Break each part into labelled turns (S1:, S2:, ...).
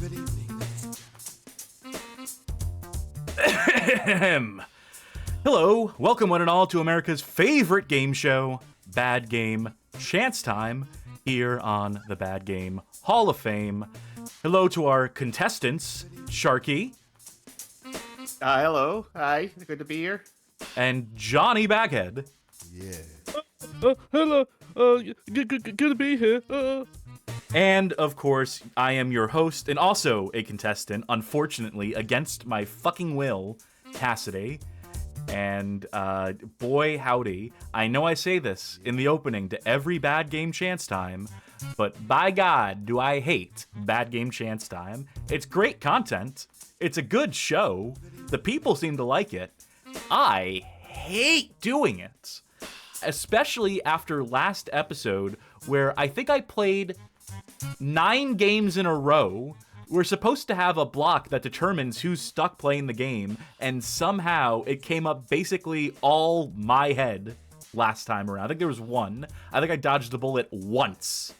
S1: Good evening, ladies and
S2: Ahem. Hello, welcome one and all to America's favorite game show, Bad Game Chance Time, here on the Bad Game Hall of Fame. Hello to our contestants, Sharky.
S3: Hello. Hi. Good to be here.
S2: And Johnny Baghead.
S1: Yeah.
S4: Hello. Good to be here.
S2: And, of course, I am your host and also a contestant, unfortunately, against my fucking will, Cassidy. And, boy howdy, I know I say this in the opening to every Bad Game Chance Time, but by God, do I hate Bad Game Chance Time. It's great content. It's a good show. The people seem to like it. I hate doing it. Especially after last episode, where I think I played 9 games in a row. We're supposed to have a block that determines who's stuck playing the game, and somehow it came up basically all my head last time around. I think there was one. I think I dodged the bullet once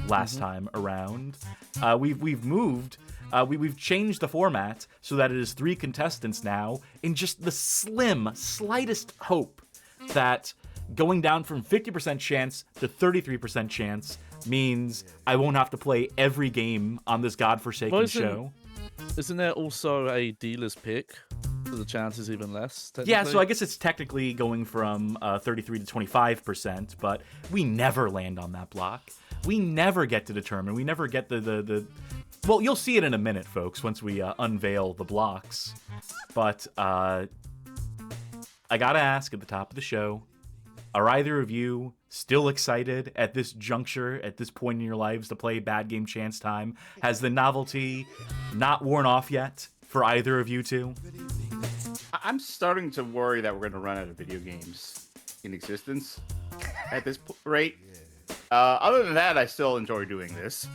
S2: last time around. We've moved. We've changed the format so that it is 3 contestants now, in just the slightest hope that going down from 50% chance to 33% chance means I won't have to play every game on this godforsaken show.
S4: Isn't there also a dealer's pick? So the chance is even less,
S2: Yeah, so I guess it's technically going from 33 to 25%, but we never land on that block. We never get to determine. We never get the well, you'll see it in a minute, folks, once we unveil the blocks. But I gotta ask at the top of the show, are either of you still excited at this juncture, at this point in your lives, to play Bad Game Chance Time? Has the novelty not worn off yet for either of you two?
S3: I'm starting to worry that we're going to run out of video games in existence at this rate. Other than that, I still enjoy doing this.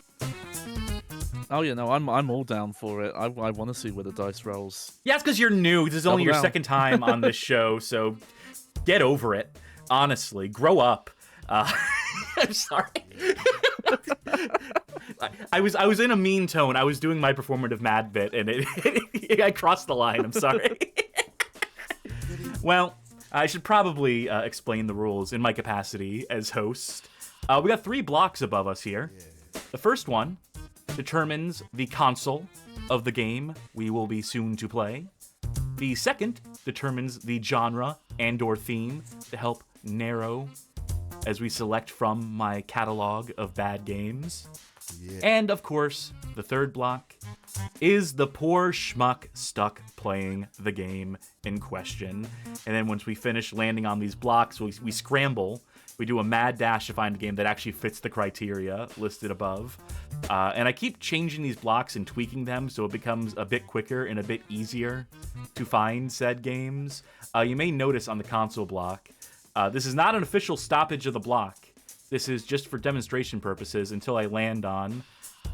S4: Oh yeah, no, I'm all down for it. I want to see where the dice rolls.
S2: Yeah, it's because you're new. This is only your
S4: down.
S2: second time on this show, so get over it. Honestly, grow up. I'm sorry. I was in a mean tone. I was doing my performative mad bit, and I crossed the line. I'm sorry. Well, I should probably explain the rules in my capacity as host. We got 3 blocks above us here. The first one determines the console of the game we will be soon to play. The second determines the genre and/or theme to help narrow as we select from my catalog of bad games. And, of course, the third block is the poor schmuck stuck playing the game in question. And then once we finish landing on these blocks, we scramble. We do a mad dash to find a game that actually fits the criteria listed above. And I keep changing these blocks and tweaking them so it becomes a bit quicker and a bit easier to find said games. You may notice on the console block, this is not an official stoppage of the block. This is just for demonstration purposes until I land on.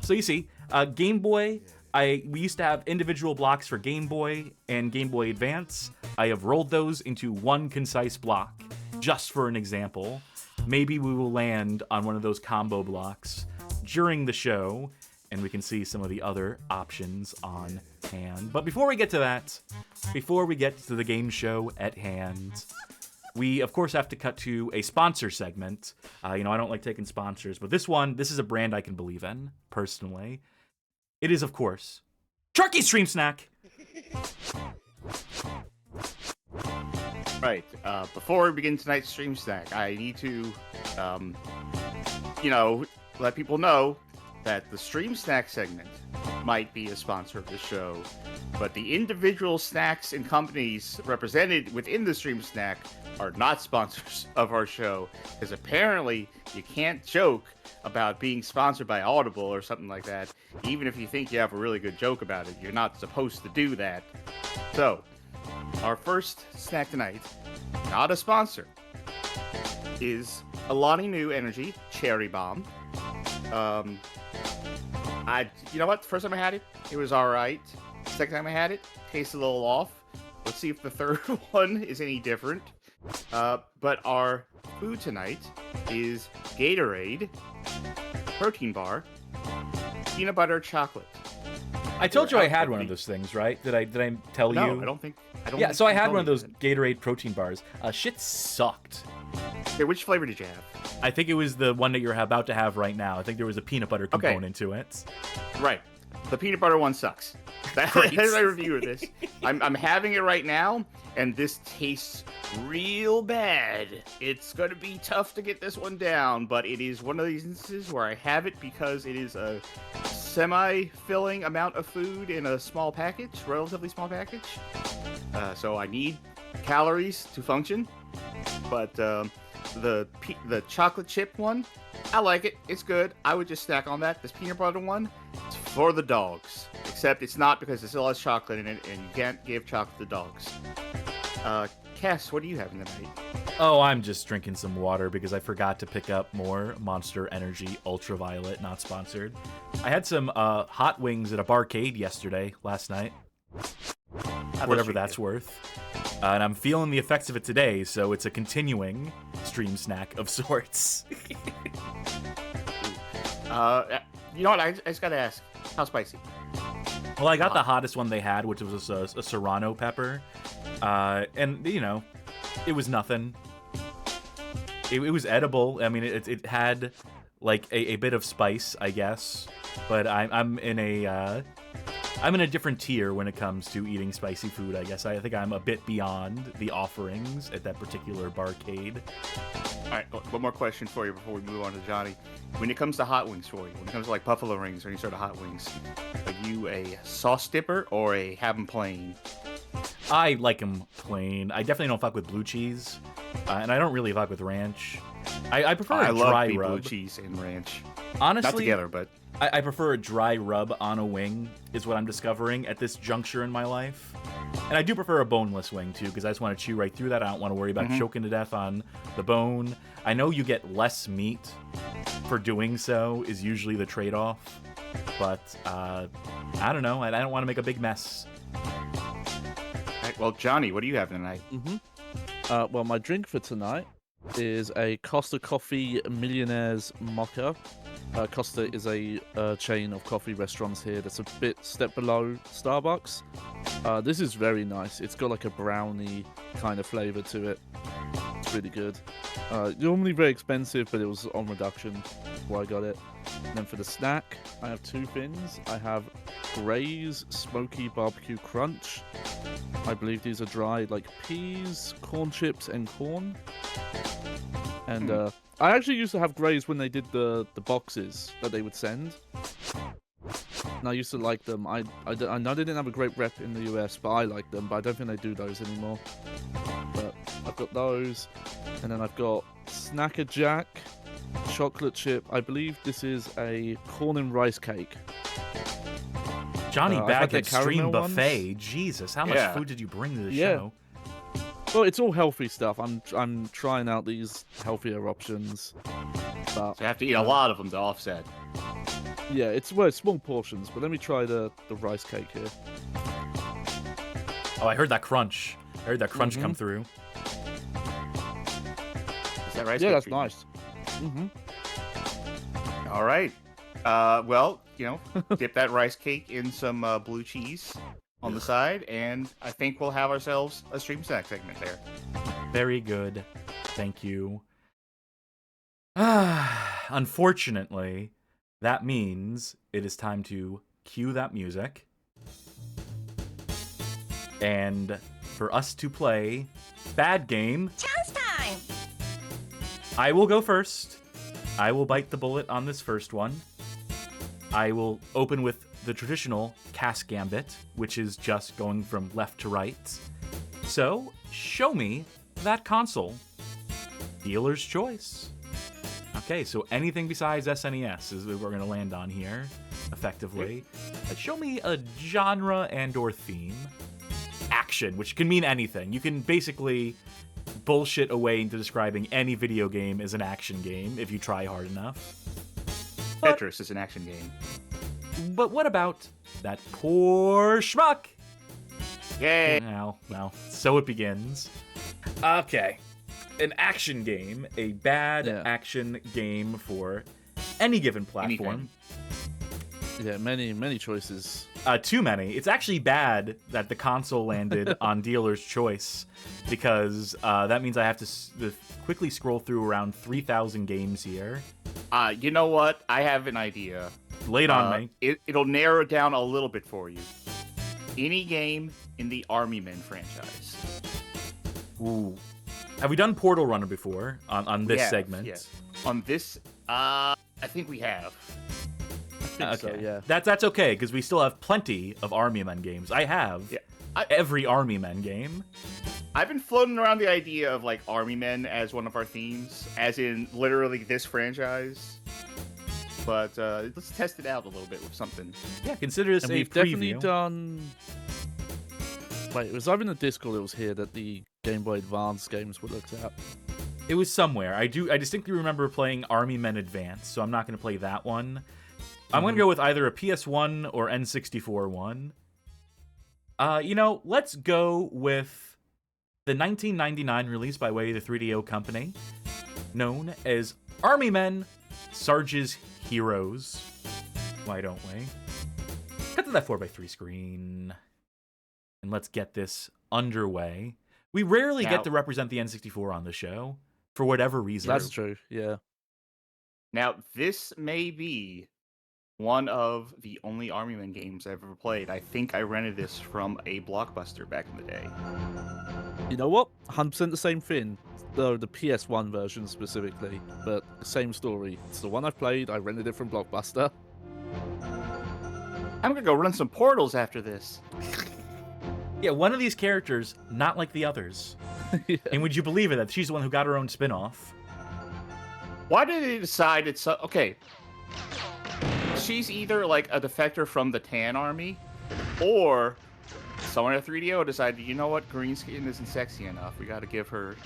S2: So you see, Game Boy, we used to have individual blocks for Game Boy and Game Boy Advance. I have rolled those into one concise block, just for an example. Maybe we will land on one of those combo blocks during the show, and we can see some of the other options on hand. But before we get to that, before we get to the game show at hand, we, of course, have to cut to a sponsor segment. I don't like taking sponsors, but this is a brand I can believe in, personally. It is, of course, Turkey Stream Snack!
S3: Right. Before we begin tonight's stream snack, I need to, let people know that the stream snack segment might be a sponsor of the show, but the individual snacks and companies represented within the stream snack are not sponsors of our show, because apparently you can't joke about being sponsored by Audible or something like that. Even if you think you have a really good joke about it, you're not supposed to do that. So, our first snack tonight, not a sponsor, is Alani New Energy Cherry Bomb. You know what? The first time I had it, it was alright. Second time I had it, tasted a little off. Let's see if the third one is any different. But our food tonight is Gatorade protein bar, peanut butter chocolate.
S2: I told you I had one of
S3: Healthy.
S2: those things, right? Did I tell you?
S3: No, I don't think.
S2: Yeah, so I
S3: you
S2: had
S3: told
S2: one of
S3: me
S2: those
S3: that.
S2: Gatorade protein bars. Shit sucked.
S3: Okay, which flavor did you have?
S2: I think it was the one that you're about to have right now. I think there was a peanut butter
S3: Okay.
S2: component to it.
S3: Right. The peanut butter one sucks. That's
S2: Great.
S3: my review of this. I'm having it right now, and this tastes real bad. It's going to be tough to get this one down, but it is one of these instances where I have it because it is a semi-filling amount of food in a small package, relatively small package. So I need calories to function, but the chocolate chip one, I like it. It's good. I would just snack on that. This peanut butter one, it's for the dogs. Except it's not because it still has chocolate in it, and you can't give chocolate to dogs. Cass, what are you having tonight?
S2: Oh, I'm just drinking some water because I forgot to pick up more Monster Energy Ultraviolet, not sponsored. I had some hot wings at a barcade last night. Whatever that's worth. And I'm feeling the effects of it today, so it's a continuing stream snack of sorts.
S3: You know what? I just gotta ask, how spicy?
S2: Well, I got the hottest one they had, which was a serrano pepper. And, you know, it was nothing. It was edible. I mean, it had, like, a bit of spice, I guess. But I'm in a different tier when it comes to eating spicy food, I guess. I think I'm a bit beyond the offerings at that particular barcade.
S3: All right, one more question for you before we move on to Johnny. When it comes to hot wings for you, when it comes to like buffalo rings or any sort of hot wings, are you a sauce dipper or a have 'em plain?
S2: I like them plain. I definitely don't fuck with blue cheese, and I don't really fuck with ranch. I prefer
S3: I
S2: a
S3: love
S2: dry
S3: beef
S2: rub.
S3: blue cheese and ranch.
S2: Honestly,
S3: Not together, but
S2: I prefer a dry rub on a wing, is what I'm discovering at this juncture in my life. And I do prefer a boneless wing, too, because I just want to chew right through that. I don't want to worry about choking to death on the bone. I know you get less meat for doing so, is usually the trade-off. But, I don't know. I don't want to make a big mess.
S3: all right, well, Johnny, what do you have tonight?
S4: Well, my drink for tonight is a Costa Coffee Millionaires Mocha. Costa is a chain of coffee restaurants here that's a step below Starbucks. This is very nice. It's got like a brownie kind of flavor to it. It's really good. Normally very expensive, but it was on reduction before I got it. And then for the snack, I have two things. I have Gray's Smoky Barbecue Crunch. I believe these are dried like peas, corn chips, and corn. And I actually used to have Gray's when they did the boxes that they would send. And I used to like them. I know they didn't have a great rep in the US, but I like them. But I don't think they do those anymore. But I've got those. And then I've got Snacker Jack, chocolate chip. I believe this is a corn and rice cake.
S2: Johnny
S4: I've had their
S2: Baggett Stream
S4: caramel
S2: Buffet.
S4: ones.
S2: Jesus, how much
S3: Yeah.
S2: food did you bring to the
S4: Yeah.
S2: show?
S4: Well, it's all healthy stuff. I'm trying out these healthier options. But
S3: So you have to eat a lot of them to offset.
S4: yeah, it's small portions. But let me try the rice cake here.
S2: Oh, I heard that crunch. I heard that crunch come through.
S3: Is that right?
S4: Yeah, that's nice.
S3: All right. Well, you know, dip that rice cake in some blue cheese on the side, and I think we'll have ourselves a stream snack segment there.
S2: Very good. Thank you. Unfortunately, that means it is time to cue that music. And for us to play Bad Game.
S5: Challenge time!
S2: I will go first. I will bite the bullet on this first one. I will open with the traditional Cass Gambit, which is just going from left to right. So, show me that console. Dealer's choice. Okay, so anything besides SNES is what we're going to land on here, effectively. Show me a genre and/or theme. Action, which can mean anything. You can basically bullshit away into describing any video game as an action game if you try hard enough.
S3: Tetris is an action game.
S2: But what about that poor schmuck?
S3: Yay!
S2: Well, so it begins. Okay. An action game, a bad
S4: Yeah.
S2: action game for any given platform.
S4: Yeah, many choices.
S2: Too many. It's actually bad that the console landed on dealer's choice, because that means I have to quickly scroll through around 3,000 games here.
S3: You know what? I have an idea.
S2: Late on me.
S3: It'll narrow it down a little bit for you. Any game in the Army Men franchise.
S2: Ooh. Have we done Portal Runner before on this
S3: Yeah,
S2: segment?
S3: yeah. On this, I think we have.
S4: I think so, yeah.
S2: That's okay, because we still have plenty of Army Men games. I have every Army Men game.
S3: I've been floating around the idea of like Army Men as one of our themes, as in literally this franchise. But let's test it out a little bit with something.
S2: Yeah, consider this
S4: And
S2: a
S4: we've
S2: preview.
S4: definitely done. Wait, it was either in the Discord or it was here that the Game Boy Advance games were looked at.
S2: It was somewhere. I distinctly remember playing Army Men Advance, so I'm not going to play that one. I'm going to go with either a PS1 or N64 one. Let's go with the 1999 release by way of the 3DO company, known as Army Men Sarge's Heroes. Why don't we? Cut to that 4x3 screen. And let's get this underway. We rarely get to represent the N64 on the show, for whatever reason.
S4: That's true, yeah.
S3: Now, this may be one of the only Army Men games I've ever played. I think I rented this from a Blockbuster back in the day.
S4: You know what? 100% the same thing. Though the PS1 version specifically, but same story. It's the one I've played. I rented it from Blockbuster.
S3: I'm gonna go run some Portals after this.
S2: Yeah, one of these characters, not like the others.
S4: Yeah.
S2: And would you believe it that she's the one who got her own spin-off?
S3: Why did they decide it's okay? She's either like a defector from the Tan Army, or someone at 3DO decided, you know what, green skin isn't sexy enough. We gotta make her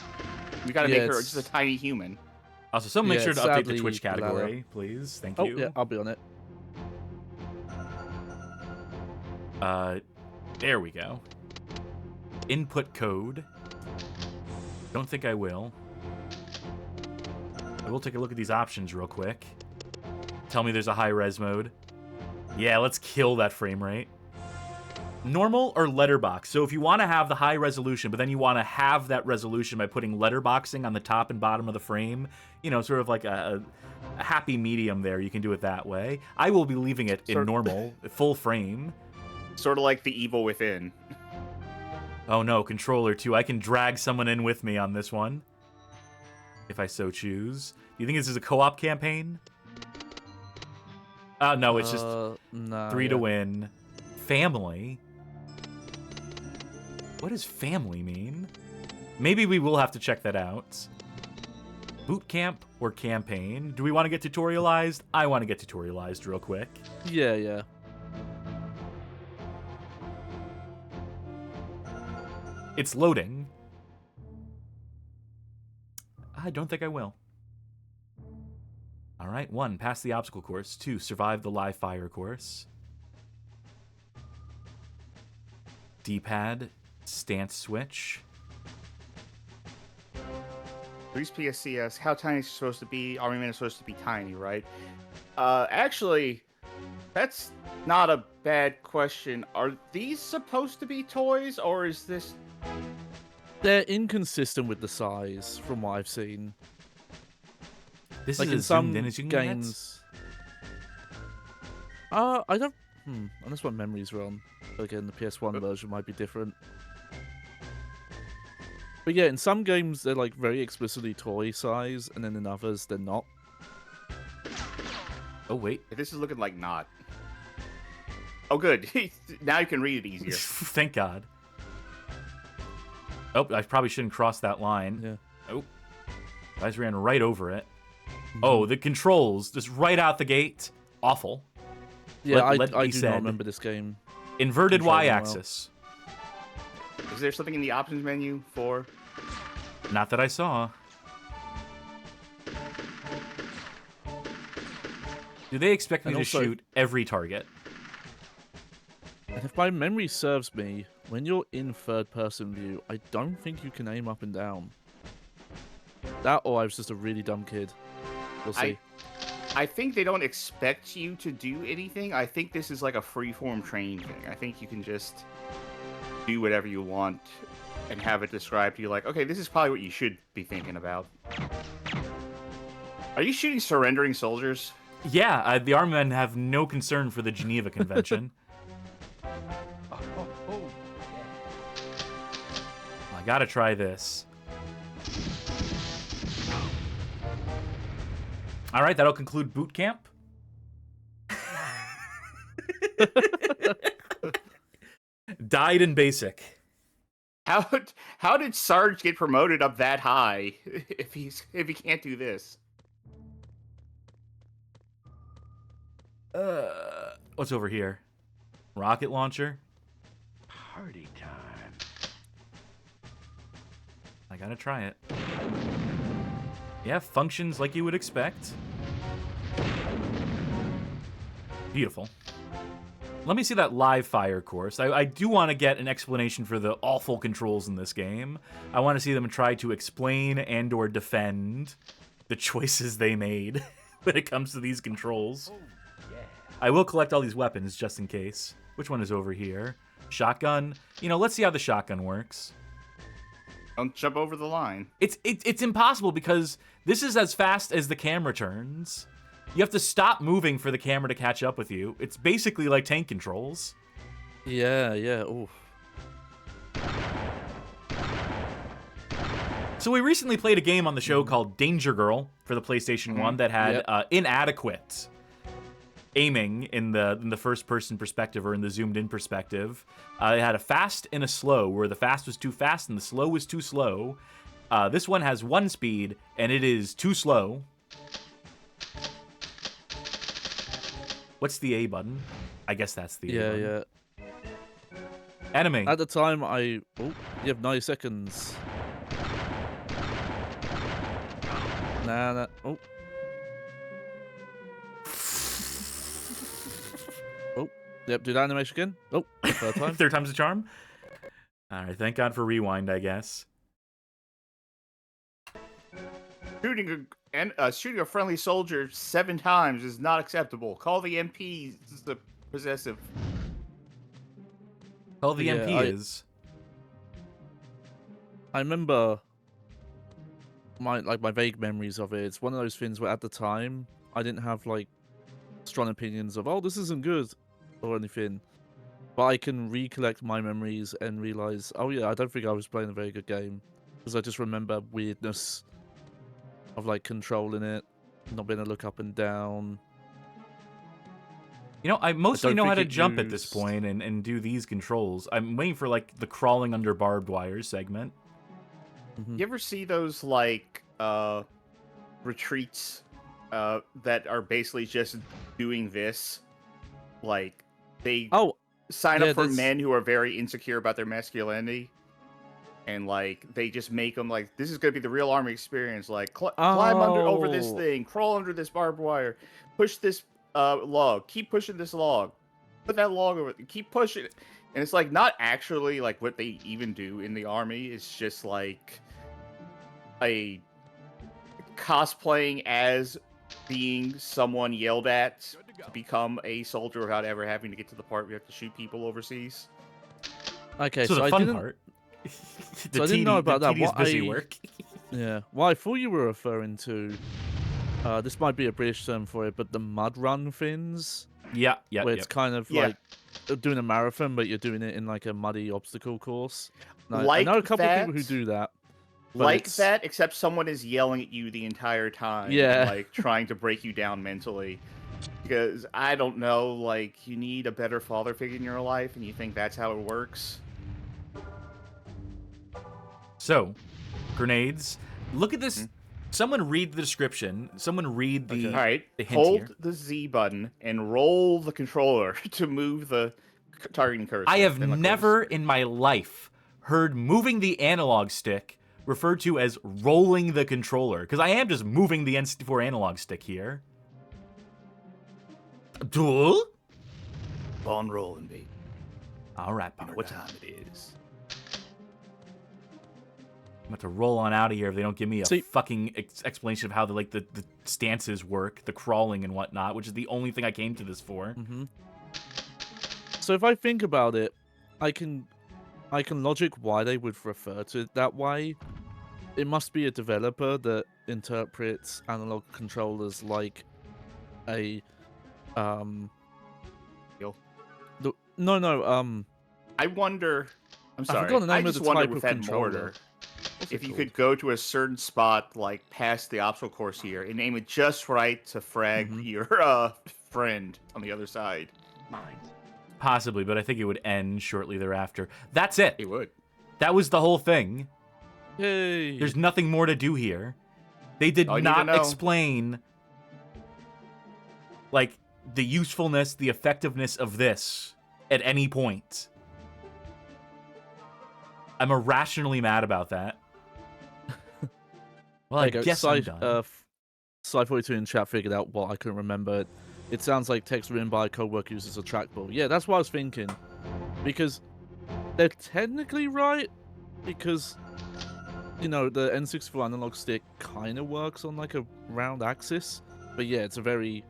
S3: just a tiny human.
S2: Also, someone make sure to update the
S4: sadly,
S2: Twitch category, please. Thank you.
S4: Oh, yeah, I'll be on it.
S2: There we go. Input code. Don't think I will. I will take a look at these options real quick. Tell me there's a high-res mode. Yeah, let's kill that frame rate. Normal or letterbox? So if you want to have the high resolution, but then you want to have that resolution by putting letterboxing on the top and bottom of the frame, sort of like a happy medium there, you can do it that way. I will be leaving it in normal, full frame.
S3: Sort of like the Evil Within.
S2: Oh no, controller too. I can drag someone in with me on this one, if I so choose. Do you think this is a co-op campaign? No, it's just 3 to win. Family? What does family mean? Maybe we will have to check that out. Boot camp or campaign? Do we want to get tutorialized? I want to get tutorialized real quick.
S4: Yeah.
S2: It's loading. I don't think I will. All right, 1, pass the obstacle course. 2, survive the live fire course. D-pad, stance switch.
S3: 3's PSCS, how tiny is it supposed to be? Army Men is supposed to be tiny, right? Actually, that's not a bad question. Are these supposed to be toys, or is this...
S4: They're inconsistent with the size, from what I've seen.
S2: This
S4: Like
S2: is
S4: in
S2: as
S4: some
S2: zoomed in as you can
S4: games. I don't. Unless my memory's wrong. Again, the PS1 version might be different. But yeah, in some games they're like very explicitly toy size, and then in others they're not.
S2: Oh wait,
S3: This is looking like not. Oh, good. Now you can read it easier.
S2: thank God. Oh, I probably shouldn't cross that line.
S4: Yeah.
S2: Oh, I just ran right over it. Oh, the controls just right out the gate. Awful.
S4: Yeah, I
S2: be
S4: do
S2: said.
S4: not remember this game.
S2: Inverted
S4: controlling
S2: Y-axis.
S3: Is there something in the options menu for...
S2: Not that I saw. Do they expect me
S4: And
S2: to
S4: also-
S2: shoot every target?
S4: And if my memory serves me, when you're in third-person view, I don't think you can aim up and down. That, or I was just a really dumb kid. We'll see.
S3: I think they don't expect you to do anything. I think this is like a free-form training thing. I think you can just do whatever you want and have it described to you like, okay, this is probably what you should be thinking about. Are you shooting surrendering soldiers?
S2: Yeah, the army men have no concern for the Geneva Convention. I gotta try this. All right, that'll conclude boot camp. Died in basic.
S3: How did Sarge get promoted up that high if he can't do this?
S2: What's over here? Rocket launcher.
S5: Party time.
S2: I gotta try it. Yeah, functions like you would expect. Beautiful. Let me see that live fire course. I do want to get an explanation for the awful controls in this game. I want to see them try to explain and or defend the choices they made when it comes to these controls. I will collect all these weapons just in case. Which one is over here? Shotgun? You know, let's see how the shotgun works.
S3: Don't jump over the line.
S2: It's impossible because this is as fast as the camera turns. You have to stop moving for the camera to catch up with you. It's basically like tank controls.
S4: Yeah. Ooh.
S2: So we recently played a game on the show called Danger Girl for the PlayStation 1 that had inadequate aiming in the first-person perspective or in the zoomed-in perspective. It had a fast and a slow, where the fast was too fast and the slow was too slow. This one has one speed, and it is too slow. What's the A button? I guess that's the A button.
S4: Yeah.
S2: Enemy.
S4: At the time, Oh, you have 9 seconds. Nah. Oh. Yep, do that animation again. Oh, third time.
S2: Third time's a charm. All right, thank God for rewind, I guess.
S3: Shooting a friendly soldier 7 times is not acceptable. Call the MP the possessive.
S2: All the MP
S4: I
S2: is.
S4: I remember my vague memories of it. It's one of those things where at the time I didn't have like strong opinions of this isn't good or anything, but I can recollect my memories and realize, oh yeah, I don't think I was playing a very good game because I just remember weirdness of like controlling it, not being able to look up and down.
S2: You know, I mostly know how to jump at this
S4: used-
S2: point and do these controls. I'm waiting for like the crawling under barbed wire segment.
S3: You ever see those like retreats that are basically just doing this? Like they sign up for men who are very insecure about their masculinity, and like they just make them like, this is gonna be the real army experience. Like climb over this thing, crawl under this barbed wire, push this log, keep pushing this log, put that log over, keep pushing it. And it's like not actually like what they even do in the army. It's just like a cosplaying as being someone yelled at to become a soldier without ever having to get to the part where you have to shoot people overseas.
S4: Okay,
S2: So the
S4: I
S2: fun
S4: didn't,
S2: part.
S4: I didn't know about that.
S2: Tedious
S4: What
S2: busy work.
S4: Yeah, what I thought you were referring to, this might be a British term for it, but the mud run things,
S2: Yeah.
S4: where it's kind of
S3: Yeah.
S4: like doing a marathon, but you're doing it in like a muddy obstacle course. Now, I
S3: Like
S4: know a couple of
S3: that?
S4: people who do that. but
S3: Like
S4: it's-
S3: that, except someone is yelling at you the entire time.
S4: Yeah.
S3: And, like trying to break you down mentally. Because I don't know, like you need a better father figure in your life, and you think that's how it works.
S2: So, grenades. Look at this. Someone read the description. Someone read the.
S3: All right,
S2: the hint
S3: hold
S2: here.
S3: the Z button and roll the controller to move the targeting cursor.
S2: I have
S3: Then, of
S2: never in my life heard moving the analog stick referred to as rolling the controller, because I am just moving the N64 analog stick here. Duh?
S3: course, ball rolling, baby.
S2: All right,
S3: You know
S2: Power
S3: what
S2: Guy.
S3: time it is.
S2: I'm about to roll on out of here if they don't give me a
S4: See-
S2: fucking explanation of how the stances work, the crawling and whatnot, which is the only thing I came to this for.
S4: So if I think about it, I can logic why they would refer to it that way. It must be a developer that interprets analog controllers like a
S3: Yo.
S4: No.
S3: I wonder. I'm
S4: I
S3: sorry.
S4: forgot the name of
S3: just
S4: the
S3: wonder
S4: type
S3: with
S4: of
S3: that
S4: controller.
S3: mortar,
S4: What's
S3: if
S4: it
S3: you
S4: called?
S3: could go to a certain spot, like past the obstacle course here, and aim it just right to frag your friend on the other side.
S5: Mine.
S2: Possibly, but I think it would end shortly thereafter. That's it.
S3: It would.
S2: That was the whole thing.
S4: Yay!
S2: There's nothing more to do here. They did
S3: All you need to
S2: not
S3: know.
S2: explain, like, the usefulness, the effectiveness of this at any point. I'm irrationally mad about that. Well, I
S4: There you go.
S2: guess I'm done.
S4: Sci42 in chat figured out what I couldn't remember. It sounds like text written by a co-worker uses a trackball. Yeah, that's what I was thinking. Because they're technically right. Because, you know, the N64 analog stick kind of works on like a round axis. But yeah, it's a very...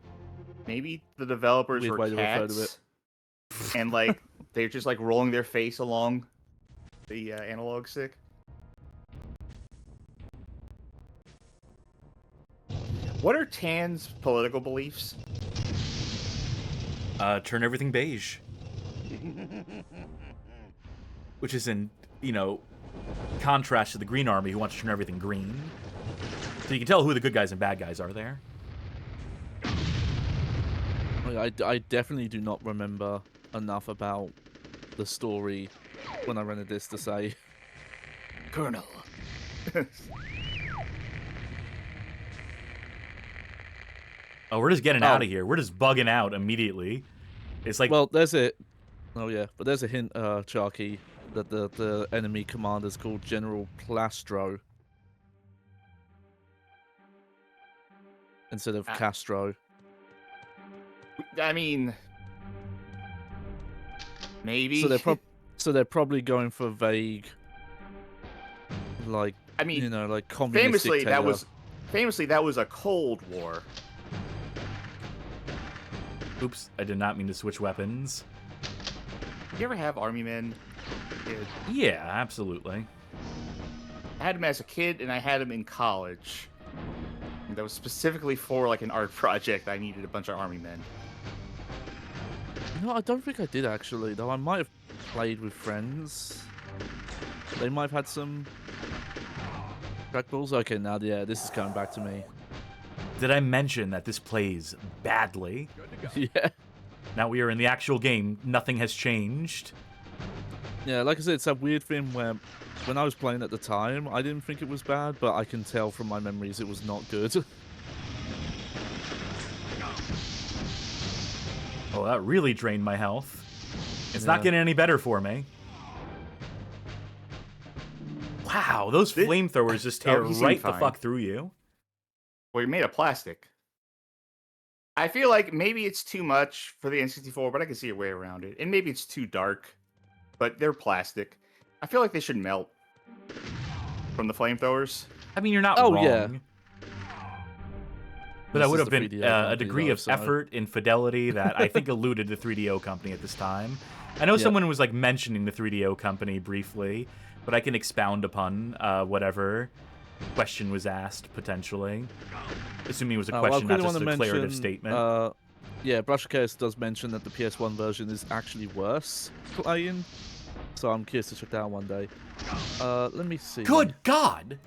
S3: Maybe the developers
S4: Weird
S3: were
S4: way to refer to
S3: cats, and like they're just like rolling their face along the analog stick. What are Tan's political beliefs?
S2: Turn everything beige. Which is in, you know, contrast to the Green Army who wants to turn everything green. So you can tell who the good guys and bad guys are there.
S4: I definitely do not remember enough about the story when I rented this to say.
S3: Colonel.
S2: Oh, we're just getting out of here. We're just bugging out immediately. It's like,
S4: Well, there's it. Oh yeah, but there's a hint, Sharky, that the enemy commander's called General Plastro instead of Castro.
S3: I mean, maybe.
S4: So they're probably going for vague, like,
S3: I mean,
S4: you know, like communist dictator.
S3: famously that was a Cold War.
S2: oops, I did not mean to switch weapons.
S3: You ever have army men?
S2: Yeah, absolutely.
S3: I had him as a kid, and I had him in college. And that was specifically for like an art project. I needed a bunch of army men.
S4: No, I don't think I did actually. Though I might have played with friends. They might have had some trackballs. Okay, now yeah, this is coming back to me.
S2: Did I mention that this plays badly?
S4: Yeah.
S2: Now we are in the actual game. Nothing has changed.
S4: Yeah, like I said, it's that weird thing where when I was playing at the time, I didn't think it was bad, but I can tell from my memories it was not good.
S2: Oh, that really drained my health. It's not getting any better for me. Wow, those flamethrowers just tear
S3: he seemed
S2: right the
S3: fine.
S2: fuck through you.
S3: Well, you're made of plastic. I feel like maybe it's too much for the N64, but I can see a way around it. And maybe it's too dark, but they're plastic. I feel like they should melt from the flamethrowers.
S2: I mean, you're not
S4: Oh,
S2: wrong.
S4: yeah.
S2: But
S4: This
S2: that would
S4: is
S2: have
S4: the
S2: been
S4: 3DO
S2: a
S4: company,
S2: degree
S4: though,
S2: of
S4: so-
S2: effort and fidelity that I think eluded the 3DO company at this time. I know someone was like mentioning the 3DO company briefly, but I can expound upon whatever question was asked, potentially. Assuming it was a
S4: Well,
S2: question,
S4: I
S2: not
S4: really
S2: just a
S4: wanna
S2: declarative
S4: mention,
S2: statement.
S4: Yeah, Brushcase does mention that the PS1 version is actually worse playing, so I'm curious to check that out one day. Let me see.
S2: Good God!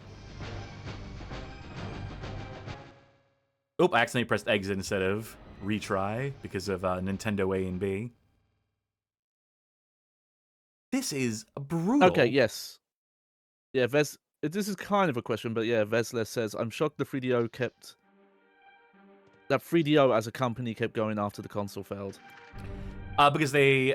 S2: Oh, I accidentally pressed exit instead of retry because of Nintendo A and B. This is brutal.
S4: Okay, yes. Yeah, this is kind of a question, but yeah, Vesler says, I'm shocked the 3DO kept... That 3DO as a company kept going after the console failed.
S2: Because they,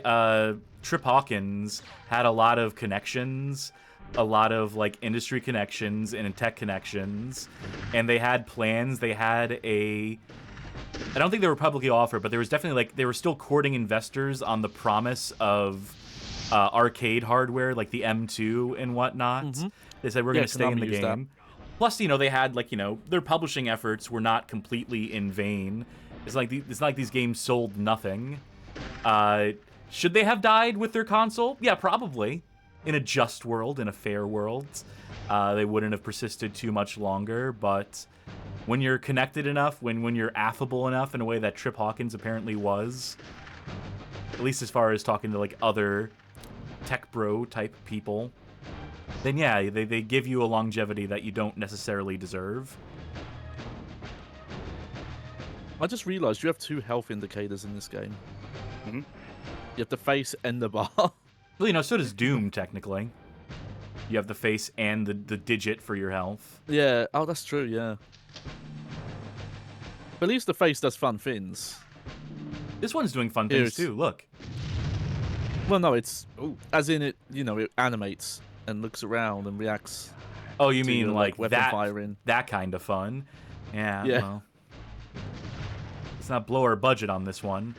S2: Trip Hawkins had a lot of connections, a lot of, like, industry connections and tech connections, and they had plans. They had I don't think they were publicly offered, but there was definitely, like, they were still courting investors on the promise of arcade hardware, like the M2 and whatnot. They said we're
S4: Yeah,
S2: going to stay in
S4: Konami
S2: the
S4: used that.
S2: game. Plus, they had their publishing efforts were not completely in vain. It's not like these games sold nothing. Should they have died with their console? Yeah, probably. In a just world, in a fair world, they wouldn't have persisted too much longer. But when you're connected enough, when you're affable enough in a way that Trip Hawkins apparently was, at least as far as talking to other tech bro type people, then yeah, they give you a longevity that you don't necessarily deserve.
S4: I just realized you have 2 health indicators in this game.
S3: Mhm.
S4: You have the face and the bar.
S2: Well, so does Doom, technically. You have the face and the digit for your health.
S4: Yeah, oh, that's true, yeah. But at least the face does fun things.
S2: This one's doing fun things,
S4: Here's-
S2: too. Look.
S4: Well, no, it's... As in it, it animates and looks around and reacts
S2: Oh, you
S4: to
S2: mean
S4: your,
S2: like
S4: weapon
S2: that,
S4: firing.
S2: that kind of fun? Yeah,
S4: Yeah.
S2: well. Let's not blow our budget on this one.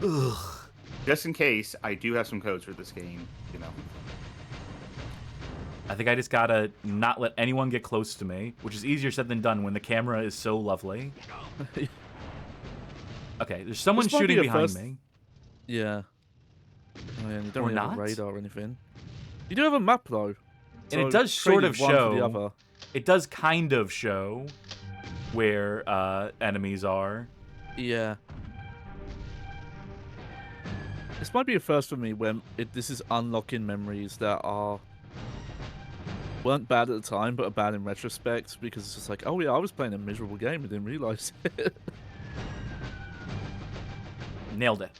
S2: Ugh.
S3: Just in case, I do have some codes for this game.
S2: I think I just gotta not let anyone get close to me, which is easier said than done when the camera is so lovely. Okay, there's someone
S4: This might
S2: shooting
S4: be a
S2: behind
S4: first-
S2: me.
S4: Yeah. Oh, yeah, and you don't
S2: Or
S4: really have
S2: not?
S4: a radar or anything. You do have a map, though.
S2: And it
S4: So
S2: does sort of
S4: trade one for the
S2: show.
S4: other.
S2: It does kind of show where enemies are.
S4: Yeah. This might be a first for me when this is unlocking memories that weren't bad at the time, but are bad in retrospect, because it's just like, oh yeah, I was playing a miserable game and didn't realize it.
S2: Nailed it.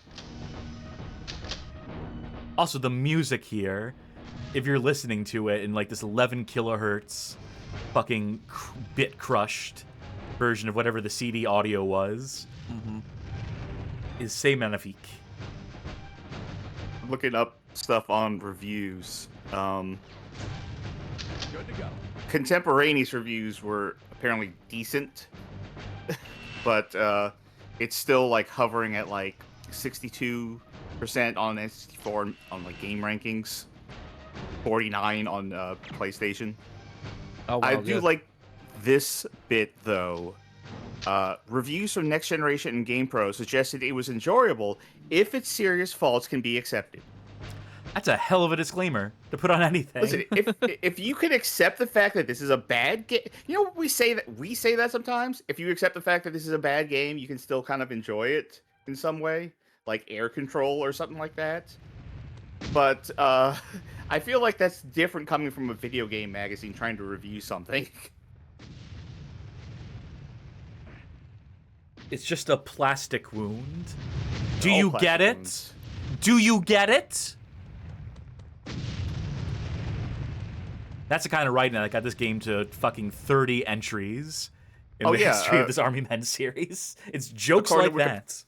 S2: Also, the music here, if you're listening to it in this 11 kilohertz fucking bit crushed version of whatever the CD audio was, is c'est magnifique.
S3: Looking up stuff on reviews. Contemporaneous reviews were apparently decent, but it's still hovering at 62% on N64 on game rankings, 49 on PlayStation.
S4: Oh, wow,
S3: I do
S4: yeah.
S3: like this bit though. Reviews from Next Generation and GamePro suggested it was enjoyable if its serious faults can be accepted.
S2: That's a hell of a disclaimer to put on anything.
S3: Listen, if you can accept the fact that this is a bad game, we say that sometimes. If you accept the fact that this is a bad game, you can still kind of enjoy it in some way, like Air Control or something like that. But I feel like that's different coming from a video game magazine trying to review something.
S2: It's just a plastic wound. Do
S3: All
S2: you
S3: plastic
S2: get it?
S3: wounds.
S2: Do you get it? That's the kind of writing that got this game to fucking 30 entries in
S3: Oh,
S2: the
S3: yeah,
S2: history of this Army Men series. It's jokes like
S3: according to
S2: that.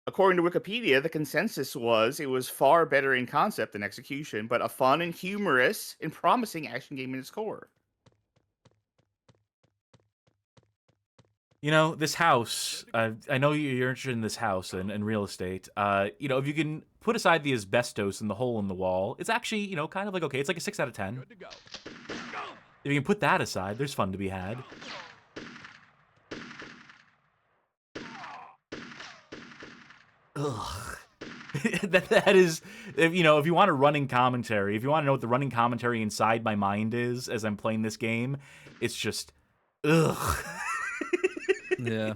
S3: According to Wikipedia, the consensus was it was far better in concept than execution, but a fun and humorous and promising action game in its core.
S2: This house, I know you're interested in this house and real estate. If you can put aside the asbestos and the hole in the wall, it's actually, kind of okay. It's like a 6 out of 10. If you can put that aside, there's fun to be had. Ugh. that is, if you want a running commentary, if you want to know what the running commentary inside my mind is as I'm playing this game, it's just, ugh.
S4: Yeah.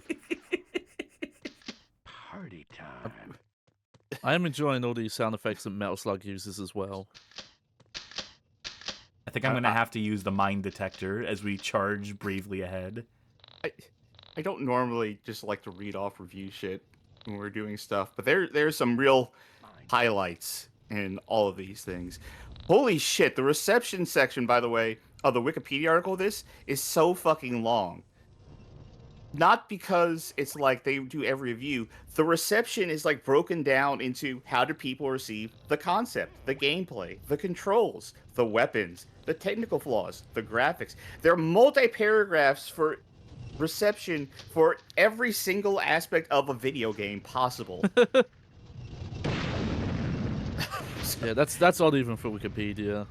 S5: Party time.
S4: I am enjoying all these sound effects that Metal Slug uses as well.
S2: I think I'm going to have to use the mine detector as we charge bravely ahead.
S3: I don't normally just like to read off review shit when we're doing stuff, but there's some real highlights in all of these things. Holy shit, the reception section, by the way, of the Wikipedia article of this is so fucking long. Not because it's like they do every review. The reception is broken down into how do people receive the concept, the gameplay, the controls, the weapons, the technical flaws, the graphics. There are multi-paragraphs for reception for every single aspect of a video game possible.
S4: Yeah, that's odd even for Wikipedia.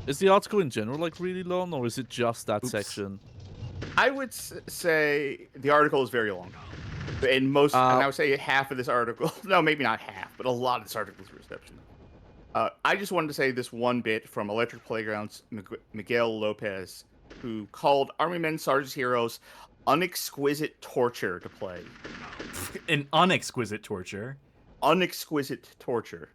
S4: Is the article in general like really long, or is it just that
S2: Oops.
S4: section?
S3: I would say the article is very long. And I would say half of this article, no, maybe not half, but a lot of this article is reception. I just wanted to say this one bit from Electric Playground's Miguel Lopez, who called Army Men Sarge's Heroes unexquisite torture to play.
S2: An unexquisite torture.
S3: Unexquisite torture.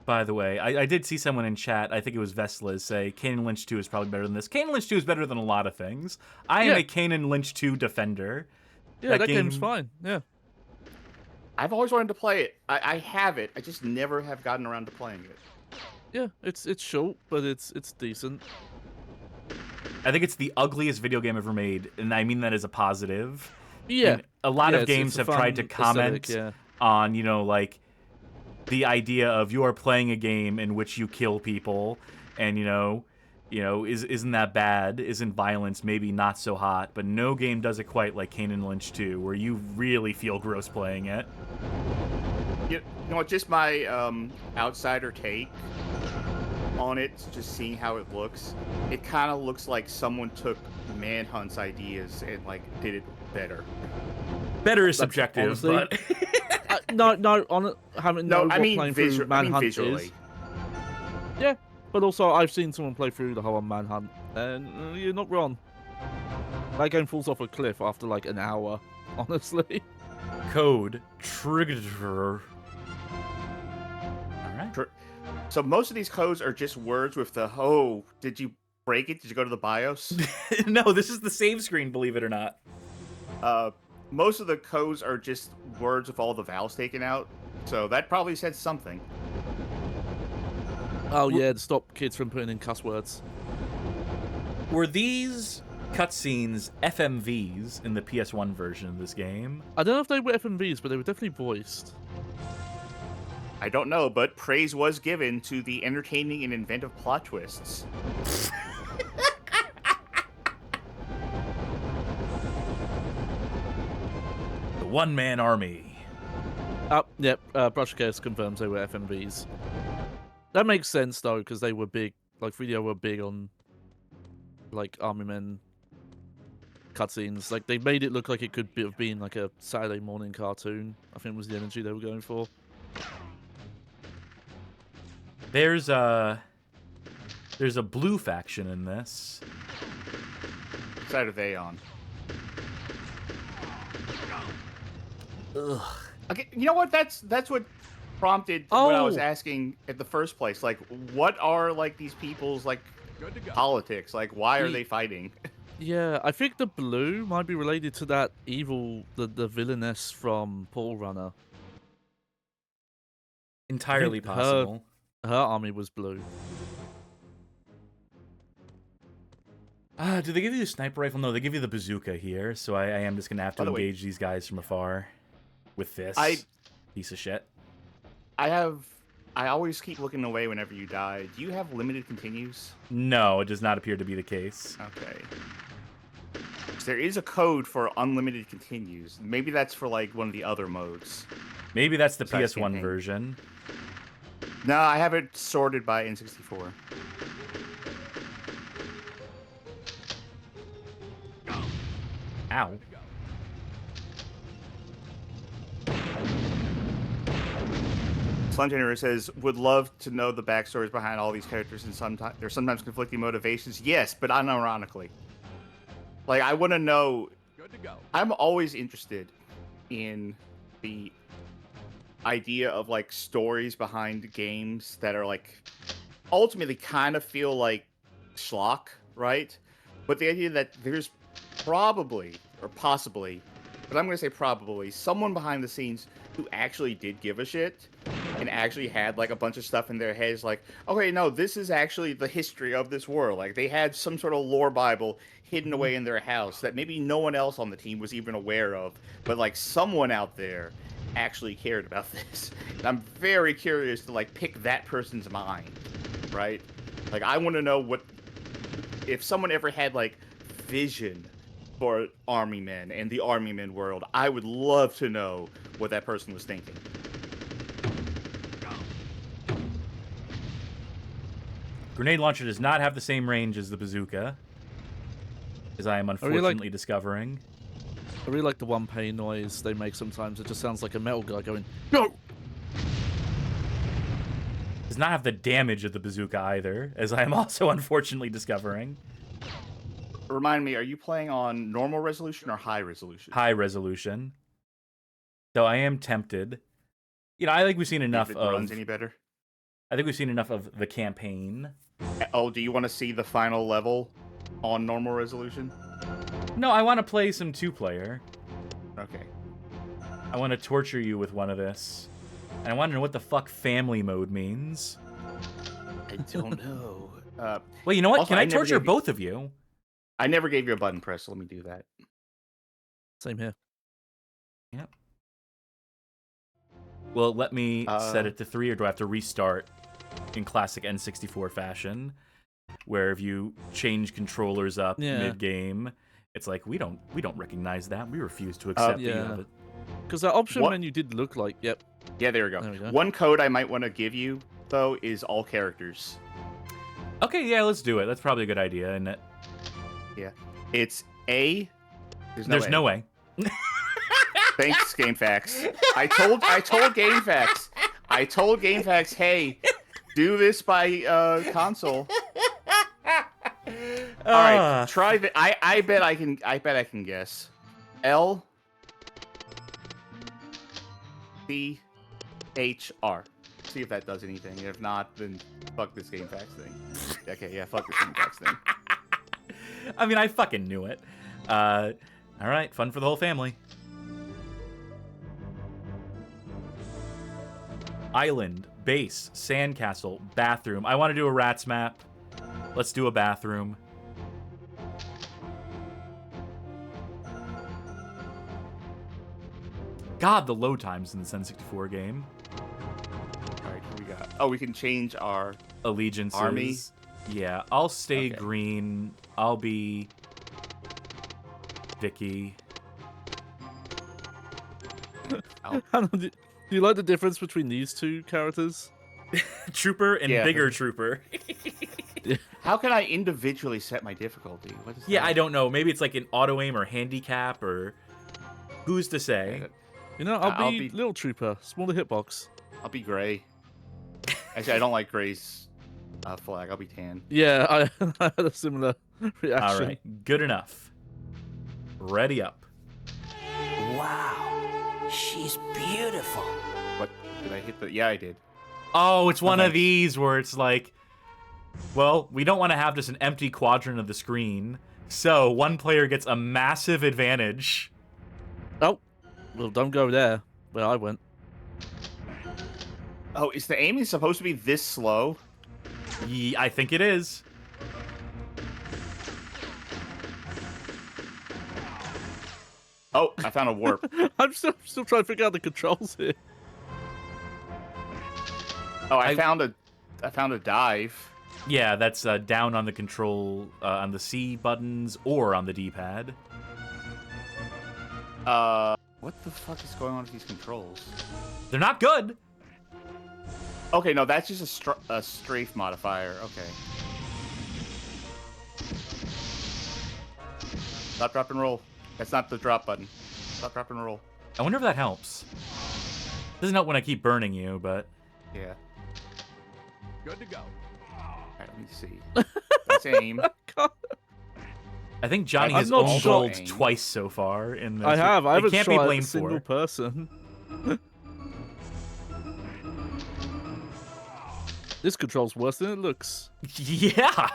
S2: By the way, I did see someone in chat, I think it was Veslas, say Kane and Lynch 2 is probably better than this. Kane and Lynch 2 is better than a lot of things. I am a Kane and Lynch 2 defender.
S4: Yeah, that game's fine. Yeah.
S3: I've always wanted to play it. I have it. I just never have gotten around to playing it.
S4: Yeah, it's short, but it's decent.
S2: I think it's the ugliest video game ever made, and I mean that as a positive.
S4: Yeah.
S2: And a lot of
S4: it's
S2: games
S4: a
S2: have
S4: fun
S2: tried to comment
S4: aesthetic,
S2: on, like, the idea of you are playing a game in which you kill people, and, isn't that bad? Isn't violence maybe not so hot? But no game does it quite like Kane and Lynch 2, where you really feel gross playing it.
S3: You know what? Just my outsider take on it, just seeing how it looks. It kind of looks like someone took Manhunt's ideas and did it better.
S2: Better is subjective,
S4: honestly,
S2: but
S3: I mean
S4: Manhunt
S3: visually.
S4: is. Yeah, but also I've seen someone play through the whole Manhunt, and you're not wrong. That game falls off a cliff after like an hour, honestly.
S2: Code trigger. All right.
S3: So most of these codes are just words with the "Oh, did you break it? Did you go to the BIOS?"
S2: No, this is the save screen, believe it or not.
S3: Most of the codes are just words with all the vowels taken out, so that probably said something.
S4: Oh yeah, to stop kids from putting in cuss words.
S2: Were these cutscenes FMVs in the PS1 version of this game?
S4: I don't know if they were FMVs, but they were definitely voiced.
S3: I don't know, but praise was given to the entertaining and inventive plot twists.
S2: The one-man army.
S4: Yep, Brushcase confirms they were FMVs. That makes sense, though, because they were big, like, 3DO were big on, like, Army Men cutscenes. Like, they made it look like it could have been, like, a Saturday morning cartoon, I think was the energy they were going for.
S2: There's a blue faction in this.
S3: What side are they on?
S2: Ugh.
S3: Okay, you know what? That's what prompted what I was asking at the first place. Like, what are these people's politics? Like, why are they fighting?
S4: Yeah, I think the blue might be related to that evil, the villainess from Paul Runner.
S2: Entirely possible.
S4: Her army was blue.
S2: Do they give you a sniper rifle? No, they give you the bazooka here, so I am just going to have to engage these guys from afar with this piece of shit.
S3: I always keep looking away whenever you die. Do you have limited continues?
S2: No, it does not appear to be the case.
S3: Okay. There is a code for unlimited continues. Maybe that's for one of the other modes.
S2: Maybe that's the
S3: Besides
S2: PS1
S3: campaign.
S2: version.
S3: No, I have it sorted by N64.
S2: Ow.
S3: Slim General says, would love to know the backstories behind all these characters, and there's sometimes conflicting motivations. Yes, but unironically. I want to know.
S5: Good to go.
S3: I'm always interested in the idea of stories behind games that are ultimately kind of feel like schlock, right? But the idea that there's probably or possibly, but I'm going to say probably, someone behind the scenes who actually did give a shit and actually had a bunch of stuff in their heads okay, no, this is actually the history of this world. They had some sort of lore Bible hidden away in their house that maybe no one else on the team was even aware of, but someone out there actually cared about this. And I'm very curious to pick that person's mind, right? I want to know what if someone ever had vision for Army Men and the Army Men world. I would love to know what that person was thinking.
S2: Grenade launcher does not have the same range as the bazooka, as I am unfortunately discovering.
S4: I really like the one pay noise they make sometimes. It just sounds like a metal guy going, "No!"
S2: Does not have the damage of the bazooka either, as I am also unfortunately discovering.
S3: Remind me, are you playing on normal resolution or high resolution?
S2: High resolution. Though I am tempted. You know, I think we've seen enough
S3: if it
S2: of...
S3: runs any better?
S2: I think we've seen enough of the campaign.
S3: Oh, do you want to see the final level on normal resolution?
S2: No, I want to play some two-player.
S3: Okay.
S2: I want to torture you with one of this. And I want to know what the fuck family mode means.
S3: I don't know.
S2: Wait, you know what?
S3: Also,
S2: Can I
S3: I never
S2: torture
S3: gave you-
S2: both of you?
S3: I never gave you a button press, so let me do that.
S4: Same here.
S2: Yep. Well, let me set it to 3, or do I have to restart in classic N64 fashion? Where if you change controllers up mid-game, it's like, we don't recognize that. We refuse to accept that you have it.
S4: Because that option
S3: What?
S4: menu did look like, yep.
S3: Yeah, there we go.
S4: There we go.
S3: One code I might want to give you, though, is all characters.
S2: Okay, yeah, let's do it. That's probably a good idea, isn't it?
S3: Yeah. It's A.
S2: There's no way.
S3: Thanks, GameFAQs. I told GameFAQs. I told GameFAQs, hey, do this by console. All right, try the. I bet I can guess. L C H R. See if that does anything. If not, then fuck this GameFAQs thing. Okay, yeah, fuck this GameFAQs thing.
S2: I mean, I fucking knew it. All right, fun for the whole family. Island, base, sandcastle, bathroom. I want to do a rats map. Let's do a bathroom. God, the load times in the N64 game.
S3: All right, here we got. Oh, we can change our
S2: Allegiances.
S3: army.
S2: Yeah, I'll stay
S3: Okay.
S2: green. I'll be Vicky.
S4: Do you like the difference between these two characters?
S2: Trooper and
S3: Yeah.
S2: bigger trooper.
S3: How can I individually set my difficulty? What is
S2: Yeah,
S3: that?
S2: I don't know. Maybe it's like an auto aim or handicap, or who's to say?
S4: You know, I'll be Little Trooper, smaller hitbox.
S3: I'll be gray. Actually, I don't like gray's flag. I'll be tan.
S4: Yeah, I had a similar reaction.
S2: All right, good enough. Ready up.
S6: Wow, she's beautiful.
S3: What did I hit? Yeah, I did.
S2: Oh, it's one
S3: Okay.
S2: of these where it's like, well, we don't want to have just an empty quadrant of the screen, so one player gets a massive advantage.
S4: Oh, well, don't go there where I went.
S3: Oh, is the aiming supposed to be this slow?
S2: I think it is.
S3: Oh, I found a warp.
S4: I'm still trying to figure out the controls here.
S3: Oh, I found a dive.
S2: Yeah, that's down on the control, on the C buttons, or on the D-pad.
S3: What the fuck is going on with these controls?
S2: They're not good.
S3: Okay, no, that's just a strafe modifier. Okay. Stop, drop, and roll. That's not the drop button. Stop, drop, and roll.
S2: I wonder if that helps. Doesn't help when I keep burning you, but...
S3: Yeah.
S5: Good to go.
S3: Alright, let me see. That's aim.
S2: I think Johnny
S3: I'm
S2: has
S3: not
S2: owned
S3: sure.
S2: gold twice so far in this.
S4: I haven't
S2: It can't be
S4: tried
S2: blamed
S4: a single
S2: for.
S4: person. This control's worse than it looks.
S2: Yeah.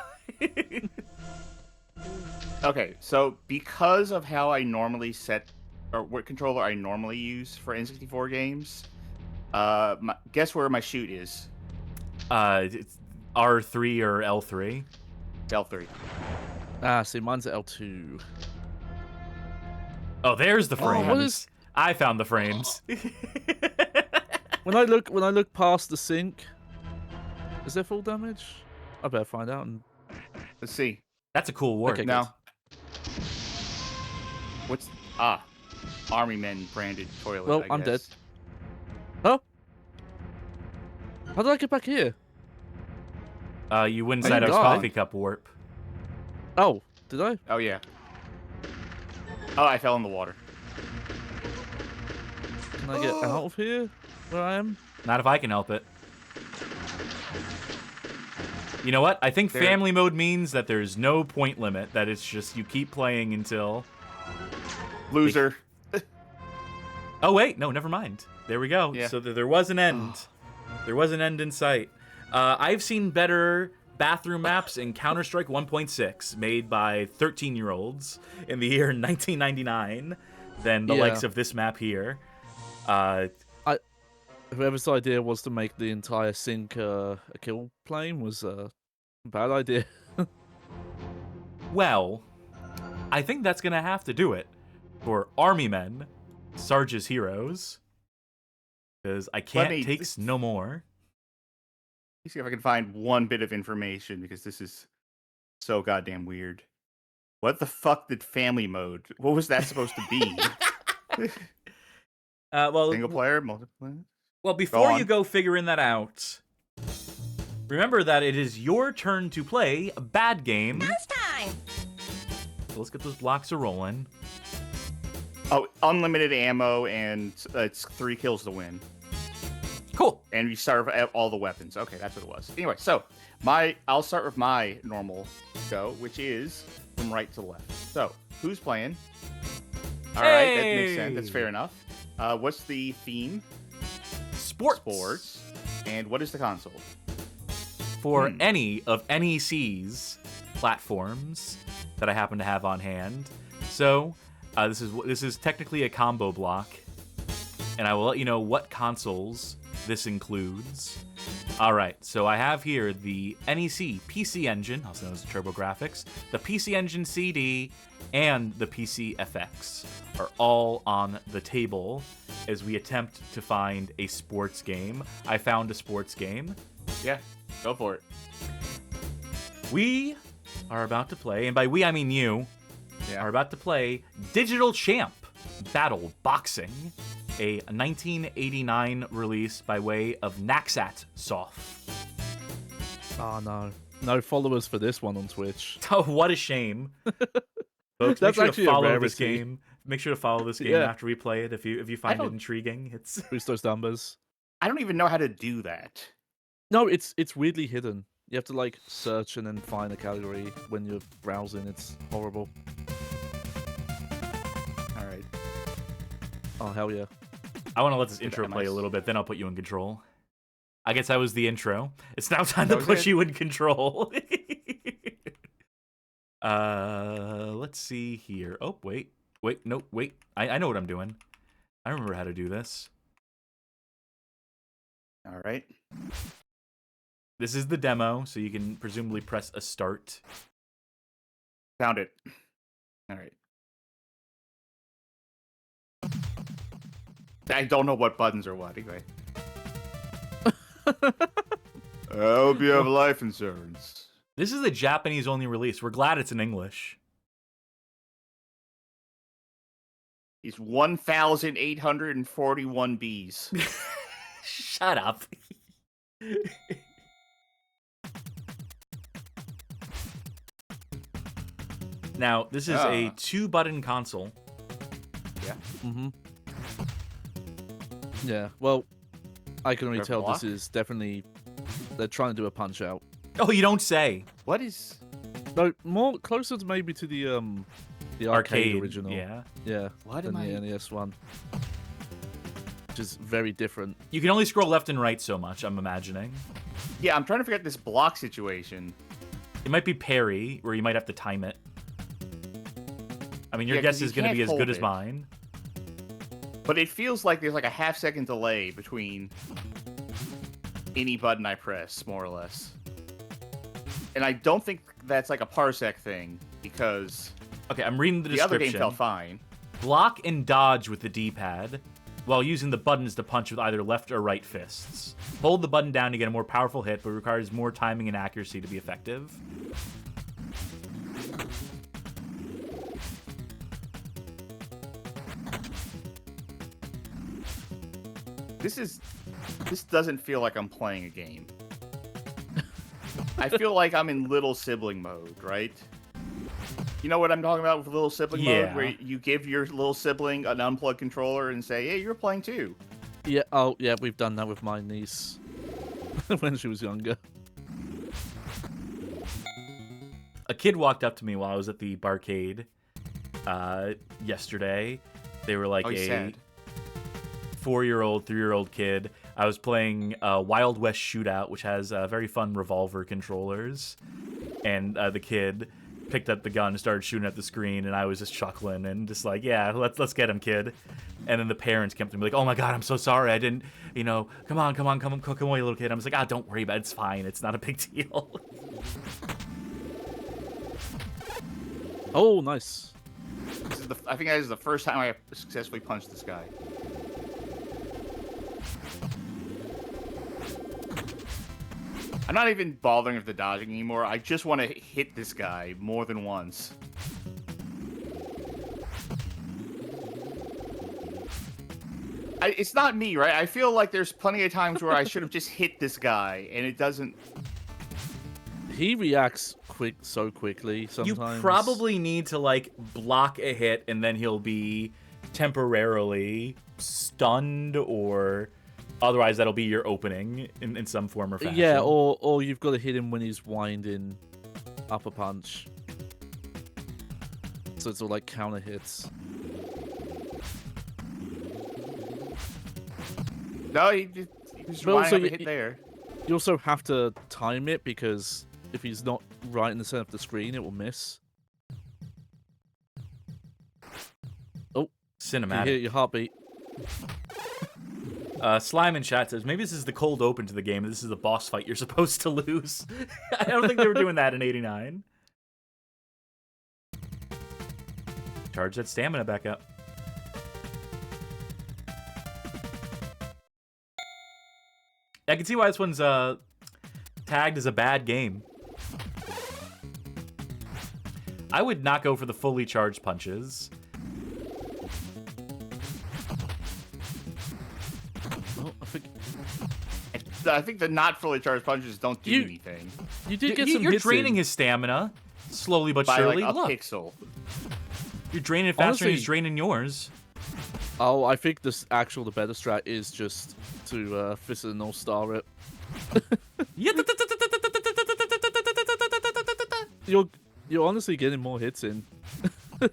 S3: Okay, so because of how I normally set, or what controller I normally use for N64 games, guess where my shoot is?
S2: It's R3 or L3.
S3: L3.
S4: Ah, see, mine's at L2.
S2: Oh, there's the frames.
S4: what is-
S2: I found the frames.
S4: When I look past the sink, is there full damage? I better find out. And
S3: Let's see.
S2: That's a cool work.
S4: Okay,
S3: Now, what's Army Men branded toilet?
S4: Well,
S3: I
S4: I'm dead.
S3: guess.
S4: Oh, how did I get back here?
S2: You went
S4: Oh,
S2: inside
S4: you
S2: our
S4: died.
S2: coffee cup warp.
S4: Oh, did I?
S3: Oh, yeah. Oh, I fell in the water.
S4: Can I get out of here? Where I am?
S2: Not if I can help it. You know what? I think
S3: There-
S2: family mode means that there's no point limit. That it's just you keep playing until...
S3: Loser.
S2: Oh, wait. No, never mind. There we go.
S3: Yeah.
S2: So there was an end. There was an end in sight. I've seen better bathroom maps in Counter-Strike 1.6 made by 13-year-olds in the year 1999 than the
S4: Yeah.
S2: likes of this map here.
S4: Whoever's idea was to make the entire sync a kill plane was a bad idea.
S2: Well, I think that's going to have to do it for Army Men, Sarge's Heroes. Because I can't
S3: me-
S2: takes no more.
S3: Let me see if I can find one bit of information, because this is so goddamn weird. What the fuck did family mode? What was that supposed to be?
S2: Well,
S3: Single player, multiplayer?
S2: Well, before
S3: on.
S2: you go figuring that out, remember that it is your turn to play a bad game.
S6: It's time.
S2: So let's get those blocks a rolling.
S3: Oh, unlimited ammo, and it's 3 kills to win.
S2: Cool.
S3: And you start with all the weapons. Okay, that's what it was. Anyway, so I'll start with my normal go, which is from right to left. So, who's playing? All right, that makes sense. That's fair enough. What's the theme?
S2: Sports.
S3: And what is the console?
S2: For any of NEC's platforms that I happen to have on hand. So, this is technically a combo block, and I will let you know what consoles this includes. All right, so I have here the NEC PC Engine, also known as TurboGrafx, the PC Engine CD, and the PC FX are all on the table as we attempt to find a sports game. I found a sports game.
S3: Yeah, go for it.
S2: We are about to play, and by we I mean you, are about to play Digital Champ Battle Boxing, a 1989 release by way of Naxat Soft.
S4: Oh no. No followers for this one on Twitch.
S2: Oh, what a shame. Folks,
S4: That's
S2: make sure
S4: actually
S2: to
S4: a
S2: follow this
S4: rarity.
S2: game. Make sure to follow this game
S4: Yeah.
S2: after we play it if you find it
S3: don't-
S2: intriguing. It's
S4: Boost those numbers.
S3: I don't even know how to do that.
S4: No, it's weirdly hidden. You have to like search and then find a category when you're browsing. It's horrible.
S3: All right.
S4: Oh hell yeah.
S2: I want to let this
S3: Did
S2: intro
S3: that
S2: play a
S3: nice.
S2: little bit, then I'll put you in control. I guess that was the intro. It's now time
S3: That
S2: to
S3: was
S2: put
S3: it.
S2: you in control. Let's see here. Oh, wait. Nope, wait. I know what I'm doing. I remember how to do this.
S3: All right.
S2: This is the demo, so you can presumably press a start.
S3: Found it. All right. I don't know what buttons are what. Anyway. I hope you have life insurance.
S2: This is a Japanese-only release. We're glad it's in English.
S3: He's 1,841 Bs.
S2: Shut up. Now, this is a 2-button console.
S4: Mm-hmm. Yeah. Well, I can already
S3: Their
S4: tell
S3: block?
S4: this is definitely they're trying to do a punch out.
S2: Oh, you don't say.
S3: What is?
S4: No, more closer to maybe to the arcade original.
S2: Yeah.
S4: Yeah.
S3: What
S4: than
S3: am
S4: the
S3: I-
S4: NES one. Which is very different.
S2: You can only scroll left and right so much, I'm imagining.
S3: Yeah, I'm trying to figure out this block situation.
S2: It might be parry, where you might have to time it. I mean, your
S3: Yeah, 'cause
S2: guess
S3: you
S2: is going to
S3: can't
S2: be as
S3: hold
S2: good as
S3: it.
S2: mine.
S3: But it feels like there's like a half-second delay between any button I press, more or less. And I don't think that's like a parsec thing, because
S2: Okay, I'm reading the
S3: the other
S2: description.
S3: game felt fine.
S2: Block and dodge with the D-pad, while using the buttons to punch with either left or right fists. Hold the button down to get a more powerful hit, but requires more timing and accuracy to be effective.
S3: This doesn't feel like I'm playing a game. I feel like I'm in little sibling mode, right? You know what I'm talking about with little sibling mode, where you give your little sibling an unplugged controller and say, "Hey, you're playing too."
S4: Yeah. Oh, yeah. We've done that with my niece when she was younger.
S2: A kid walked up to me while I was at the barcade yesterday. They were like a 4-year-old, 3-year-old kid. I was playing Wild West Shootout, which has very fun revolver controllers. And the kid picked up the gun and started shooting at the screen, and I was just chuckling and just like, yeah, let's get him, kid. And then the parents came to me like, oh my god, I'm so sorry, I didn't, come on, away, little kid. I was like, don't worry about it, it's fine, it's not a big deal.
S4: Oh, nice.
S3: I think that is the first time I successfully punched this guy. I'm not even bothering with the dodging anymore. I just want to hit this guy more than once. It's not me, right? I feel like there's plenty of times where I should have just hit this guy, and it doesn't...
S4: He reacts so quickly sometimes.
S2: You probably need to, like, block a hit, and then he'll be temporarily stunned, or... Otherwise, that'll be your opening in some form or fashion.
S4: Yeah, or you've got to hit him when he's winding up a punch. So it's all like counter hits.
S3: No, he was winding up a hit there.
S4: You also have to time it, because if he's not right in the center of the screen, it will miss. Oh,
S2: cinematic.
S4: You hear your heartbeat.
S2: Slime in chat says, maybe this is the cold open to the game, and this is the boss fight you're supposed to lose. I don't think they were doing that in 89. Charge that stamina back up. I can see why this one's tagged as a bad game. I would not go for the fully charged punches.
S3: I think the not fully charged punches don't do anything.
S4: You did get some
S2: You're
S4: hits
S2: draining
S4: in.
S2: his stamina, slowly but
S3: By
S2: surely.
S3: like a
S2: Look,
S3: pixel.
S2: you're draining it faster
S4: Honestly,
S2: than he's draining yours.
S4: Oh, I think the better strat is just to Fist of the North Star it. You're honestly getting more hits in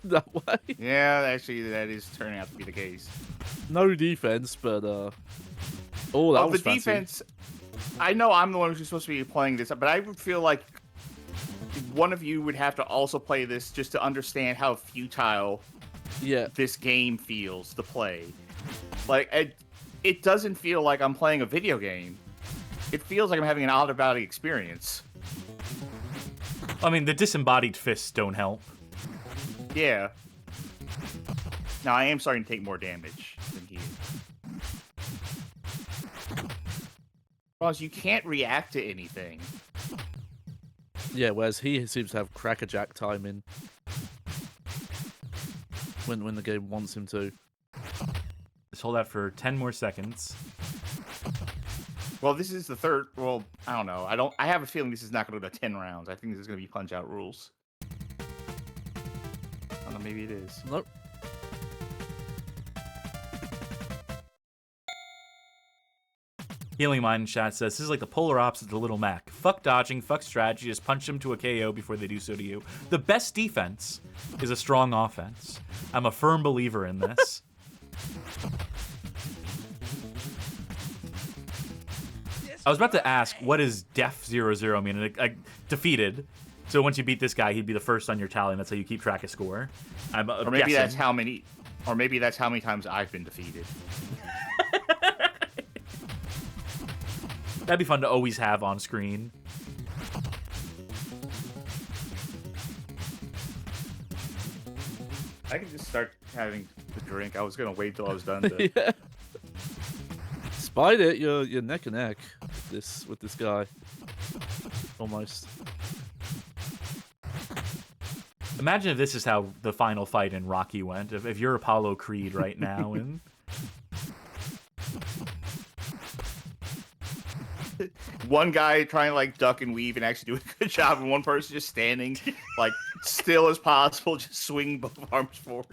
S4: that way.
S3: Yeah, actually, that is turning out to be the case.
S4: No defense, but oh, that was
S3: the
S4: fancy.
S3: defense. I know I'm the one who's supposed to be playing this, but I would feel like one of you would have to also play this just to understand how futile this game feels to play. Like, it doesn't feel like I'm playing a video game. It feels like I'm having an out-of-body experience.
S2: I mean, the disembodied fists don't help.
S3: Yeah. Now, I am starting to take more damage than he is. Because you can't react to anything.
S4: Yeah, whereas he seems to have crackerjack timing when the game wants him to.
S2: Let's hold that for 10 more seconds.
S3: Well, this is the third. Well, I don't know. I have a feeling this is not going to go to 10 rounds. I think this is going to be punch-out rules. I don't know. Maybe it is.
S4: Nope.
S2: Healing Mind in chat says, this is like the polar opposite to Little Mac. Fuck dodging, fuck strategy, just punch them to a KO before they do so to you. The best defense is a strong offense. I'm a firm believer in this. I was about to ask, what does Def 00 mean? And defeated. So once you beat this guy, he'd be the first on your tally, and that's how you keep track of score. Or
S3: maybe
S2: guessing.
S3: that's how many. Or maybe that's how many times I've been defeated.
S2: That'd be fun to always have on screen.
S3: I can just start having the drink. I was gonna wait till I was done. To...
S4: Yeah. Despite it, you're neck and neck with this guy. Almost.
S2: Imagine if this is how the final fight in Rocky went. If you're Apollo Creed right now, and
S3: one guy trying to like duck and weave and actually do a good job, and one person just standing like still as possible, just swinging both arms forward.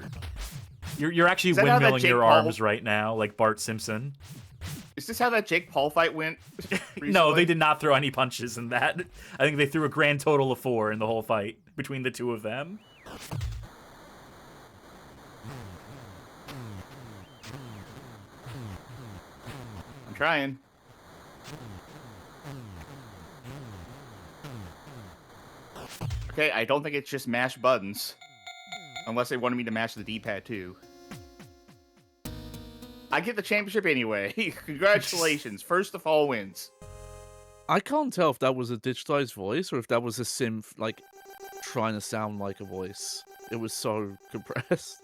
S2: You're actually
S3: that how that
S2: windmilling
S3: Jake
S2: your
S3: Paul-
S2: arms right now, like Bart Simpson.
S3: Is this how that Jake Paul fight went? Recently?
S2: No, they did not throw any punches in that. I think they threw a grand total of 4 in the whole fight between the two of them.
S3: I'm trying. Okay, I don't think it's just mash buttons. Unless they wanted me to mash the D-pad too. I get the championship anyway. Congratulations. First of all wins.
S4: I can't tell if that was a digitized voice or if that was a synth, like, trying to sound like a voice. It was so compressed.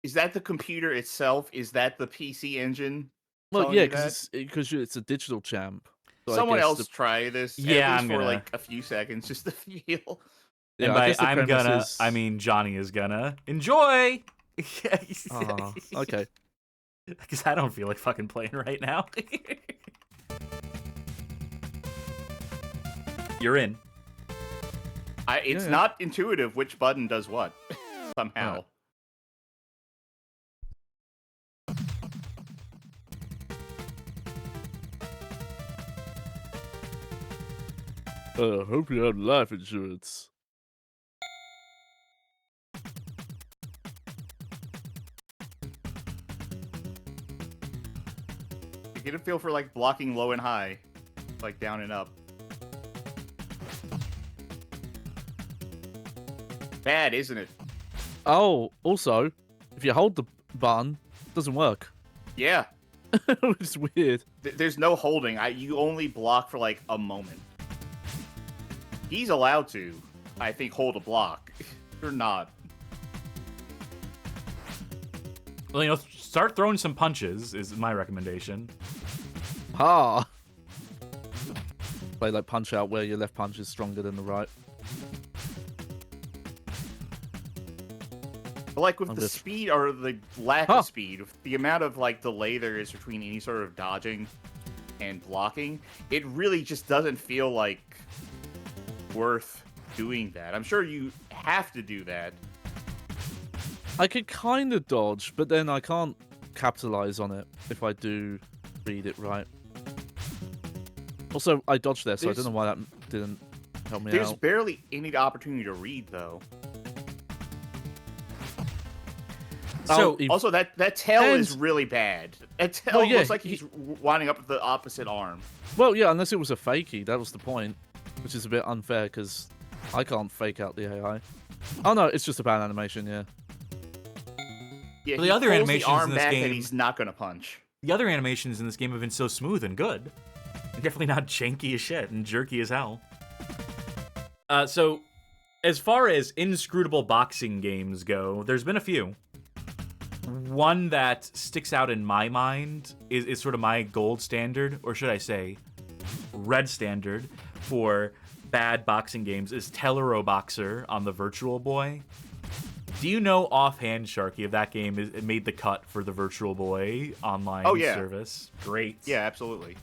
S3: Is that the computer itself? Is that the PC engine?
S4: Well,
S3: telling
S4: yeah,
S3: you that?
S4: because it's a digital champ. So I
S3: Someone
S4: guess
S3: else try this.
S2: Yeah,
S3: at least
S2: I'm
S3: for
S2: gonna.
S3: like a few seconds, just to feel.
S4: Yeah,
S2: And
S4: I
S2: by
S4: guess the
S2: I'm
S4: premise
S2: gonna,
S4: is-
S2: I mean Johnny is gonna enjoy.
S4: Okay.
S2: Because I don't feel like fucking playing right now. You're in.
S3: It's
S4: Yeah.
S3: not intuitive which button does what. Somehow.
S4: Hope you have life insurance.
S3: You get a feel for like blocking low and high, like down and up. Bad, isn't it?
S4: Oh, also, if you hold the button, it doesn't work.
S3: Yeah.
S4: Which is weird.
S3: There's no holding. You only block for like a moment. He's allowed to, I think, hold a block. You're not.
S2: Well, start throwing some punches is my recommendation.
S4: Ha! Play like Punch Out, where your left punch is stronger than the right.
S3: But like with
S4: I'm
S3: the
S4: just-
S3: speed or the lack
S4: Huh.
S3: of speed, with the amount of like delay there is between any sort of dodging and blocking, it really just doesn't feel like worth doing that. I'm sure you have to do that.
S4: I could kind of dodge, but then I can't capitalize on it if I do read it right. Also, I dodged there, so I
S3: There's-
S4: don't know why that didn't help me
S3: There's
S4: out.
S3: barely any opportunity to read though.
S2: So,
S3: Also, that tail is
S4: And-
S3: really bad. That tail
S4: Well, yeah,
S3: looks like he's winding up with the opposite arm.
S4: Well, yeah, unless it was a fakie, that was the point, which is a bit unfair because I can't fake out the AI. Oh no, it's just a bad animation, yeah.
S3: Yeah,
S2: Well, the
S3: he
S2: other
S3: pulls
S2: animations
S3: the arm
S2: in this
S3: back
S2: game-
S3: that he's not gonna punch.
S2: The other animations in this game have been so smooth and good. They're definitely not janky as shit and jerky as hell. So, as far as inscrutable boxing games go, there's been a few. One that sticks out in my mind is sort of my gold standard, or should I say, red standard for bad boxing games is Tellero Boxer on the Virtual Boy. Do you know offhand, Sharky, if that game it made the cut for the Virtual Boy online
S3: Oh, yeah.
S2: service? Great.
S3: Yeah, absolutely.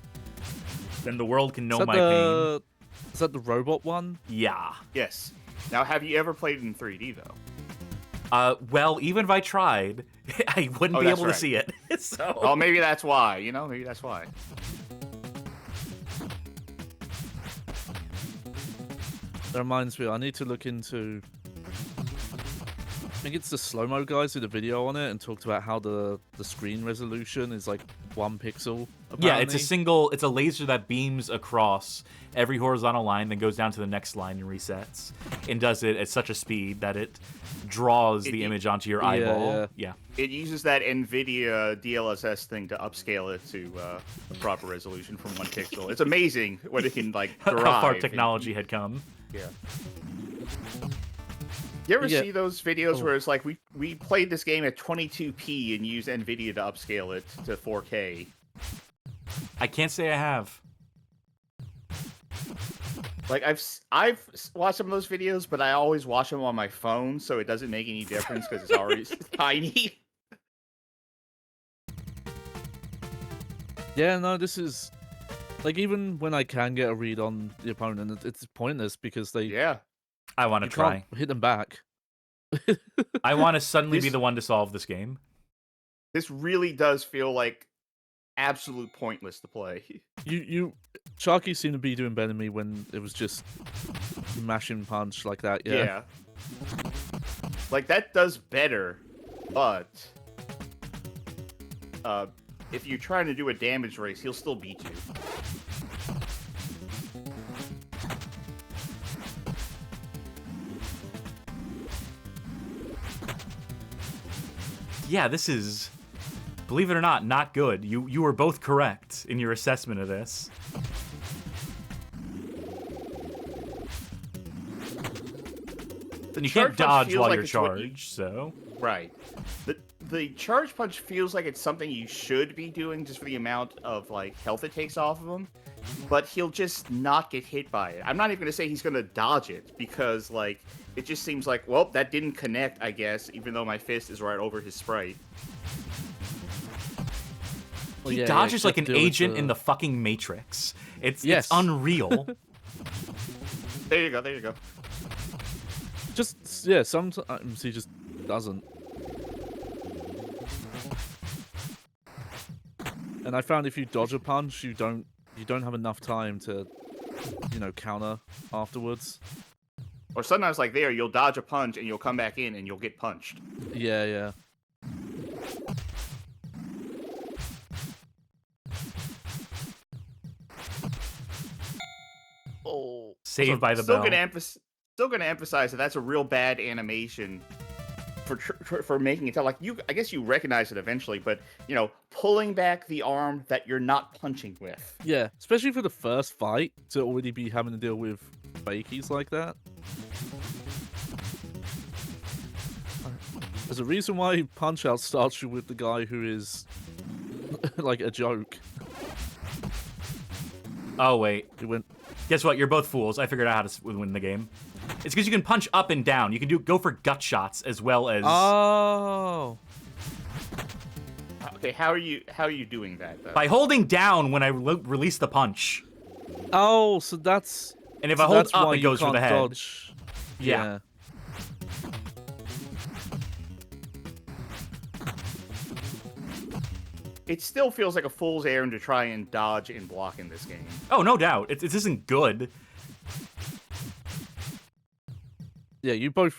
S2: Then the world can
S4: Is
S2: know
S4: that
S2: my pain.
S4: the... Is that the robot one?
S2: Yeah.
S3: Yes. Now, have you ever played in 3D though?
S2: Well, even if I tried, I wouldn't
S3: Oh,
S2: be
S3: that's
S2: able to
S3: right.
S2: see it. So.
S3: Oh, maybe that's why. Maybe that's why.
S4: That reminds me, I need to look into... I think it's the slow-mo guys did a video on it and talked about how the screen resolution is like 1 pixel.
S2: Yeah, it's
S4: apparently.
S2: it's a laser that beams across every horizontal line, then goes down to the next line and resets, and does it at such a speed that it draws the image onto your eyeball. Yeah.
S3: It uses that NVIDIA DLSS thing to upscale it to a proper resolution from 1 pixel. It's amazing what it can like
S2: How
S3: derive.
S2: far technology had come.
S3: Yeah. You ever
S4: Yeah.
S3: see those videos
S4: Oh.
S3: where it's like we played this game at 22p and used NVIDIA to upscale it to 4K?
S2: I can't say I have.
S3: Like I've watched some of those videos, but I always watch them on my phone, so it doesn't make any difference because it's already tiny.
S4: Yeah, no, this is like even when I can get a read on the opponent, it's pointless because
S3: Yeah.
S2: I want to
S4: you
S2: try.
S4: can't hit them back.
S2: I want to suddenly be
S3: This-
S2: the one to solve this game.
S3: This really does feel like absolute pointless to play.
S4: Sharky seemed to be doing better than me when it was just mashing punch like that. Yeah.
S3: Like, that does better, but if you're trying to do a damage race, he'll still beat you.
S2: Yeah, this is, believe it or not good. You were both correct in your assessment of this. And you can't
S3: charge punch
S2: dodge
S3: feels
S2: while
S3: like
S2: you're
S3: it's what you-
S2: charged, so...
S3: Right. The charge punch feels like it's something you should be doing just for the amount of like health it takes off of him, but he'll just not get hit by it. I'm not even gonna say he's gonna dodge it because like it just seems like, well, that didn't connect, I guess, even though my fist is right over his sprite.
S4: Well,
S2: He
S4: yeah,
S2: dodges
S4: you
S2: like
S4: have
S2: an
S4: to deal with
S2: agent in the fucking Matrix. It's unreal.
S3: There you go. There you go.
S4: Just yeah, sometimes he just doesn't. And I found if you dodge a punch, you don't have enough time to, counter afterwards.
S3: Or sometimes like there, you'll dodge a punch and you'll come back in and you'll get punched.
S4: Yeah, yeah.
S3: Oh,
S2: Saved by the
S3: still
S2: bell.
S3: Still gonna emphasize that that's a real bad animation for making it tell. Like I guess you recognize it eventually, but pulling back the arm that you're not punching with.
S4: Yeah, especially for the first fight to already be having to deal with fakies like that. There's a reason why Punch-Out starts you with the guy who is like a joke.
S2: Oh, wait.
S4: He went.
S2: Guess what? You're both fools. I figured out how to win the game. It's because you can punch up and down. You can go for gut shots as well as...
S4: Oh.
S3: Okay, how are you doing that, though?
S2: By holding down when I release the punch.
S4: Oh, so that's...
S2: And if
S4: so
S2: I hold
S4: that's
S2: up,
S4: why
S2: it
S4: you
S2: goes for
S4: can't
S2: the head.
S4: Dodge.
S2: Yeah.
S3: It still feels like a fool's errand to try and dodge and block in this game.
S2: Oh, no doubt. It isn't good.
S4: Yeah, you both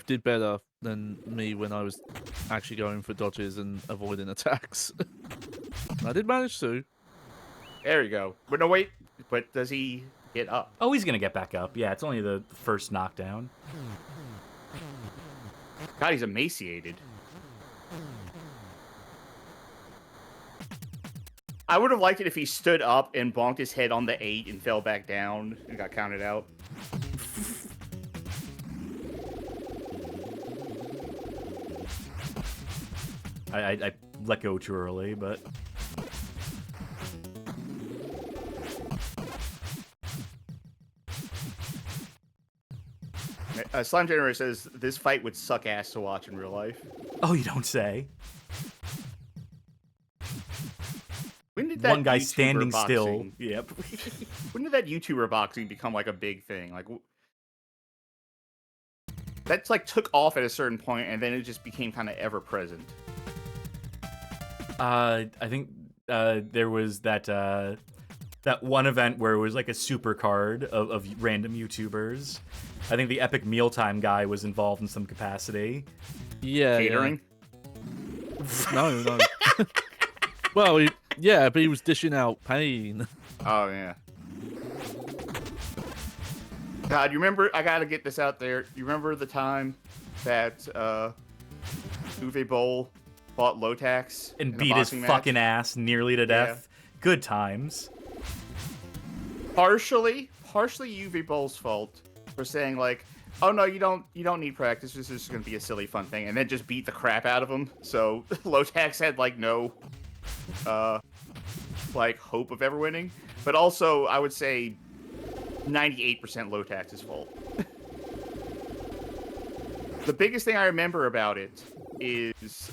S4: did better than me when I was actually going for dodges and avoiding attacks. I did manage to.
S3: There you go. But no, wait. But does he get up?
S2: Oh, he's going to get back up. Yeah, it's only the first knockdown.
S3: God, he's emaciated. I would have liked it if he stood up and bonked his head on the 8 and fell back down and got counted out.
S2: I let go too early, but...
S3: Slime Generator says this fight would suck ass to watch in real life.
S2: Oh, you don't say.
S3: When did that
S2: One guy
S3: YouTuber
S2: standing still.
S3: boxing-
S2: Yep.
S3: When did that YouTuber boxing become like a big thing? Like that's like took off at a certain point, and then it just became kind of ever present.
S2: I think there was that one event where it was like a super card of random YouTubers. I think the Epic Mealtime guy was involved in some capacity.
S4: Yeah.
S3: Catering.
S4: Yeah. No. Well, yeah, but he was dishing out pain.
S3: Oh yeah. God, you remember? I gotta get this out there. You remember the time that Uwe Boll fought Lotax
S2: And
S3: in a
S2: beat his
S3: boxing match?
S2: fucking ass nearly to death. Good times.
S3: Partially Uwe Boll's fault for saying like, "Oh no, you don't need practice. This is just gonna be a silly fun thing," and then just beat the crap out of him. So Lotax had like no, like hope of ever winning. But also, I would say 98% Lotax's fault. The biggest thing I remember about it is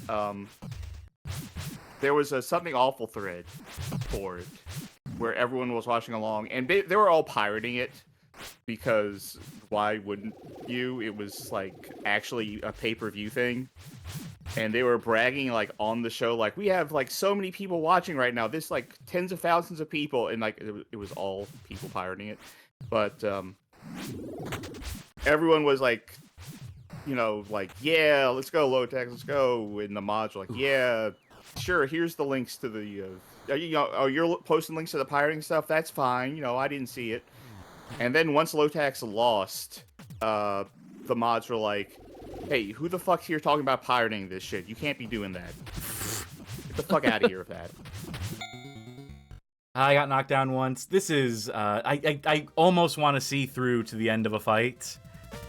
S3: there was a Something Awful thread for it, where everyone was watching along, and they were all pirating it because why wouldn't you? It was like actually a pay-per-view thing, and they were bragging like on the show, like we have like so many people watching right now. This like tens of thousands of people, and like it was all people pirating it, but everyone was like, you know, like, yeah, let's go, Lotex, let's go. In the mods were like, yeah, sure, here's the links to the, you know, oh, you're posting links to the pirating stuff? That's fine. You know, I didn't see it. And then once Lotex lost, the mods were like, hey, who the fuck's here talking about pirating this shit? You can't be doing that. Get the fuck out of here with that.
S2: I got knocked down once. This is, I almost want to see through to the end of a fight,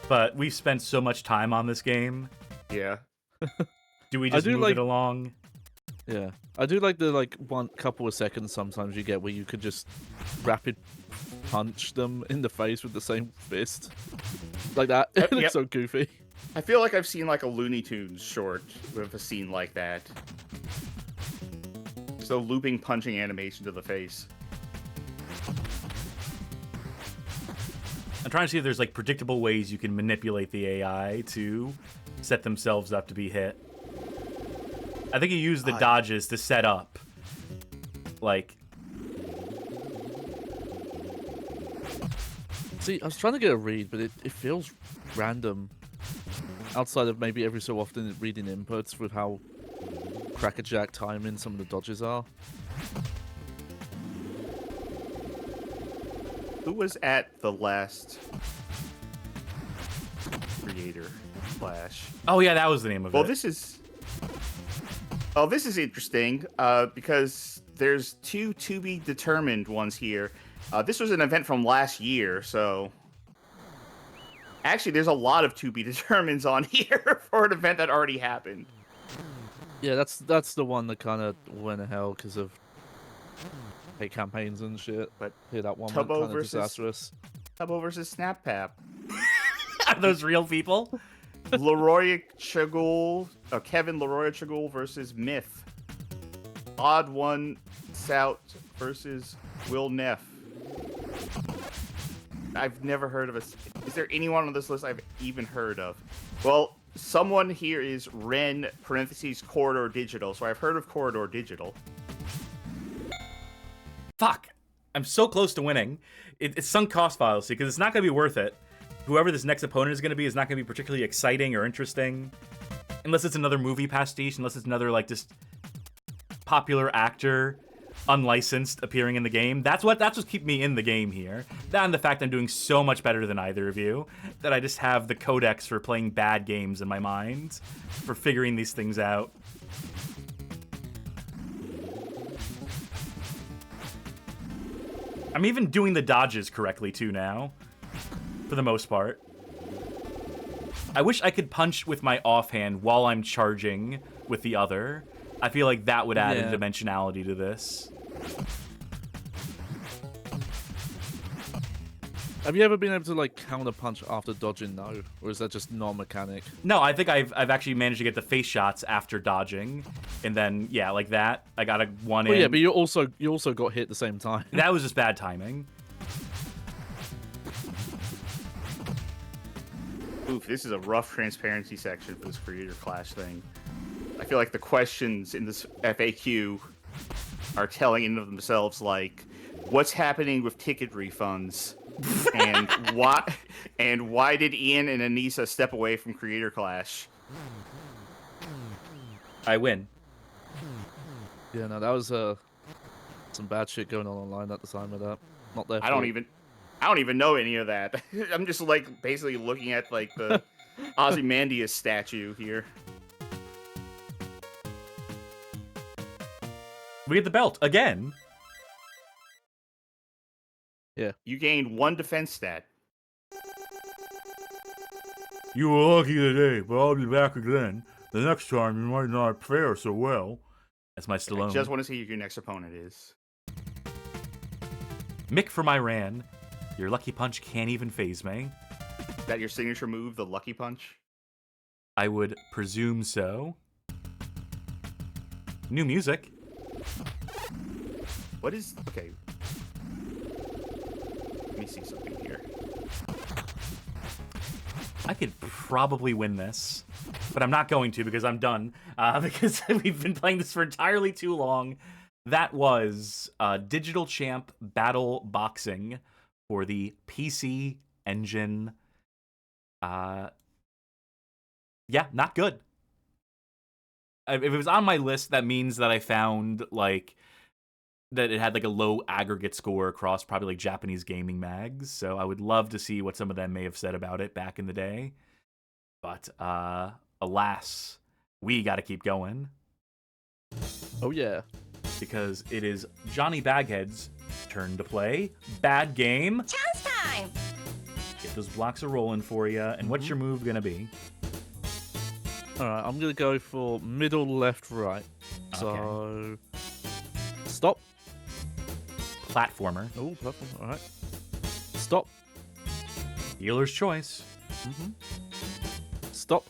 S2: but we've spent so much time on this game.
S3: Yeah.
S2: Do we just move it along?
S4: Yeah, I do like the one couple of seconds sometimes you get where you could just rapid punch them in the face with the same fist, like that. It looks so goofy.
S3: I feel like I've seen like a Looney Tunes short with a scene like that. Just a looping punching animation to the face.
S2: I'm trying to see if there's like predictable ways you can manipulate the AI to set themselves up to be hit. I think you use the dodges to set up, like.
S4: See, I was trying to get a read, but it feels random. Outside of maybe every so often reading inputs with how crackerjack timing some of the dodges are.
S3: Who was at the last Creator Clash?
S2: Oh yeah, that was the name of it.
S3: Well, this is interesting because there's two to be determined ones here. This was an event from last year, so actually there's a lot of to be determineds on here for an event that already happened.
S4: Yeah, that's the one that kind of went to hell because of hate campaigns and shit.
S3: But
S4: yeah, that one
S3: Tubbo
S4: went kind of
S3: versus
S4: disastrous.
S3: Tubbo versus SnapPap.
S2: Are those real people?
S3: Leroy Chagul, Kevin Leroy Chagul versus Myth. Odd One Xote versus Will Neff. I've never heard of a. Is there anyone on this list I've even heard of? Well, someone here is Ren (parentheses Corridor Digital), so I've heard of Corridor Digital.
S2: Fuck! I'm so close to winning. It's sunk cost fallacy because it's not going to be worth it. Whoever this next opponent is going to be is not going to be particularly exciting or interesting, unless it's another movie pastiche, unless it's another like just popular actor, unlicensed, appearing in the game. That's what's keeping me in the game here. That and the fact I'm doing so much better than either of you that I just have the codex for playing bad games in my mind, for figuring these things out. I'm even doing the dodges correctly too now, for the most part. I wish I could punch with my offhand while I'm charging with the other. I feel like that would add a dimensionality to this.
S4: Have you ever been able to like counter punch after dodging though, or is that just non-mechanic?
S2: No, I think I've actually managed to get the face shots after dodging, and then yeah, like that. I got a one in.
S4: Yeah, but you also got hit at the same time.
S2: That was just bad timing.
S3: Oof, this is a rough transparency section for this Creator Clash thing. I feel like the questions in this FAQ are telling in of themselves, like, what's happening with ticket refunds, and why did Ian and Anissa step away from Creator Clash?
S2: I win.
S4: Yeah, no, that was some bad shit going on online at the time of that. Not there.
S3: I don't even know any of that. I'm just like basically looking at like the Ozymandias statue here.
S2: We get the belt again.
S4: Yeah.
S3: You gained 1 defense stat.
S7: You were lucky today, but I'll be back again. The next time you might not fare so well.
S2: That's my Stallone.
S3: I just want to see who your next opponent is.
S2: Mick from Iran. Your lucky punch can't even phase me.
S3: Is that your signature move, the Lucky Punch?
S2: I would presume so. New music.
S3: What is... Okay. Let me see something here.
S2: I could probably win this, but I'm not going to because I'm done. Because we've been playing this for entirely too long. That was Digital Champ Battle Boxing for the PC Engine. Yeah, not good. If it was on my list, that means that I found like that it had like a low aggregate score across probably like Japanese gaming mags. So I would love to see what some of them may have said about it back in the day. But alas, we got to keep going.
S4: Oh yeah.
S2: Because it is Johnny Baghead's turn to play. Bad game.
S6: Chance time!
S2: Get those blocks a rolling for you. And what's your move gonna be?
S4: Alright, I'm gonna go for middle, left, right. So stop.
S2: Platformer.
S4: Oh, platform. Alright. Stop.
S2: Dealer's choice.
S4: Stop.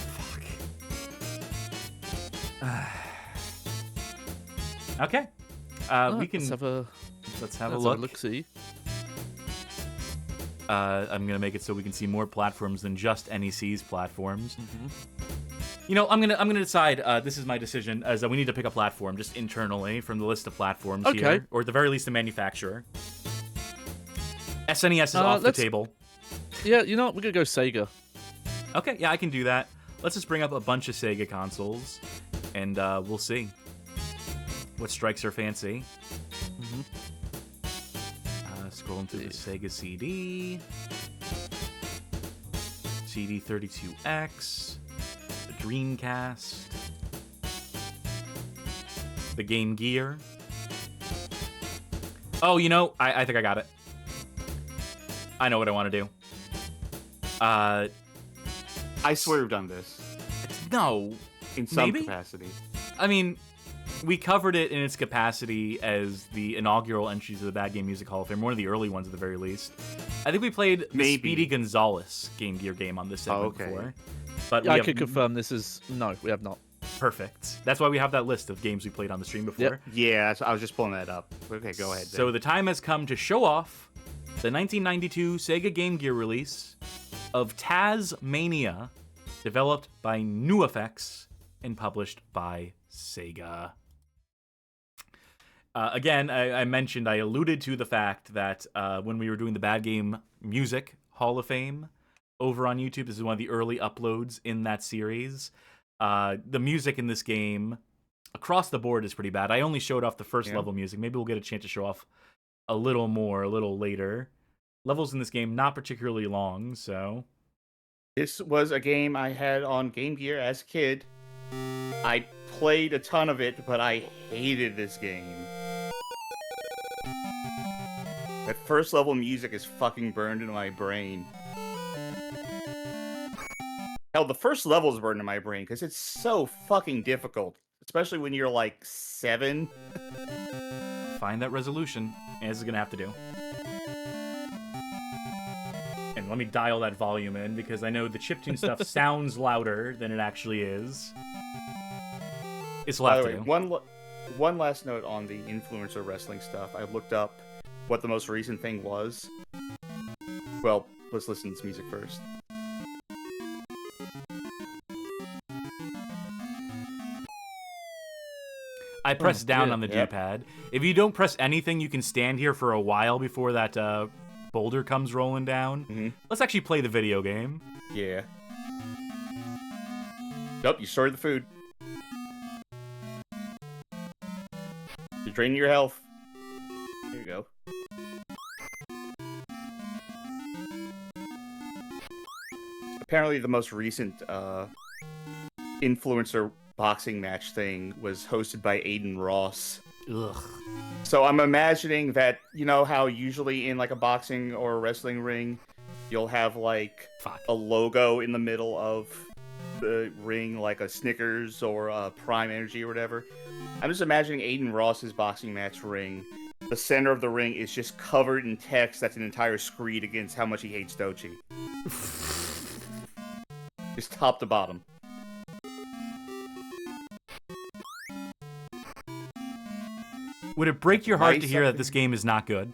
S2: Fuck. Okay. We can.
S4: Let's
S2: have a
S4: look.
S2: look.
S4: See.
S2: I'm gonna make it so we can see more platforms than just NEC's platforms. You know, I'm gonna decide. This is my decision, as we need to pick a platform just internally from the list of platforms here, or at the very least, the manufacturer. SNES is off the table.
S4: Yeah, you know what? We're gonna go Sega.
S2: Okay, yeah, I can do that. Let's just bring up a bunch of Sega consoles, and we'll see what strikes our fancy. Scrolling through the Sega CD. CD32X. The Dreamcast. The Game Gear. Oh, you know, I think I got it. I know what I want to do.
S3: I swear we've done this.
S2: No.
S3: In some
S2: Maybe?
S3: capacity.
S2: I mean, we covered it in its capacity as the inaugural entries of the Bad Game Music Hall of Fame, one of the early ones at the very least. I think we played the Speedy Gonzales Game Gear game on this segment before. But
S4: I could confirm this is... No, we have not.
S2: Perfect. That's why we have that list of games we played on the stream before.
S3: Yeah, I was just pulling that up. Okay, go ahead.
S2: So the time has come to show off the 1992 Sega Game Gear release of Taz-Mania, developed by NewFX and published by Sega. Again, I mentioned, I alluded to the fact that when we were doing the Bad Game Music Hall of Fame over on YouTube, this is one of the early uploads in that series. The music in this game across the board is pretty bad. I only showed off the first level music. Maybe we'll get a chance to show off a little more a little later. Levels in this game not particularly long, so...
S3: This was a game I had on Game Gear as a kid. I played a ton of it, but I hated this game. That first level music is fucking burned into my brain. Hell, the first level is burned into my brain because it's so fucking difficult. Especially when you're like 7.
S2: Find that resolution, and this is gonna have to do. And let me dial that volume in, because I know the chiptune stuff sounds louder than it actually is. It's
S3: By
S2: left
S3: the way, one last note on the influencer wrestling stuff. I looked up what the most recent thing was. Well, let's listen to this music first.
S2: I pressed down on the D-pad. If you don't press anything, you can stand here for a while before that boulder comes rolling down. Let's actually play the video game.
S3: Yeah. Nope, you stored the food. You're draining your health. There you go. Apparently the most recent influencer boxing match thing was hosted by Aiden Ross.
S2: Ugh.
S3: So I'm imagining that, you know how usually in like a boxing or a wrestling ring, you'll have like a logo in the middle of the ring, like a Snickers or a Prime Energy or whatever. I'm just imagining Aiden Ross's boxing match ring. The center of the ring is just covered in text that's an entire screed against how much he hates Dochi. Just top to bottom.
S2: Would it break your heart to hear that
S3: something-
S2: this game is not good?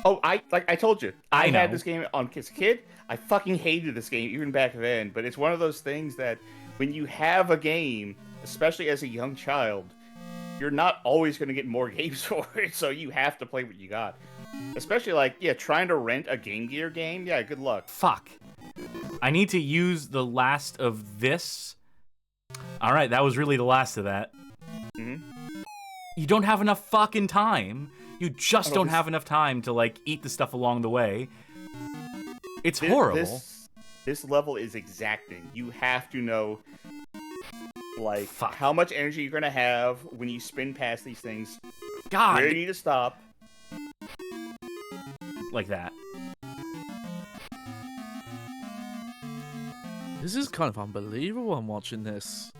S3: Oh, I told you, I
S2: I know.
S3: had this game on as a kid. I fucking hated this game even back then. But it's one of those things that when you have a game, especially as a young child, you're not always going to get more games for it. So you have to play what you got. Especially like trying to rent a Game Gear game. Yeah, good luck.
S2: Fuck. I need to use the last of this. All right, that was really the last of that.
S3: Mhm.
S2: You don't have enough fucking time. You just don't
S3: this-
S2: have enough time to like eat the stuff along the way. It's horrible.
S3: This level is exacting. You have to know like
S2: Fuck.
S3: how much energy you're gonna have when you spin past these things.
S2: God,
S3: Where you need to stop.
S2: like that.
S4: This is kind of unbelievable. I'm watching this.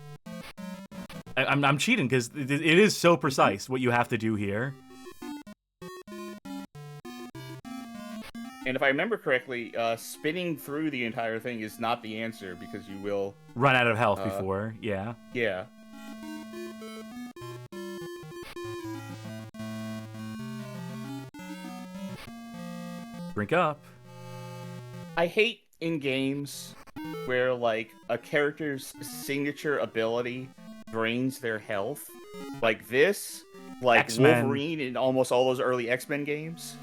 S2: I'm cheating because it is so precise what you have to do here.
S3: And if I remember correctly, spinning through the entire thing is not the answer because you will.
S2: Run out of health before, yeah.
S3: Yeah.
S2: Drink up.
S3: I hate in games where like a character's signature ability drains their health. Like this, like
S2: X-Men.
S3: Wolverine in almost all those early X-Men games.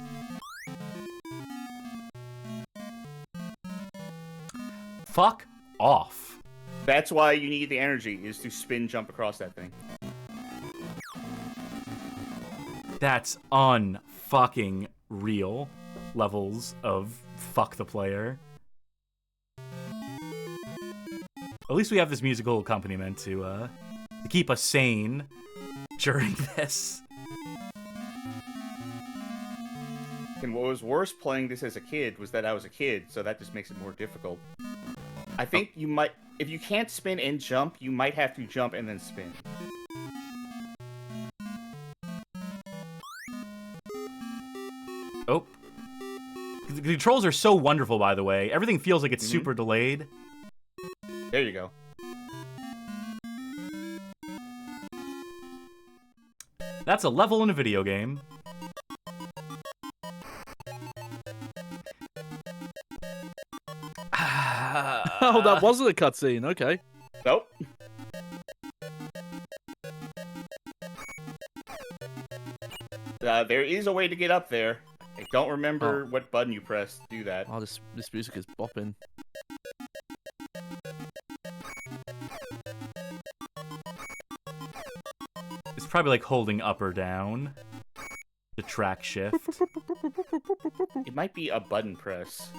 S2: Fuck off.
S3: That's why you need the energy, is to spin jump across that thing.
S2: That's unfucking real levels of fuck the player. At least we have this musical accompaniment to keep us sane during this.
S3: And what was worse playing this as a kid was that I was a kid, so that just makes it more difficult. I think you might, if you can't spin and jump, you might have to jump and then spin.
S2: Oh. The controls are so wonderful, by the way. Everything feels like it's super delayed.
S3: There you go.
S2: That's a level in a video game.
S4: Oh, that wasn't a cutscene. Okay.
S3: Nope. There is a way to get up there. I don't remember what button you press to do that.
S4: Oh, this music is bopping.
S2: It's probably like holding up or down. The track shift.
S3: It might be a button press.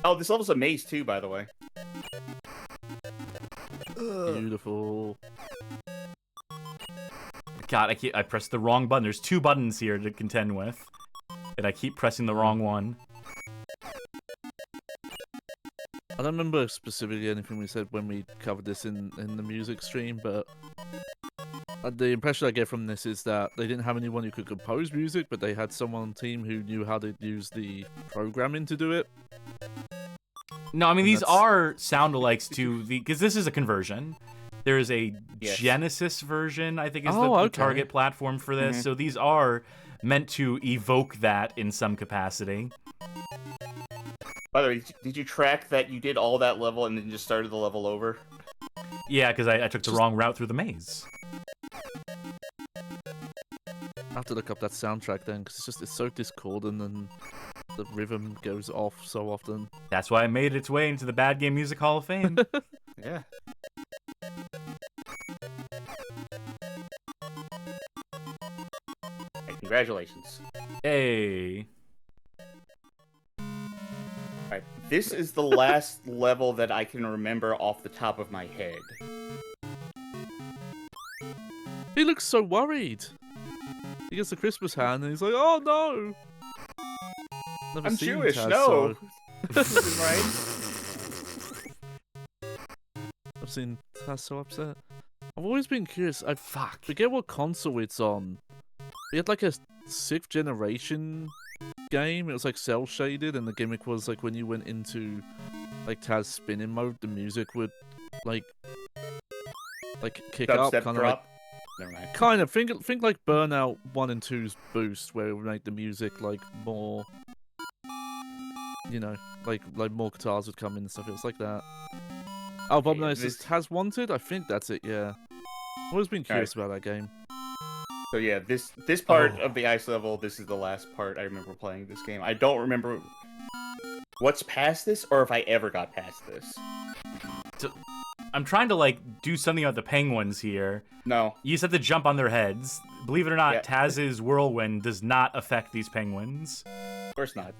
S3: Oh, this level's a maze too, by the way.
S4: Beautiful.
S2: God, I pressed the wrong button. There's two buttons here to contend with. And I keep pressing the wrong one.
S4: I don't remember specifically anything we said when we covered this in the music stream, but the impression I get from this is that they didn't have anyone who could compose music, but they had someone on the team who knew how to use the programming to do it.
S2: No, I mean,
S4: And
S2: these
S4: that's-
S2: are sound-alikes to the... Because this is a conversion. There is a
S3: Yes.
S2: Genesis version, I think is
S4: Oh,
S2: the
S4: okay.
S2: target platform for this. So these are meant to evoke that in some capacity.
S3: By the way, did you track that you did all that level and then just started the level over?
S2: Yeah, because I took the wrong route through the maze.
S4: I have to look up that soundtrack then, because it's so discordant and the rhythm goes off so often.
S2: That's why it made its way into the Bad Game Music Hall of Fame.
S3: Yeah. Hey, congratulations.
S2: Hey.
S3: Alright, this is the last level that I can remember off the top of my head.
S4: He looks so worried. He gets the Christmas hand and he's like, "Oh no!" Never
S3: I'm
S4: seen
S3: Jewish,
S4: Taz
S3: no!
S4: so-
S3: Right?
S4: I've seen Taz so upset. I've always been curious. I
S2: Fuck.
S4: forget what console it's on. We had like a 6th generation game. It was like cell shaded, and the gimmick was like when you went into like Taz spinning mode, the music would like kick up,
S3: Dubstep
S4: kind of
S3: drop. Never mind.
S4: Kind of think like Burnout 1 and 2's boost, where it would make the music like more, you know, like more guitars would come in and stuff. It was like that. Oh, Bob
S3: Yeah,
S4: knows this has wanted. I think that's it. Yeah. I've always been curious about that game.
S3: So yeah, this part
S2: Oh.
S3: of the ice level, this is the last part I remember playing this game. I don't remember what's past this, or if I ever got past this.
S2: So, I'm trying to like do something about the penguins here.
S3: No.
S2: You just have to jump on their heads. Believe it or not,
S3: Yeah.
S2: Taz's whirlwind does not affect these penguins.
S3: Of course not.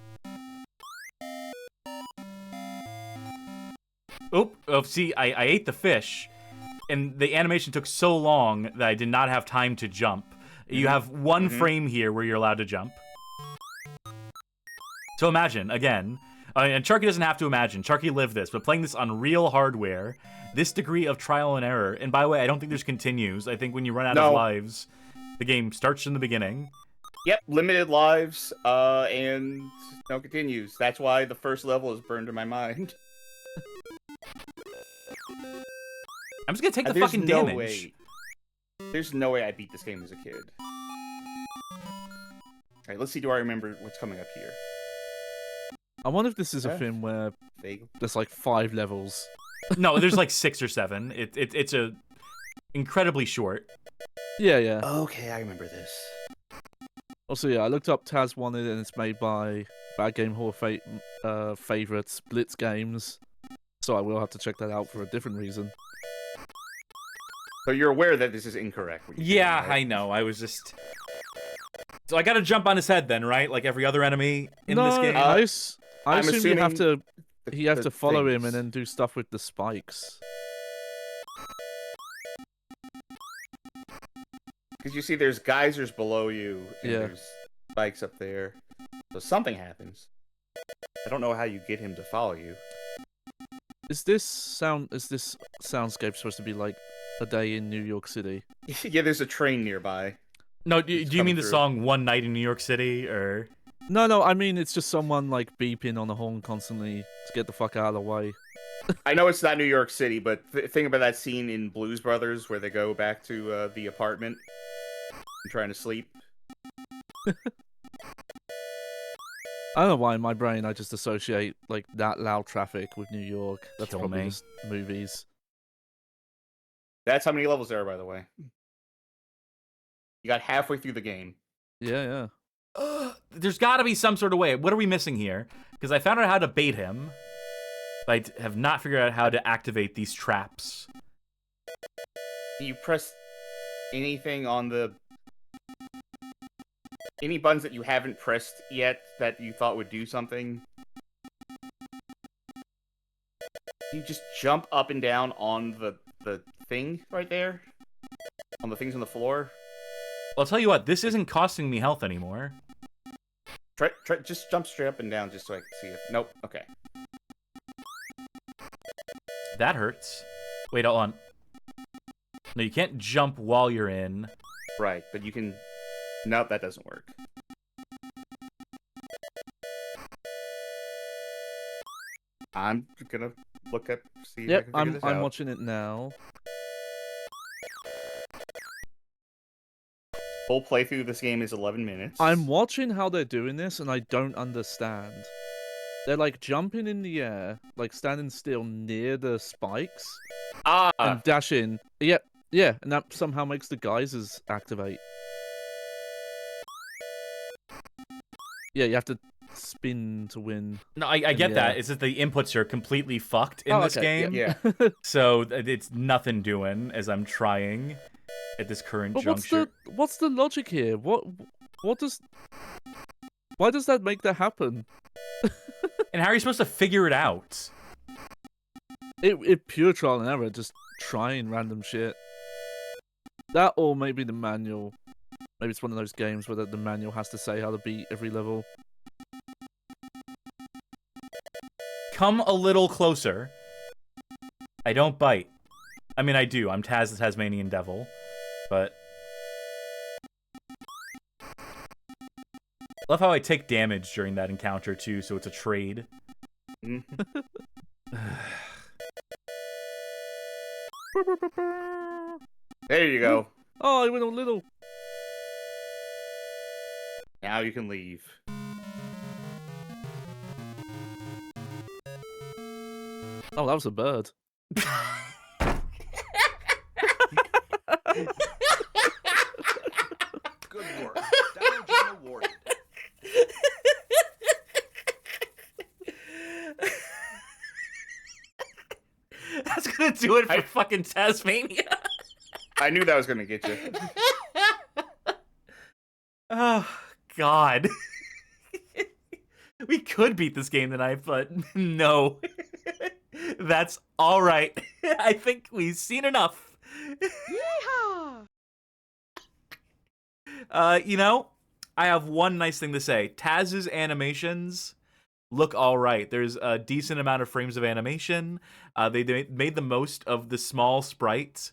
S2: Oh, see, I ate the fish, and the animation took so long that I did not have time to jump. You have one frame here where you're allowed to jump. So imagine, again, and Charky doesn't have to imagine, Charky lived this, but playing this on real hardware, this degree of trial and error, and by the way, I don't think there's continues. I think when you run out of lives, the game starts from the beginning.
S3: Yep, limited lives, and no continues. That's why the first level is burned in my mind.
S2: I'm just gonna take the
S3: There's
S2: fucking
S3: no
S2: damage.
S3: way. There's no way I beat this game as a kid. Alright, let's see, do I remember what's coming up here?
S4: I wonder if this is a
S3: Yeah.
S4: thing where
S3: Vague.
S4: there's like 5 levels.
S2: No, there's like 6 or 7. It's a incredibly short.
S4: Yeah, yeah.
S3: Okay, I remember this.
S4: Also, yeah, I looked up Taz-Mania and it's made by Bad Game Hall favorites, Blitz Games. So I will have to check that out for a different reason.
S3: So you're aware that this is incorrect. what you're doing,
S2: Yeah,
S3: right?
S2: I know. I was just. So I gotta jump on his head then, right? Like every other enemy in this game.
S4: I
S3: I'm
S4: assume you have to
S3: the
S4: follow him
S3: things.
S4: and then do stuff with the spikes.
S3: Because you see, there's geysers below you, and
S4: Yeah.
S3: there's spikes up there. So something happens. I don't know how you get him to follow you.
S4: Is this soundscape supposed to be like a day in New York City?
S3: Yeah, there's a train nearby.
S2: No, do
S3: It's
S2: you mean
S3: coming
S2: the
S3: through.
S2: song "One Night in New York City" or?
S4: No, I mean it's just someone like beeping on the horn constantly to get the fuck out of the way.
S3: I know it's not New York City, but think about that scene in Blues Brothers where they go back to the apartment and trying to sleep.
S4: I don't know why in my brain I just associate like that loud traffic with New York. That's
S2: Kill
S4: probably
S2: me.
S4: just movies.
S3: That's how many levels there are, by the way. You got halfway through the game.
S4: Yeah.
S2: There's got to be some sort of way. What are we missing here? Because I found out how to bait him, but I have not figured out how to activate these traps.
S3: Do you press anything on the... Any buttons that you haven't pressed yet that you thought would do something? You just jump up and down on the thing right there? On the things on the floor?
S2: I'll tell you what, this isn't costing me health anymore.
S3: Try, just jump straight up and down just so I can see it. Nope, okay.
S2: That hurts. Wait, hold on. No, you can't jump while you're in.
S3: Right, but you can... Nope, that doesn't work. I'm gonna look up, see if I
S4: Yep,
S3: can figure this
S4: I'm
S3: out.
S4: watching it now.
S3: Full playthrough of this game is 11 minutes.
S4: I'm watching how they're doing this and I don't understand. They're like jumping in the air, like standing still near the spikes and dashing. Yeah, and that somehow makes the geysers activate. Yeah, you have to spin to win.
S2: No, I get
S4: Yeah.
S2: that. It's that the inputs are completely fucked in this
S4: okay,
S2: game.
S3: Yeah.
S2: So it's nothing doing as I'm trying at this current
S4: But
S2: juncture.
S4: what's the logic here? Why does that make that happen?
S2: And how are you supposed to figure it out?
S4: It pure trial and error, just trying random shit. That or maybe the manual. Maybe it's one of those games where the manual has to say how to beat every level.
S2: Come a little closer. I don't bite. I mean, I do. I'm Taz the Tasmanian Devil. But... I love how I take damage during that encounter, too, so it's a trade.
S3: Mhm. There you go.
S4: Oh, I went all little.
S3: Now you can leave.
S4: Oh, that was a bird.
S5: Good work. Down gem awarded.
S2: That's gonna do it for fucking Taz-Mania.
S3: I knew that was gonna get you.
S2: Oh, God. We could beat this game tonight, but no. That's all right. I think we've seen enough. You know, I have one nice thing to say. Taz's animations look all right. There's a decent amount of frames of animation. They made the most of the small sprites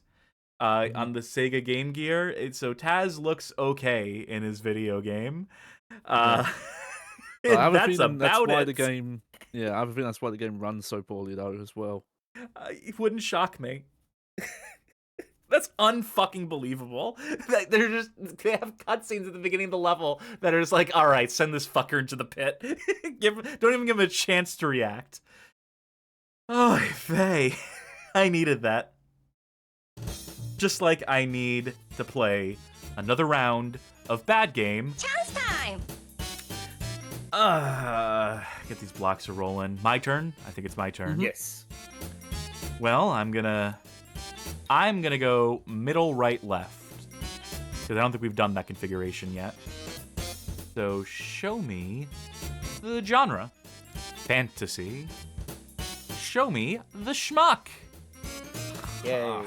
S2: on the Sega Game Gear. So Taz looks okay in his video game.
S4: I have a
S2: That's
S4: feeling that's
S2: about
S4: why
S2: it.
S4: the game. Yeah, I have a feeling that's why the game runs so poorly though, as well.
S2: It wouldn't shock me. That's unfucking believable. They have cutscenes at the beginning of the level that are just like, all right, send this fucker into the pit. Don't even give him a chance to react. Oh, Faye. I needed that. Just like I need to play another round of Bad Game.
S6: Challenge time!
S2: Get these blocks a rolling. My turn? I think it's my turn.
S3: Yes.
S2: Well, I'm gonna go middle, right, left. Because I don't think we've done that configuration yet. So show me the genre. Fantasy. Show me the shmuck.
S3: Yay.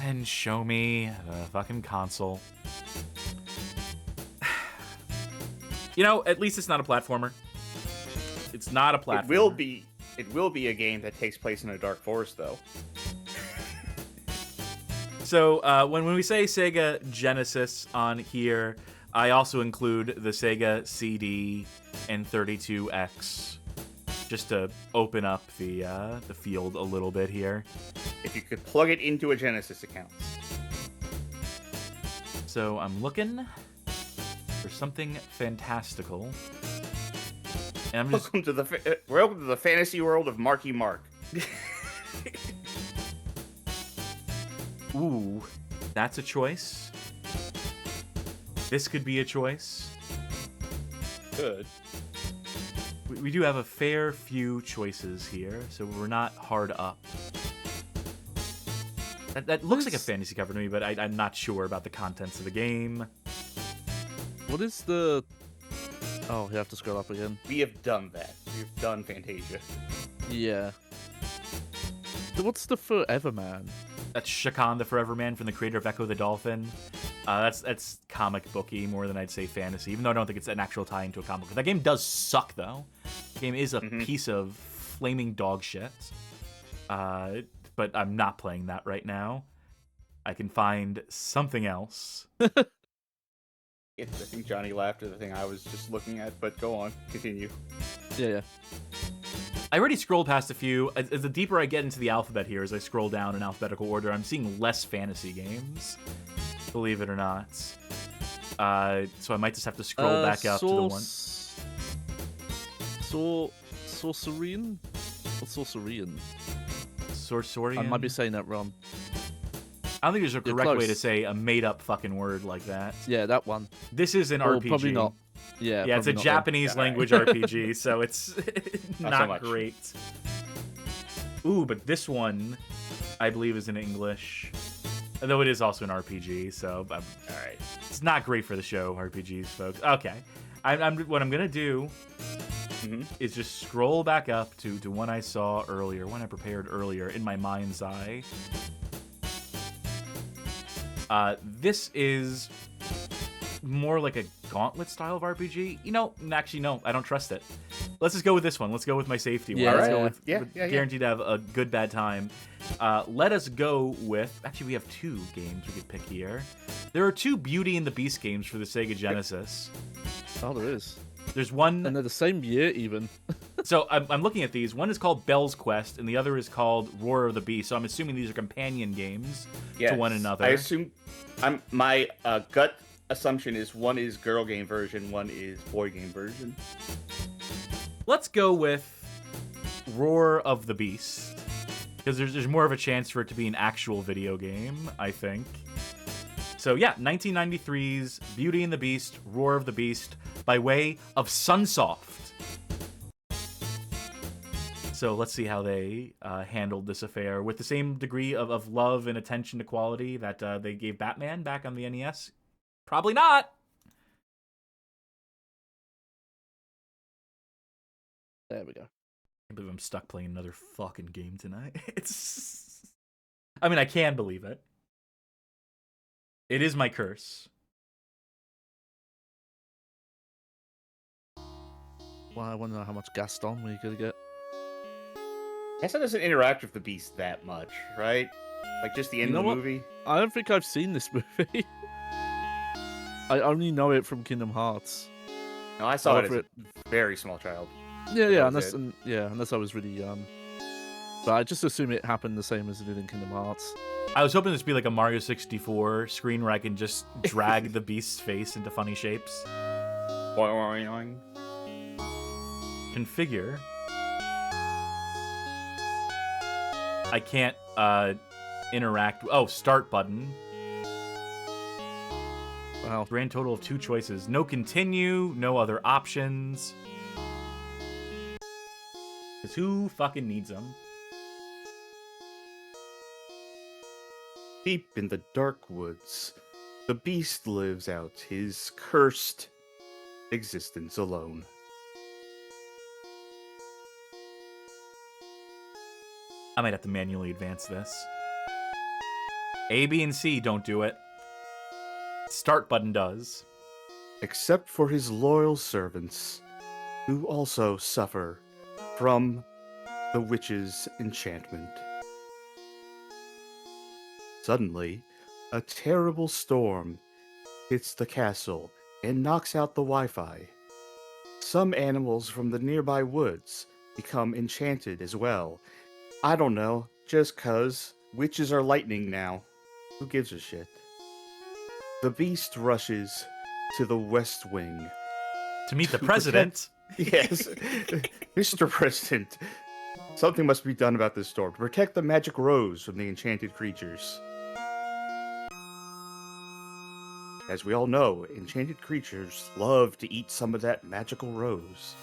S2: And show me the fucking console. You know, at least it's not a platformer. It's not a platformer.
S3: It will be a game that takes place in a dark forest, though.
S2: So when we say Sega Genesis on here, I also include the Sega CD and 32X, just to open up the field a little bit here.
S3: If you could plug it into a Genesis account.
S2: So I'm looking for something fantastical, and I'm just
S3: Welcome to the fantasy world of Marky Mark.
S2: ooh, that's a choice. This could be a choice.
S3: Good.
S2: We do have a fair few choices here, so we're not hard up. That looks like a fantasy cover to me, but I'm not sure about the contents of the game.
S4: What is the? Oh, you have to scroll up again.
S3: We have done that. We've done Fantasia.
S4: Yeah. What's the Forever Man?
S2: That's Shakan the Forever Man from the creator of Echo the Dolphin. That's comic booky more than I'd say fantasy, even though I don't think it's an actual tie into a comic book. That game does suck, though. The game is a piece of flaming dog shit. But I'm not playing that right now. I can find something else.
S3: I think Johnny laughed at the thing I was just looking at, but go on. Continue.
S4: Yeah.
S2: I already scrolled past a few. As the deeper I get into the alphabet here, as I scroll down in alphabetical order, I'm seeing less fantasy games. Believe it or not. So I might just have to scroll back up to the one.
S4: Sorcerian? Or Sorcerian?
S2: Sorcerian?
S4: I might be saying that wrong.
S2: I don't think there's a
S4: You're
S2: correct way
S4: close.
S2: to say a made-up fucking word like that.
S4: Yeah, that one.
S2: This is an
S4: Or
S2: RPG.
S4: probably not. Yeah,
S2: Yeah, it's a
S4: probably not then.
S2: Japanese language RPG, so it's
S3: Not so
S2: not
S3: much.
S2: great. Ooh, but this one, I believe, is in English. Though it is also an RPG, so
S3: All right.
S2: it's not great for the show, RPGs, folks. Okay. What I'm going to do is just scroll back up to one I saw earlier, one I prepared earlier in my mind's eye. This is more like a gauntlet style of RPG. You know, actually, no, I don't trust it. Let's just go with this one. Let's go with my safety one.
S4: Yeah.
S2: Let's go with,
S3: Yeah.
S2: guaranteed to have a good, bad time. Let us go with... Actually, we have two games we could pick here. There are two Beauty and the Beast games for the Sega Genesis.
S4: Oh, there is.
S2: There's one...
S4: And they're the same year, even.
S2: So I'm looking at these. One is called Bell's Quest, and the other is called Roar of the Beast. So I'm assuming these are companion games to one another.
S3: I assume. My gut assumption is one is girl game version, one is boy game version.
S2: Let's go with Roar of the Beast, because there's more of a chance for it to be an actual video game, I think. So yeah, 1993's Beauty and the Beast, Roar of the Beast, by way of Sunsoft. So let's see how they handled this affair with the same degree of love and attention to quality that they gave Batman back on the NES. Probably not.
S4: There we go.
S2: I believe I'm stuck playing another fucking game tonight. I mean, I can believe it. It is my curse.
S4: Well, I want to know how much Gaston we're gonna get.
S3: Guess it doesn't interact with the Beast that much, right? Like just the end
S4: You
S3: of
S4: know
S3: the
S4: what?
S3: movie.
S4: I don't think I've seen this movie. I only know it from Kingdom Hearts.
S3: No, I saw it as
S4: However,
S3: a very small child.
S4: Yeah,
S3: That was
S4: unless I was really young. But I just assume it happened the same as it did in Kingdom Hearts.
S2: I was hoping this would be like a Mario 64 screen where I can just drag the Beast's face into funny shapes.
S3: Boing.
S2: Configure. I can't interact. Oh, start button.
S4: Wow.
S2: Grand total of 2 choices. No continue, no other options. Because who fucking needs them?
S3: Deep in the dark woods, the Beast lives out his cursed existence alone.
S2: I might have to manually advance this. A, B, and C don't do it. Start button does.
S3: Except for his loyal servants, who also suffer from the witch's enchantment. Suddenly, a terrible storm hits the castle and knocks out the Wi-Fi. Some animals from the nearby woods become enchanted as well. I don't know, just 'cause witches are lightning now. Who gives a shit? The Beast rushes to the West Wing.
S2: To meet the
S3: To
S2: president.
S3: Yes, Mr. President. Something must be done about this storm to protect the magic rose from the enchanted creatures. As we all know, enchanted creatures love to eat some of that magical rose.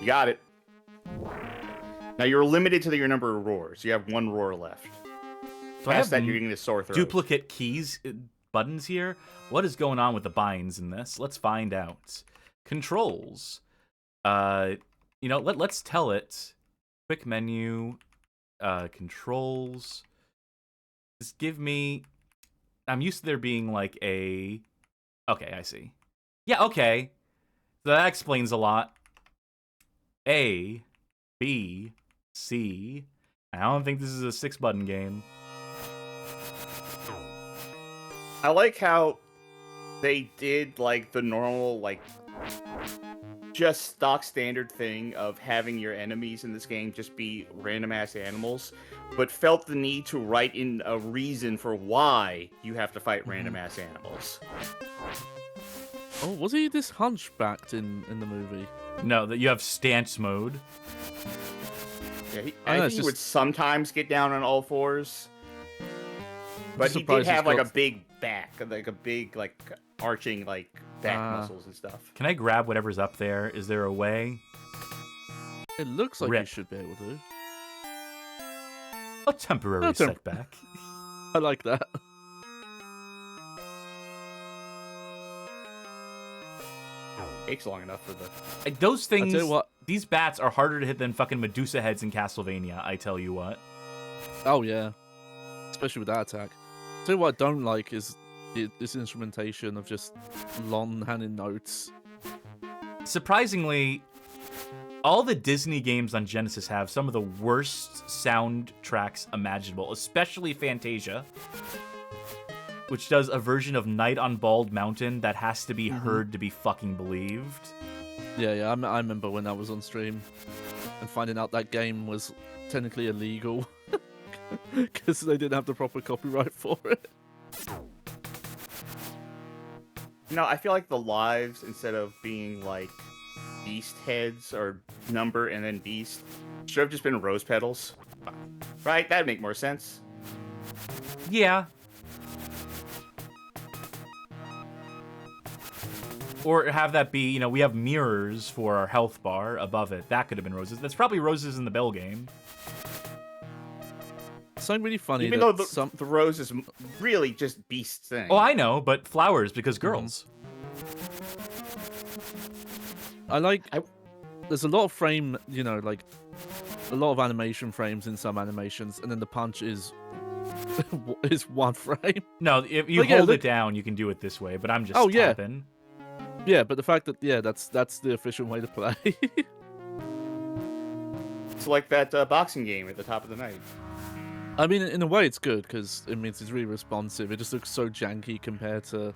S3: You got it. Now you're limited to your number of roars. You have 1 roar left.
S2: So I
S3: Past
S2: have
S3: that, you're getting a sore throat.
S2: duplicate keys buttons here. What is going on with the binds in this? Let's find out. Controls. Let's tell it. Quick menu. Controls. Just give me. I'm used to there being like a. Okay, I see. Yeah, okay. So that explains a lot. A, B, C. I don't think this is a 6-button game.
S3: I like how they did like the normal, like just stock standard thing of having your enemies in this game just be random ass animals, but felt the need to write in a reason for why you have to fight random ass animals.
S4: Oh, was he this hunchbacked in the movie?
S2: No, that you have stance mode.
S3: Yeah,
S4: I
S3: I
S4: know,
S3: think
S4: it's
S3: he
S4: just-
S3: would sometimes get down on all fours, but he did
S4: surprised he's
S3: have like
S4: got-
S3: a big back, like a big like arching like back
S4: Ah.
S3: muscles and stuff.
S2: Can I grab whatever's up there? Is there a way?
S4: It looks like you
S2: Rip.
S4: should be able to.
S2: A temporary
S4: That's a-
S2: setback.
S4: I like that.
S3: Takes long enough for the.
S2: Like, those
S4: I'll
S2: things,
S4: tell you what.
S2: these bats are harder to hit than fucking Medusa heads in Castlevania, I tell you what.
S4: Oh yeah, especially with that attack. Tell you what I don't like is this instrumentation of just Lon handing notes.
S2: Surprisingly, all the Disney games on Genesis have some of the worst soundtracks imaginable, especially Fantasia. which does a version of Night on Bald Mountain that has to be heard to be fucking believed.
S4: Yeah, I remember when that was on stream and finding out that game was technically illegal because they didn't have the proper copyright for it.
S3: No, I feel like the lives, instead of being like beast heads or number and then beast, should have just been rose petals. Right? That'd make more sense.
S2: Yeah. Or have that be, you know, we have mirrors for our health bar above it. That could have been roses. That's probably roses in the Bell game.
S4: Something really funny.
S3: Even though the rose is really just beast thing.
S2: Oh, I know, but flowers because girls.
S4: There's a lot of frame, you know, like a lot of animation frames in some animations, and then the punch is one frame.
S2: No, if you hold it down, you can do it this way, but I'm just tapping.
S4: Yeah, but the fact that that's the efficient way to play.
S3: It's like that boxing game at the top of the night.
S4: I mean, in a way, it's good because it means it's really responsive. It just looks so janky compared to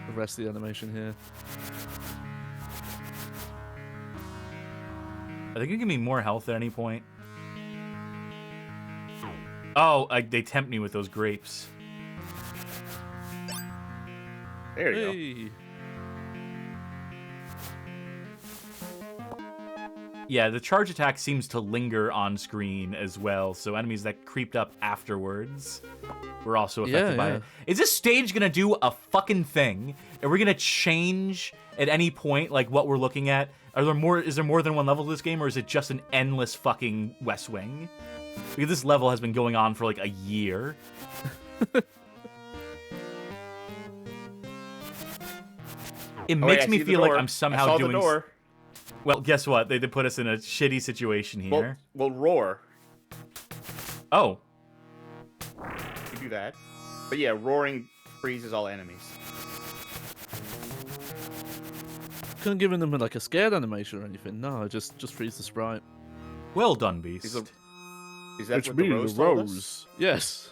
S4: the rest of the animation here.
S2: I think you give me more health at any point. Oh, they tempt me with those grapes.
S3: There you go.
S2: Yeah, the charge attack seems to linger on screen as well, so enemies that creeped up afterwards were also affected by it. Is this stage gonna do a fucking thing? Are we gonna change at any point, like, what we're looking at? Is there more than one level to this game, or is it just an endless fucking West Wing? Because this level has been going on for, like, a year. It makes me feel like I'm somehow doing... Well, guess what? They put us in a shitty situation here.
S3: Well, roar.
S2: Oh.
S3: You do that. But yeah, roaring freezes all enemies.
S4: Couldn't give them like a scared animation or anything. No, just freeze the sprite.
S2: Well done, Beast.
S3: Is that
S4: Which
S3: what the rose told us?
S4: Yes.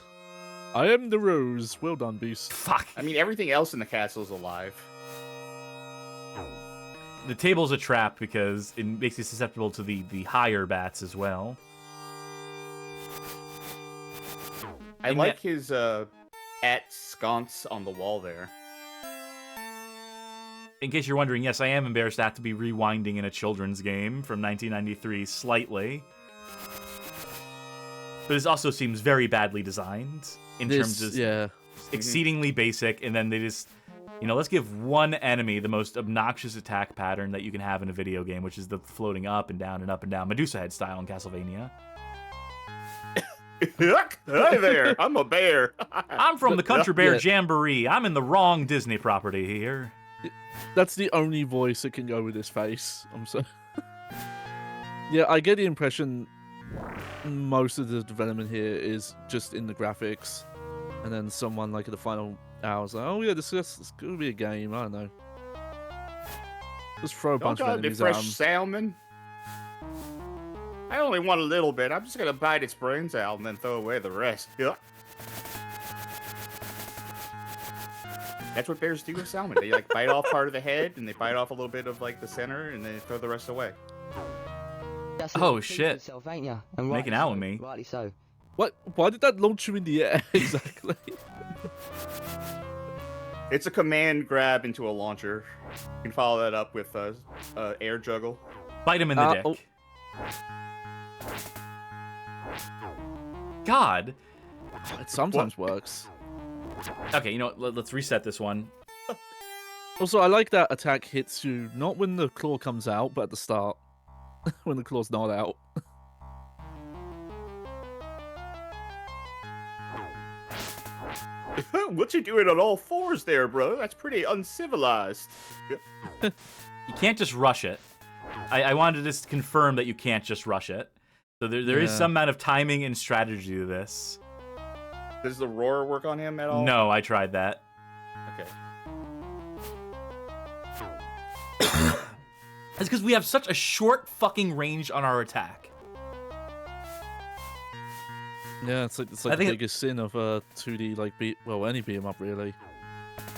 S4: I am the rose. Well done, Beast.
S2: Fuck.
S3: I mean, everything else in the castle is alive.
S2: The table's a trap because it makes you susceptible to the higher bats as well.
S3: I like his at sconce on the wall there.
S2: In case you're wondering, yes, I am embarrassed to have to be rewinding in a children's game from 1993 slightly. But this also seems very badly designed in terms of exceedingly basic, and then they just... You know, let's give one enemy the most obnoxious attack pattern that you can have in a video game, which is the floating up and down and up and down, Medusa head style in Castlevania.
S3: Hi there, I'm a bear.
S2: I'm from the Country Bear Jamboree. I'm in the wrong Disney property here.
S4: That's the only voice that can go with his face. I'm so... Yeah, I get the impression most of the development here is just in the graphics, and then someone like at the final hours like, oh yeah, this is gonna be a game. I don't know. Just throw a bunch of enemies at
S3: fresh salmon. I only want a little bit. I'm just gonna bite its brains out and then throw away the rest. Yeah. That's what bears do with salmon. They like bite off part of the head and they bite off a little bit of like the center and then throw the rest away.
S2: Oh shit! Making out with me.
S6: Rightly so.
S4: What? Why did that launch you in the air exactly?
S3: It's a command grab into a launcher. You can follow that up with air juggle.
S2: Bite him in the dick.
S4: Oh.
S2: God.
S4: It sometimes works.
S2: Okay, you know what? Let's reset this one.
S4: Also, I like that attack hits you not when the claw comes out, but at the start. When the claw's not out.
S3: What you doing on all fours there, bro? That's pretty uncivilized.
S2: You can't just rush it. I wanted to just confirm that you can't just rush it. So there is some amount of timing and strategy to this.
S3: Does the roar work on him at all?
S2: No, I tried that.
S3: Okay.
S2: It's because we have such a short fucking range on our attack.
S4: Yeah, it's like
S2: I
S4: the
S2: think
S4: biggest sin of 2D like any beat 'em up really.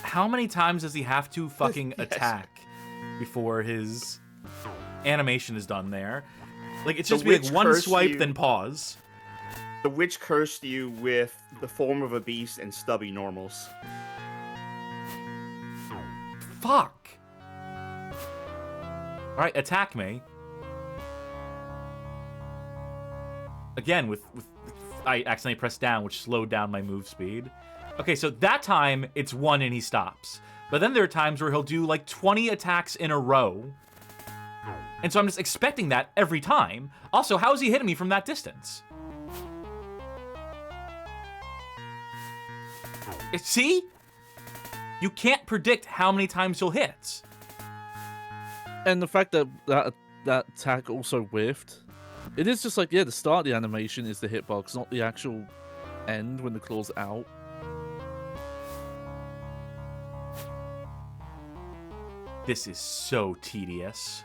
S2: how many times does he have to fucking
S3: Yes.
S2: attack before his animation is done there? Like, it's
S3: The
S2: just be like
S3: witch
S2: one
S3: cursed
S2: swipe,
S3: you.
S2: then pause.
S3: The witch cursed you with the form of a beast and stubby normals.
S2: Fuck. Alright, attack me. Again, with I accidentally pressed down, which slowed down my move speed. Okay, so that time, it's 1 and he stops. But then there are times where he'll do like 20 attacks in a row. And so I'm just expecting that every time. Also, how is he hitting me from that distance? See? You can't predict how many times he'll hit.
S4: And the fact that that attack also whiffed, it is just like, yeah, the start of the animation is the hitbox, not the actual end when the claw's out.
S2: This is so tedious.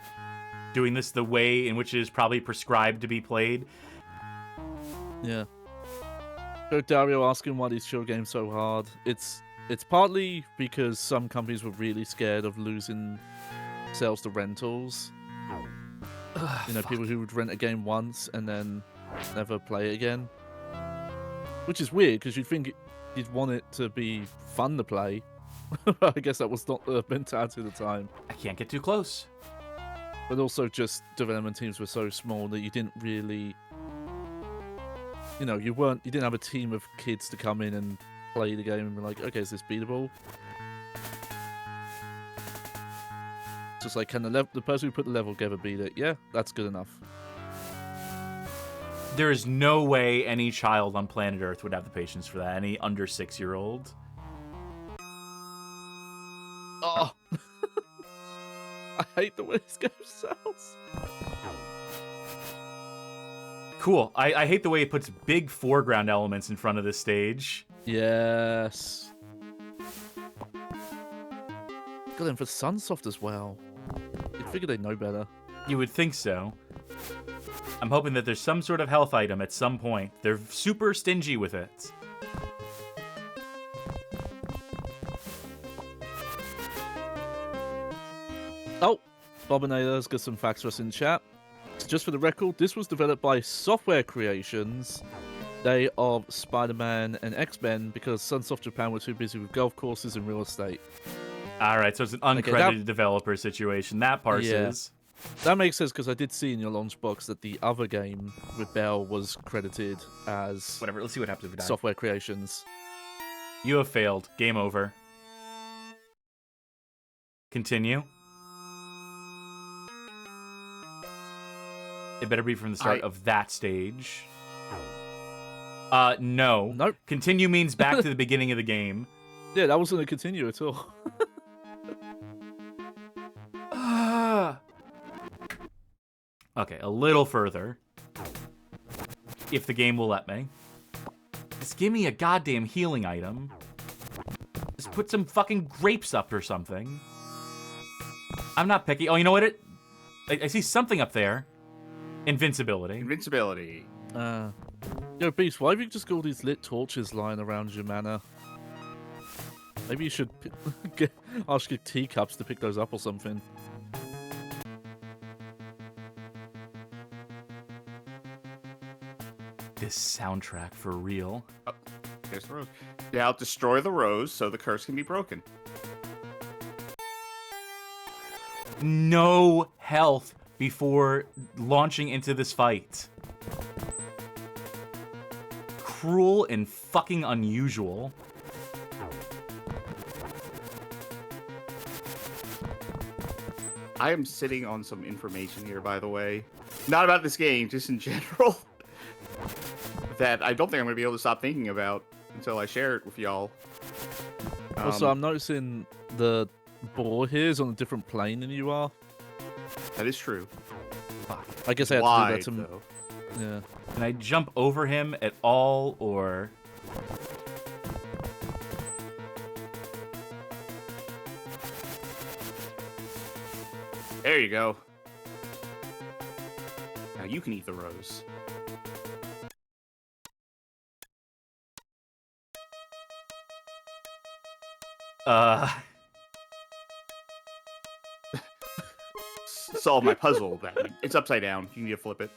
S2: Doing this the way in which it is probably prescribed to be played.
S4: Yeah. So Dario asking why these chill games so hard. It's partly because some companies were really scared of losing sales to rentals. You know, people who would rent a game once and then never play it again. Which is weird, because you'd think you'd want it to be fun to play. I guess that was not the mentality at the time.
S2: I can't get too close.
S4: But also just development teams were so small that you didn't really... You know, you didn't have a team of kids to come in and play the game and be like, okay, is this beatable? Just like, can the person who put the level together beat it? Yeah, that's good enough.
S2: There is no way any child on planet Earth would have the patience for that. Any under 6-year-old.
S4: Oh! I hate the way this game sounds.
S2: Cool. I hate the way it puts big foreground elements in front of this stage.
S4: Yes. Got them for Sunsoft as well. You'd figure they'd know better.
S2: You would think so. I'm hoping that there's some sort of health item at some point. They're super stingy with it.
S4: Oh, Bobinator's got some facts for us in chat. So just for the record, this was developed by Software Creations. They of Spider-Man and X-Men because Sunsoft Japan were too busy with golf courses and real estate.
S2: Alright, so it's an uncredited developer situation. That parses.
S4: That makes sense because I did see in your launch box that the other game with Bell was credited as
S2: Whatever, let's see what happens if we die.
S4: Software Creations.
S2: You have failed. Game over. Continue. It better be from the start of that stage. No.
S4: Nope.
S2: Continue means back to the beginning of the game.
S4: Yeah, that wasn't a continue at all.
S2: Okay, a little further. If the game will let me. Just give me a goddamn healing item. Just put some fucking grapes up or something. I'm not picky. Oh, you know what? I see something up there. Invincibility.
S3: Invincibility.
S4: Yo, Beast, why have you just got all these lit torches lying around your manor? Maybe you should ask your teacups to pick those up or something.
S2: This soundtrack for real.
S3: Oh, there's the rose. Now destroy the rose so the curse can be broken.
S2: No health before launching into this fight. Cruel and fucking unusual.
S3: I am sitting on some information here, by the way. Not about this game, just in general. That I don't think I'm going to be able to stop thinking about until I share it with y'all.
S4: Also, I'm noticing the boar here is on a different plane than you are.
S3: That is true.
S4: I guess I had
S3: Wide,
S4: to do that
S3: though.
S4: to... Yeah.
S2: Can I jump over him at all, or...
S3: There you go. Now you can eat the rose. Solve my puzzle. It's upside down. You need to flip it.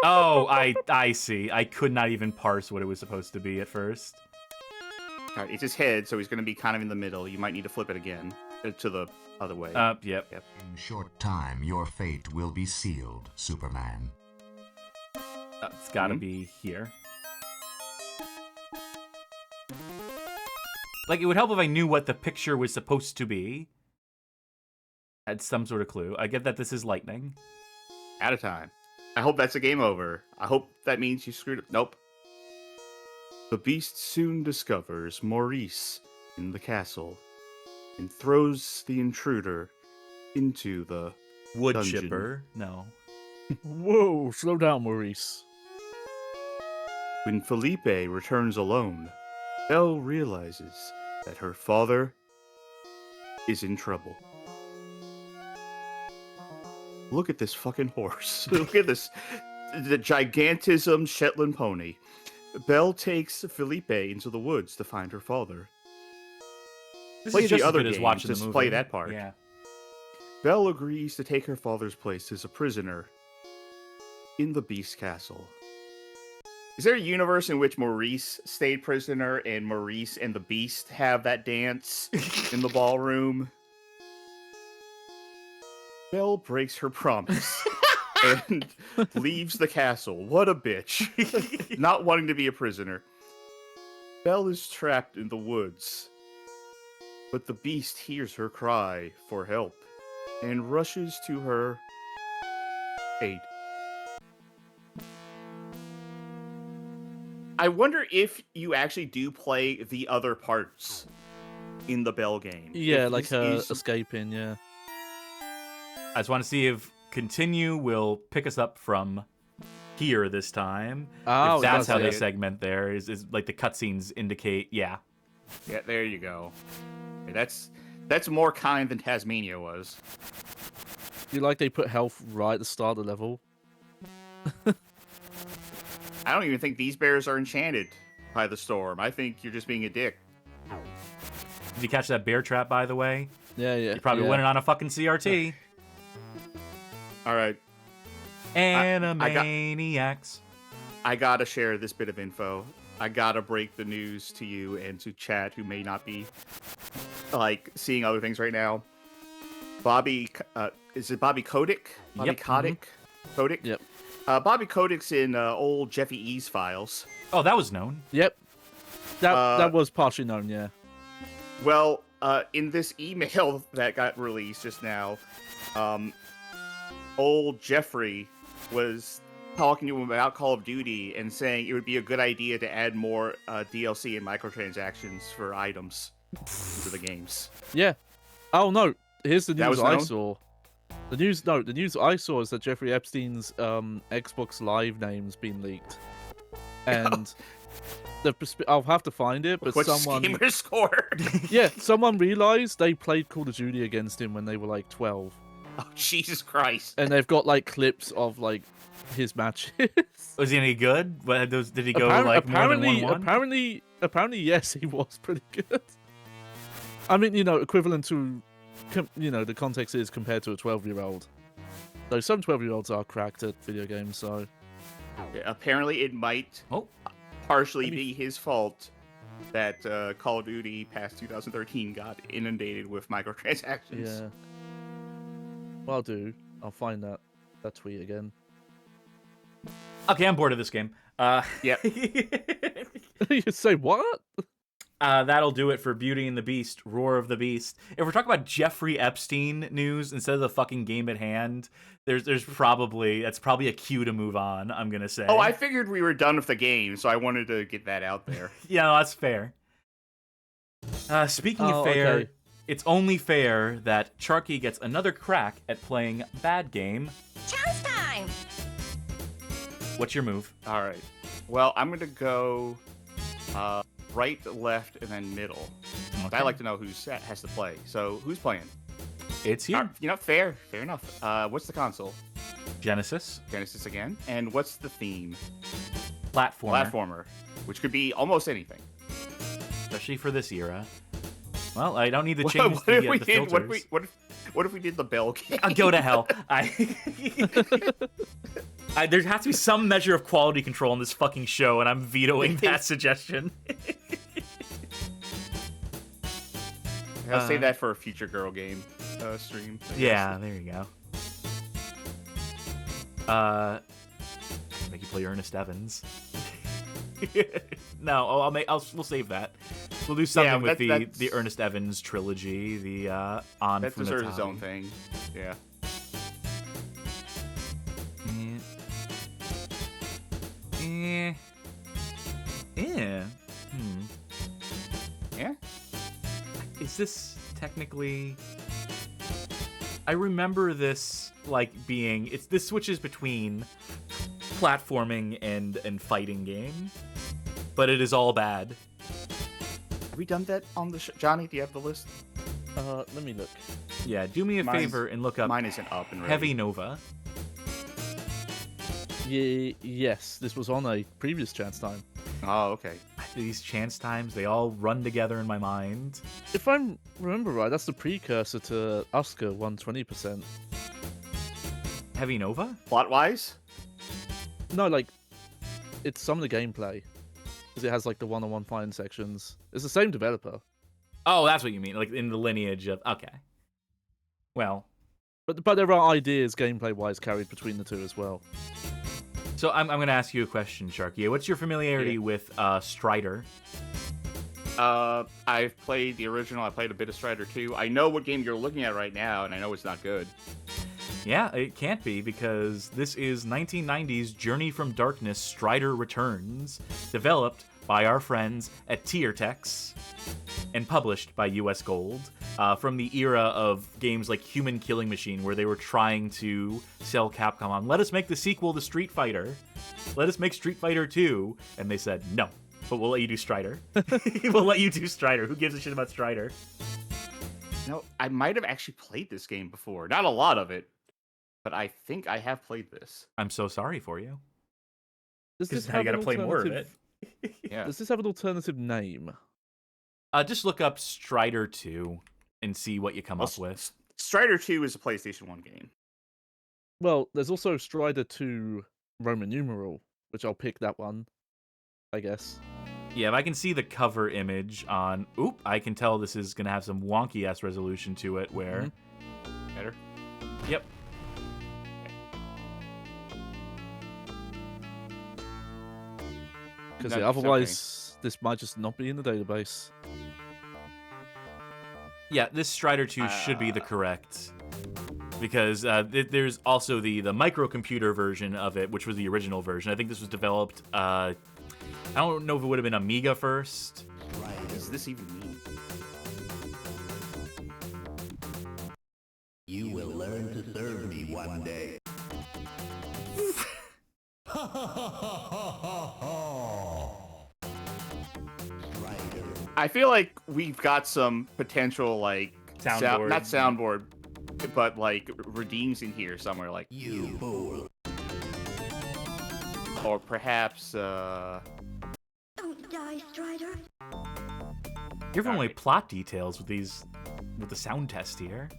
S2: Oh, I see. I could not even parse what it was supposed to be at first.
S3: All right, it's his head, so he's going to be kind of in the middle. You might need to flip it again to the other way.
S2: Yep.
S8: In short time, your fate will be sealed, Superman.
S2: It's gotta be here. Like, it would help if I knew what the picture was supposed to be. Had some sort of clue. I get that this is lightning.
S3: Out of time. I hope that's a game over. I hope that means you screwed up. Nope. The beast soon discovers Maurice in the castle and throws the intruder into the
S2: Wood
S3: dungeon.
S2: chipper. No.
S4: Whoa, slow down, Maurice.
S3: When Felipe returns alone, Elle realizes that her father is in trouble. Look at this fucking horse. Look at this. The gigantism Shetland pony. Belle takes Felipe into the woods to find her father.
S2: This
S3: Play
S2: is
S3: the
S2: just
S3: other
S2: as good as
S3: game,
S2: watching
S3: just
S2: the movie.
S3: play that part.
S2: Yeah.
S3: Belle agrees to take her father's place as a prisoner in the Beast Castle. Is there a universe in which Maurice stayed prisoner and Maurice and the Beast have that dance in the ballroom? Belle breaks her promise and leaves the castle. What a bitch. Not wanting to be a prisoner. Belle is trapped in the woods, but the Beast hears her cry for help and rushes to her aid. I wonder if you actually do play the other parts in the Belle game.
S4: Yeah,
S3: If
S4: like
S3: this is-
S4: escaping, yeah.
S2: I just want to see if continue will pick us up from here this time.
S4: Oh,
S2: If that's how they
S3: that's it.
S2: segment there is like the cutscenes indicate. Yeah.
S3: Yeah, there you go. Okay, that's more kind than Taz-Mania was.
S4: You like they put health right at the start of the level?
S3: I don't even think these bears are enchanted by the storm. I think you're just being a dick.
S2: Did you catch that bear trap, by the way?
S4: Yeah.
S2: You're probably
S4: yeah.
S2: winning on a fucking CRT.
S3: All right,
S2: Animaniacs.
S3: I gotta share this bit of info. I gotta break the news to you and to chat who may not be like seeing other things right now. Bobby, is it Bobby Kotick? Bobby
S2: Yep.
S3: Kotick? Kotick?
S4: Yep.
S3: Bobby Kotick's in old Jeffy E's files.
S2: Oh, that was known.
S4: Yep. That was partially known, yeah.
S3: Well, in this email that got released just now, old Jeffrey was talking to him about Call of Duty and saying it would be a good idea to add more DLC and microtransactions for items to the games.
S4: Yeah. Oh no, here's the
S3: That
S4: news
S3: was
S4: I
S3: known?
S4: saw. The news I saw is that Jeffrey Epstein's Xbox Live name's been leaked, and I'll have to find it. But
S3: What's
S4: someone,
S3: gamer score?
S4: yeah, someone realized they played Call of Duty against him when they were like 12,
S3: Oh, Jesus Christ.
S4: and they've got like clips of like his matches.
S2: Was he any good? What, did he go
S4: Appar-
S2: like more than
S4: apparently,
S2: 1-1?
S4: apparently, yes, he was pretty good. I mean, equivalent to, the context is compared to a 12-year-old. Though some 12-year-olds are cracked at video games, so
S3: Yeah, apparently, it might
S2: Oh,
S3: partially be his fault that Call of Duty past 2013 got inundated with microtransactions.
S4: yeah. Well, I'll find that tweet again.
S2: okay. I'm bored of this game.
S3: Yep.
S4: You say what?
S2: That'll do it for Beauty and the Beast, Roar of the Beast. If we're talking about Jeffrey Epstein news instead of the fucking game at hand, that's probably a cue to move on. I'm gonna say.
S3: Oh, I figured we were done with the game, so I wanted to get that out there.
S2: Yeah, no, that's fair. Speaking of fair,
S4: okay.
S2: it's only fair that Charky gets another crack at playing bad game.
S6: Chance time!
S2: What's your move?
S3: All right. Well, I'm going to go right, left, and then middle.
S2: Okay.
S3: I like to know who has to play. So, who's playing?
S2: It's you.
S3: Fair enough. What's the console?
S2: Genesis.
S3: Genesis again. And what's the theme?
S2: Platformer.
S3: Platformer, which could be almost anything.
S2: especially for this era. Well, I don't need to change
S3: What
S2: the,
S3: if we
S2: the
S3: did?
S2: filters.
S3: What if we did the bell game?
S2: I'll go to hell. There has to be some measure of quality control in this fucking show, and I'm vetoing that suggestion.
S3: I'll say that for a future girl game stream. I
S2: Yeah, there you go. Make you play Ernest Evans. No, we'll save that. We'll do something with the Ernest Evans trilogy. The on
S3: that
S2: from
S3: deserves its
S2: Natali.
S3: own thing. Yeah.
S2: Yeah.
S3: Yeah.
S2: Is this technically? I remember this like being. This switches between platforming and fighting game, but it is all bad.
S3: Have we done that on the Johnny? Do you have the list?
S4: Let me look.
S2: Yeah, do me a favor and look up
S3: Mine isn't up and ready.
S2: Heavy Nova.
S4: Yes, this was on a previous chance time.
S3: Oh, okay.
S2: These chance times, they all run together in my mind.
S4: If I remember right, that's the precursor to Oscar 120%.
S2: Heavy Nova?
S3: Plot-wise?
S4: No, like, it's some of the gameplay. Because it has, like, the one-on-one fighting sections. It's the same developer.
S2: Oh, that's what you mean, like in the lineage of... Okay. Well...
S4: But there are ideas, gameplay-wise, carried between the two as well.
S2: So I'm going to ask you a question, Sharky. What's your familiarity with Strider?
S3: I've played the original. I played a bit of Strider 2. I know what game you're looking at right now, and I know it's not good.
S2: Yeah, it can't be, because this is 1990's Journey from Darkness Strider Returns, developed by our friends at Tiertex and published by US Gold, from the era of games like Human Killing Machine, where they were trying to sell Capcom on, let us make the sequel to Street Fighter. Let us make Street Fighter 2. And they said, no, but we'll let you do Strider. We'll let you do Strider. Who gives a shit about Strider?
S3: No, I might have actually played this game before. Not a lot of it, but I think I have played this.
S2: I'm so sorry for you.
S4: Does this
S2: Now you
S4: have
S2: gotta
S4: an
S2: play more of it.
S4: alternative-
S3: Yeah.
S4: Does this have an alternative name?
S2: Just look up Strider 2 and see what you come up with.
S3: Strider 2 is a PlayStation 1 game.
S4: Well, there's also Strider 2 Roman numeral, which I'll pick that one, I guess.
S2: Yeah, if I can see the cover image on... Oop, I can tell this is going to have some wonky-ass resolution to it, where...
S3: Better?
S2: Yep.
S4: Because
S3: No, it's
S4: otherwise, this might just not be in the database.
S2: Yeah, this Strider 2 should be the correct. Because there's also the microcomputer version of it, which was the original version. I think this was developed... I don't know if it would have been Amiga first.
S3: What does this even mean?
S6: You will learn to serve me one day.
S3: I feel like we've got some potential, like,
S2: Soundboard.
S3: not soundboard, but, like, redeems in here somewhere, like,
S6: You fool.
S3: or perhaps,
S9: Don't die, Strider.
S2: You're only plot details with the sound test here.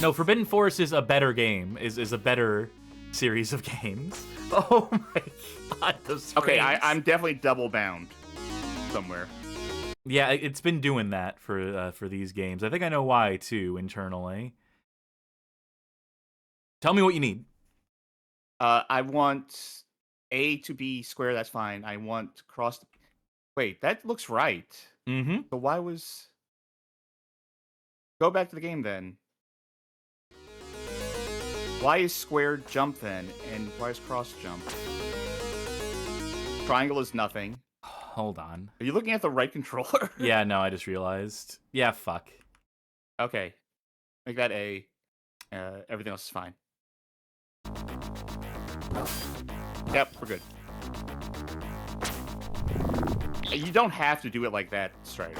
S2: No, Forbidden Forest is a better game, is a better series of games. Oh my god, those
S3: okay,
S2: frames.
S3: I'm definitely double bound somewhere.
S2: Yeah, it's been doing that for these games. I think I know why, too, internally. Tell me what you need.
S3: I want A to be square, that's fine. I want cross... Wait, that looks right.
S2: Mm-hmm.
S3: So why was... Go back to the game, then. Why is square jump, then? And why is cross jump? Triangle is nothing.
S2: Hold on.
S3: Are you looking at the right controller?
S2: Yeah, no, I just realized. Yeah, fuck.
S3: Okay. Make that A. Everything else is fine. Yep, we're good. You don't have to do it like that, Strider.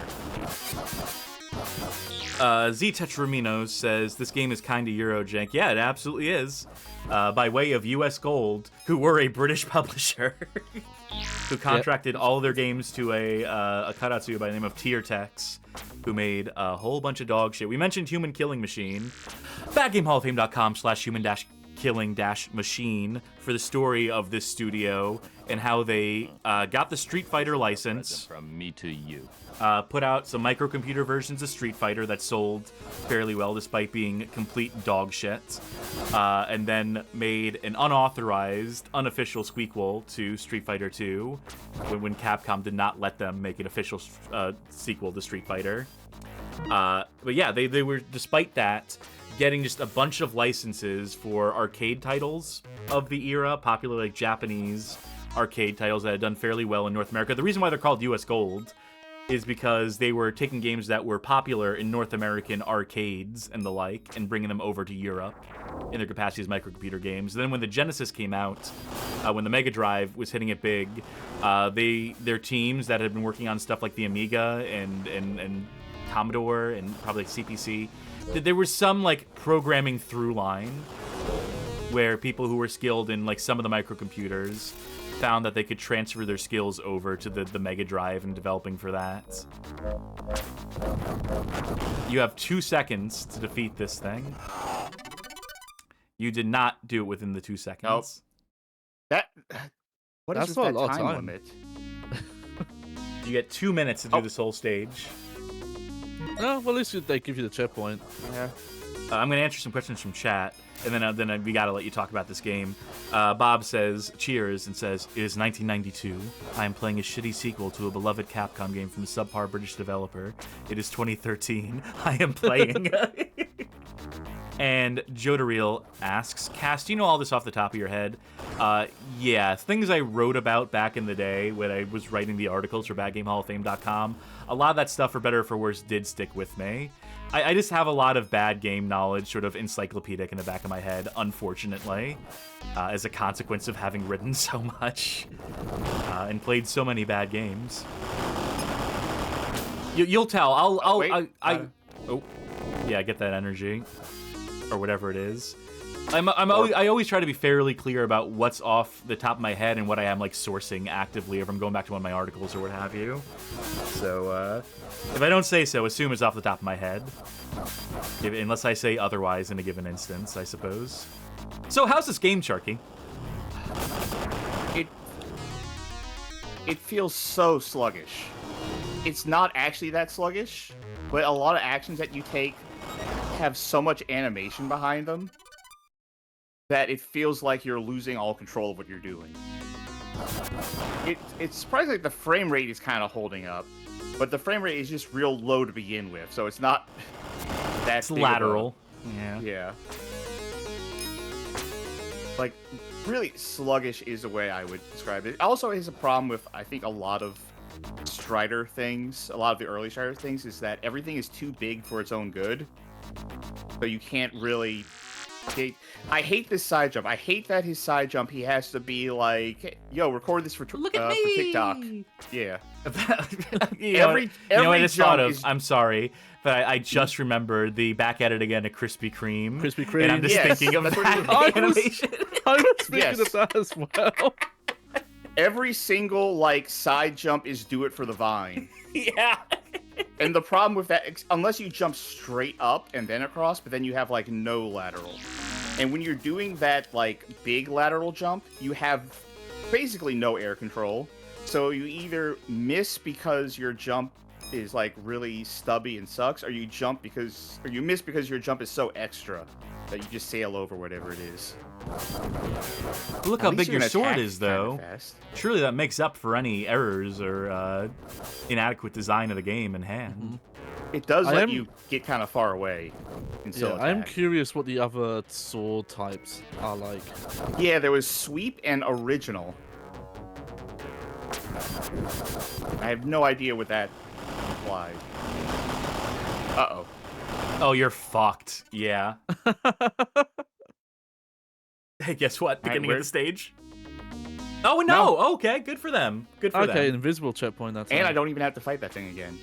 S2: Z Tetramino says this game is kinda Eurojank. Yeah, it absolutely is. By way of US Gold, who were a British publisher, who contracted all their games to a Karatsuya by the name of Tiertex, who made a whole bunch of dog shit. We mentioned Human Killing Machine. BadGameHallOfFame.com/human-killing-machine for the story of this studio and how they got the Street Fighter license.
S5: From me to you.
S2: Put out some microcomputer versions of Street Fighter that sold fairly well despite being complete dog shit. And then made an unauthorized, unofficial sequel to Street Fighter 2 when Capcom did not let them make an official sequel to Street Fighter. But yeah, they were, despite that, getting just a bunch of licenses for arcade titles of the era, popular like Japanese arcade titles that had done fairly well in North America. The reason why they're called US Gold is because they were taking games that were popular in North American arcades and the like, and bringing them over to Europe in their capacity as microcomputer games. And then when the Genesis came out, when the Mega Drive was hitting it big, their teams that had been working on stuff like the Amiga and Commodore and probably CPC, there was some like programming through line where people who were skilled in like some of the microcomputers found that they could transfer their skills over to the Mega Drive and developing for that. You have 2 seconds to defeat this thing. You did not do it within the 2 seconds.
S3: Nope. What is
S4: That's
S3: with
S4: not a
S3: that
S4: lot of
S3: time
S4: time.
S3: limit?
S2: You get 2 minutes to do this whole stage.
S4: No, well, at least they give you the checkpoint.
S3: Yeah.
S2: I'm going to answer some questions from chat, and then we got to let you talk about this game. Bob says, cheers, and says, it is 1992. I am playing a shitty sequel to a beloved Capcom game from a subpar British developer. It is 2013. I am playing. And Jodariel asks, Cass, do you know all this off the top of your head? Yeah, things I wrote about back in the day when I was writing the articles for BadGameHallOfFame.com. A lot of that stuff, for better or for worse, did stick with me. I just have a lot of bad game knowledge, sort of encyclopedic in the back of my head, unfortunately, as a consequence of having written so much and played so many bad games. You'll tell. Oh, yeah, get that energy. Or whatever it is. I always try to be fairly clear about what's off the top of my head and what I am like sourcing actively, if I'm going back to one of my articles or what have you. So if I don't say so, assume it's off the top of my head, unless I say otherwise in a given instance, I suppose. So how's this game, Sharky?
S3: It feels so sluggish. It's not actually that sluggish, but a lot of actions that you take have so much animation behind them that it feels like you're losing all control of what you're doing. It's surprising like the frame rate is kind of holding up, but the frame rate is just real low to begin with, so it's not that
S2: It's lateral.
S3: Yeah. Like, really sluggish is the way I would describe it. It also has a problem with, I think, a lot of Strider things, a lot of the early Strider things, is that everything is too big for its own good. So you can't really... I hate this side jump. I hate that his side jump, he has to be like, yo, record this for TikTok. Yeah.
S2: Every I just thought of,
S3: is...
S2: I'm sorry, but I just remembered the back at it again at Krispy Kreme.
S4: Krispy Kreme.
S2: And I'm just thinking of that animation.
S4: I was thinking of that as well.
S3: Every single, like, side jump is do it for the vine.
S2: Yeah.
S3: And the problem with that, unless you jump straight up and then across, but then you have, like, no lateral. And when you're doing that, like, big lateral jump, you have basically no air control. So you either miss because your jump is, like, really stubby and sucks, or you miss because your jump is so extra that you just sail over whatever it is.
S2: Look
S3: At
S2: how
S3: least
S2: big
S3: you're
S2: your
S3: gonna
S2: sword
S3: attack
S2: is, though.
S3: kinda fast.
S2: Surely that makes up for any errors or inadequate design of the game in hand.
S3: It does let you get kind of far away. And still
S4: Yeah, I'm
S3: attack.
S4: curious what the other sword types are like.
S3: Yeah, there was sweep and original. I have no idea what that implied. Uh-oh.
S2: Oh, you're fucked. Yeah. Hey, guess what? Beginning of the stage. Oh, no! Okay, good for them.
S4: Okay, invisible checkpoint, that's
S3: And
S4: nice.
S3: I don't even have to fight that thing again.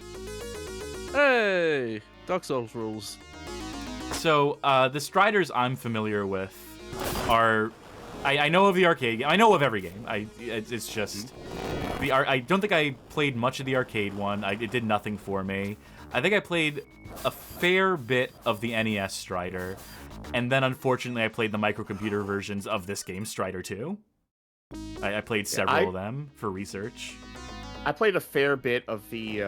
S4: Hey! Dark Souls rules.
S2: So the Striders I'm familiar with are, I know of the arcade game. I know of every game. It's just I don't think I played much of the arcade one. It did nothing for me. I think I played a fair bit of the NES Strider, and then unfortunately I played the microcomputer versions of this game, Strider 2. I played several of them for research.
S3: I played a fair bit of the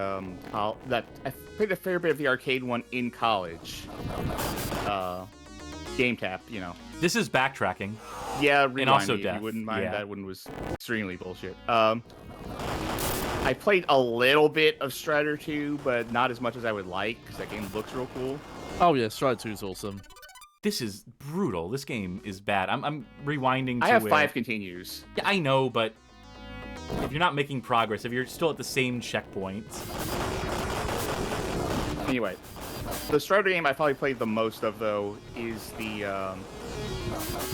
S3: arcade one in college. Game Tap, you know.
S2: This is backtracking.
S3: Yeah, rewind
S2: and also
S3: me if
S2: death.
S3: you wouldn't mind.
S2: Yeah.
S3: That one was extremely bullshit. I played a little bit of Strider 2, but not as much as I would like, because that game looks real cool.
S4: Oh yeah, Strider 2 is awesome.
S2: This is brutal. This game is bad. I'm rewinding to
S3: I have
S2: where...
S3: 5 continues.
S2: Yeah, I know, but if you're not making progress, if you're still at the same checkpoint...
S3: Anyway, the Strider game I probably played the most of, though, is the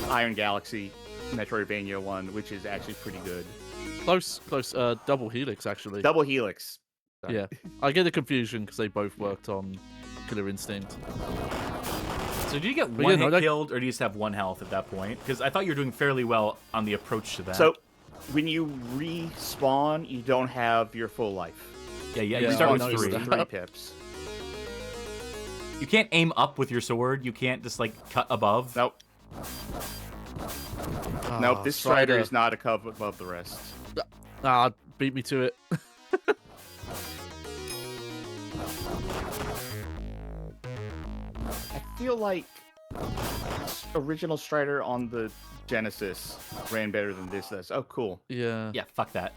S3: Iron Galaxy Metroidvania one, which is actually pretty good.
S4: Close. Double Helix, actually.
S3: Double Helix. Sorry.
S4: Yeah, I get the confusion because they both worked on Killer Instinct.
S2: So do you get
S4: But
S2: one
S4: yeah,
S2: hit
S4: no,
S2: killed, or do you just have 1 health at that point? Because I thought you were doing fairly well on the approach to that.
S3: So, when you respawn, you don't have your full life.
S2: Yeah, you
S4: Yeah,
S2: start
S4: I
S2: with
S4: noticed
S2: 3.
S4: that.
S3: 3 pips.
S2: You can't aim up with your sword. You can't just, like, cut above.
S3: Nope. Nope, this Strider is not a cut above the rest.
S4: Beat me to it.
S3: I feel like original Strider on the Genesis ran better than this does. Oh, cool.
S4: Yeah.
S2: Yeah, fuck that.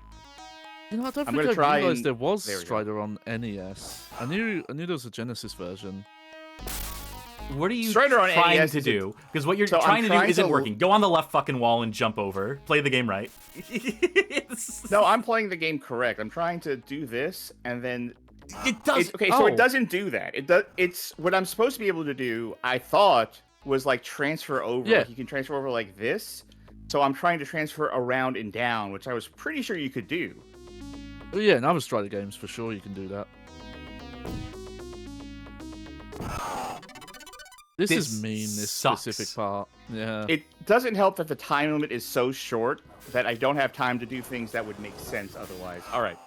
S4: You know, I don't
S3: I'm
S4: think
S3: gonna
S4: I
S3: try
S4: realized
S3: and-
S4: there was
S3: there we go.
S4: Strider on NES. I knew there was a Genesis version.
S2: What are you
S3: Strider on
S2: trying
S3: NES
S2: to
S3: is
S2: do? Because what you're
S3: So I'm
S2: trying to do
S3: trying
S2: isn't
S3: to-
S2: working. Go on the left fucking wall and jump over. Play the game right.
S3: No, I'm playing the game correct. I'm trying to do this, and then
S2: It does.
S3: okay. So
S2: oh.
S3: it doesn't do that. It does. It's what I'm supposed to be able to do. I thought was like transfer over.
S4: Yeah.
S3: Like you can transfer over like this. So I'm trying to transfer around and down, which I was pretty sure you could do.
S4: But yeah, in other Strider games, for sure, you can do that. This is mean, this
S2: sucks.
S4: specific part. Yeah.
S3: It doesn't help that the time limit is so short that I don't have time to do things that would make sense otherwise. All right.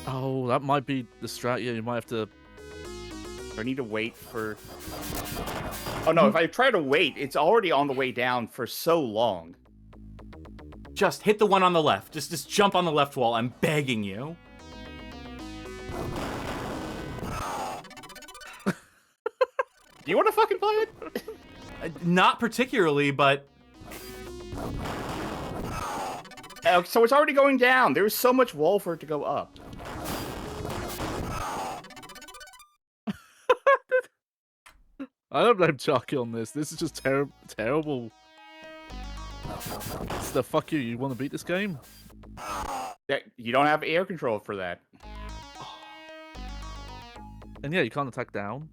S4: Oh, that might be the strat. Yeah, you might have to...
S3: I need to wait for... Oh no, if I try to wait, it's already on the way down for so long.
S2: Just hit the one on the left. Just jump on the left wall. I'm begging you.
S3: Do you want to fucking play it?
S2: Not particularly, but
S3: So it's already going down. There's so much wall for it to go up.
S4: I don't blame Chucky on this. This is just terrible. It's the fuck you. You want to beat this game?
S3: Yeah, you don't have air control for that.
S4: And yeah, you can't attack down.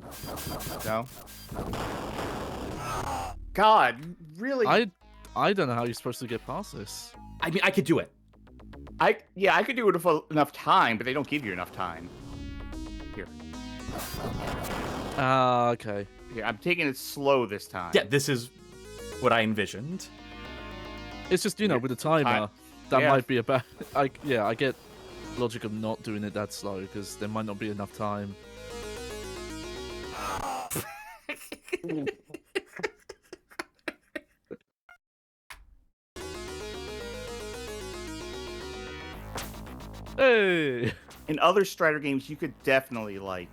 S3: No. God, really?
S4: I don't know how you're supposed to get past this.
S2: I mean, I could do it.
S3: I could do it with enough time, but they don't give you enough time. Here.
S4: Okay.
S3: Here, I'm taking it slow this time.
S2: Yeah, this is what I envisioned.
S4: It's just, you know, with the timer, that
S3: yeah.
S4: might be a bad... I get logic of not doing it that slow, because there might not be enough time. Hey!
S3: In other Strider games, you could definitely, like,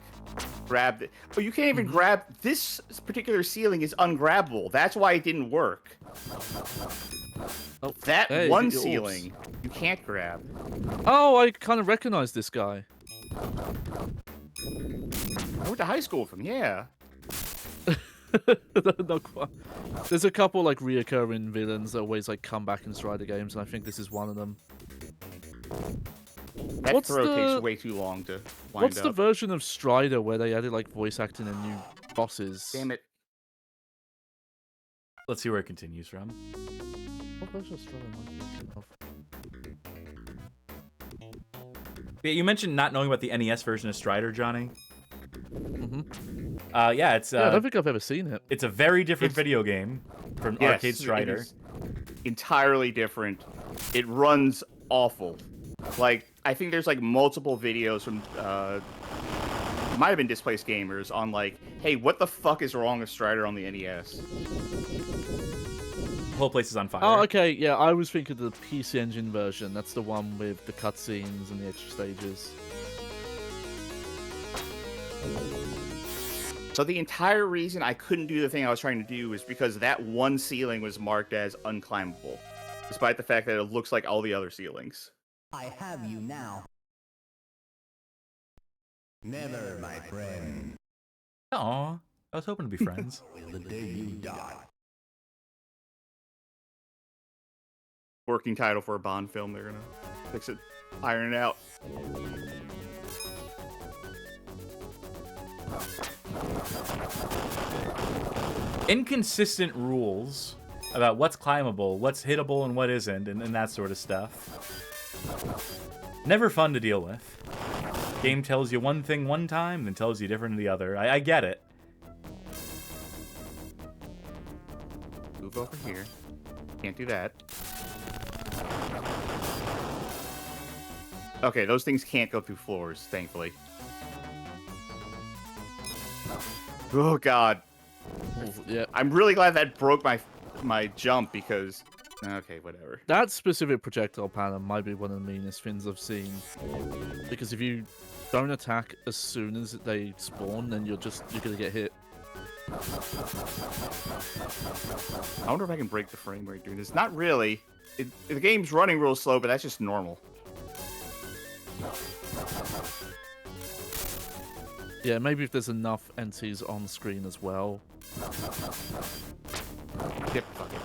S3: grab it. But you can't even grab... This particular ceiling is ungrabbable. That's why it didn't work.
S4: Oh,
S3: That
S4: hey,
S3: one
S4: oops.
S3: ceiling, you can't grab.
S4: Oh, I kind of recognize this guy.
S3: I went to high school with him, yeah.
S4: Not quite. There's a couple like reoccurring villains that always like come back in Strider games, and I think this is one of them.
S3: That
S4: What's
S3: throw
S4: the-
S3: takes way too long to wind
S4: What's
S3: up.
S4: the version of Strider where they added like voice acting and new bosses?
S3: Damn it.
S2: Let's see where it continues from.
S4: What version of Strider am I thinking of?
S2: Yeah, you mentioned not knowing about the NES version of Strider, Johnny.
S4: Mm-hmm.
S2: Yeah, it's
S4: Yeah, I don't think I've ever seen it.
S2: it's a very different video game from Arcade
S3: Yes,
S2: Strider.
S3: it is entirely different. It runs awful. Like, I think there's like multiple videos from might have been Displaced Gamers on like, hey, what the fuck is wrong with Strider on the NES?
S2: The whole place is on fire.
S4: Oh, okay, yeah, I was thinking of the PC Engine version. That's the one with the cutscenes and the extra stages.
S3: So the entire reason I couldn't do the thing I was trying to do is because that one ceiling was marked as unclimbable, despite the fact that it looks like all the other ceilings.
S6: I have you now. Never, my friend,
S2: Aw, I was hoping to be friends.
S6: will the day you die.
S3: Working title for a Bond film, they're gonna fix it, iron it out.
S2: Inconsistent rules about what's climbable, what's hittable, and what isn't, and that sort of stuff. Never fun to deal with. Game tells you one thing one time, then tells you different the other. I get it.
S3: Move over here. Can't do that. Okay, those things can't go through floors, thankfully. Oh god.
S4: Yeah,
S3: I'm really glad that broke my jump because... Okay, whatever.
S4: that specific projectile pattern might be one of the meanest things I've seen. Because if you don't attack as soon as they spawn, then you're gonna get hit.
S3: I wonder if I can break the frame rate doing this. Not really. The game's running real slow, but that's just normal.
S4: Yeah, maybe if there's enough entities on screen as well.
S3: Yep, fuck it.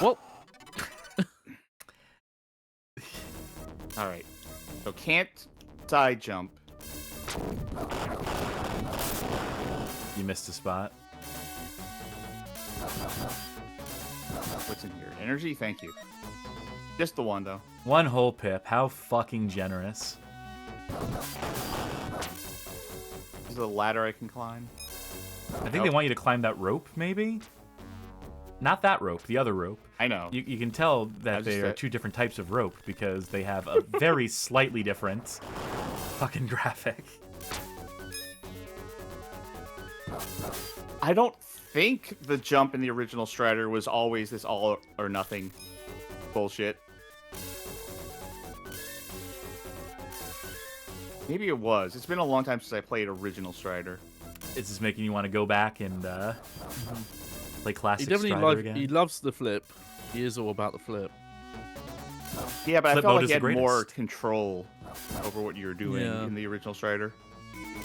S4: Well,
S3: Alright. So can't side jump.
S2: You missed a spot.
S3: What's in here? Energy? Thank you. Just the one, though.
S2: One whole pip. How fucking generous.
S3: Is there a ladder I can climb?
S2: I think they want you to climb that rope, maybe? Not that rope, the other rope.
S3: I know.
S2: You can tell that they are two different types of rope because they have a very slightly different fucking graphic.
S3: I don't think the jump in the original Strider was always this all or nothing bullshit. Maybe it was. It's been a long time since I played original Strider.
S2: Is this making you want to go back and play classic
S4: he definitely
S2: Strider again?
S4: he loves the flip. He is all about the flip.
S3: Yeah, but
S2: Flip
S3: I felt
S2: mode
S3: like
S2: is
S3: you
S2: the
S3: had more
S2: greatest.
S3: control over what you were doing
S4: Yeah.
S3: in the original Strider.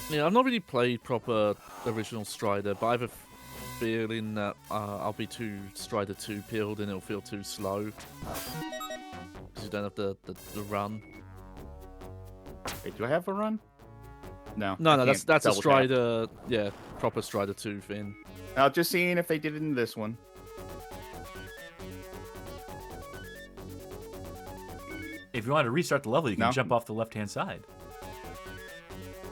S4: Yeah, I've not really played proper original Strider, but I have a feeling that I'll be too Strider 2 peeled and it'll feel too slow. Because you don't have the run.
S3: Wait, do I have a run? No.
S4: No,
S3: I
S4: no,
S3: can't
S4: that's a
S3: double tap.
S4: Strider, yeah, proper Strider 2 thing.
S3: Now, just seeing if they did it in this one.
S2: If you want to restart the level, you can
S3: No.
S2: jump off the left-hand side.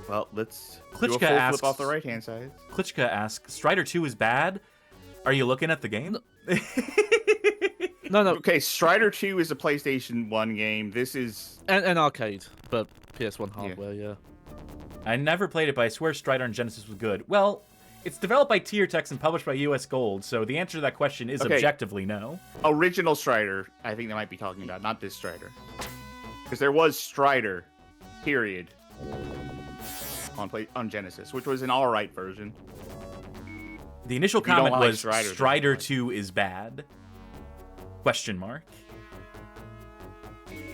S3: Well, let's do a
S2: Klitschko
S3: full
S2: asks-
S3: flip off the right-hand side.
S2: Klitschko asks, Strider 2 is bad? Are you looking at the game?
S4: No,
S3: Okay, Strider 2 is a PlayStation 1 game. This is...
S4: and arcade, but PS1 hardware, yeah.
S2: I never played it, but I swear Strider on Genesis was good. Well, it's developed by Tiertex and published by US Gold, so the answer to that question is
S3: Okay.
S2: objectively no.
S3: Original Strider, I think they might be talking about, not this Strider. Because there was Strider, period, on Genesis, which was an alright version.
S2: The initial
S3: If you don't
S2: comment
S3: like
S2: was
S3: Strider, then
S2: Strider
S3: it's
S2: 2 is bad? Question mark.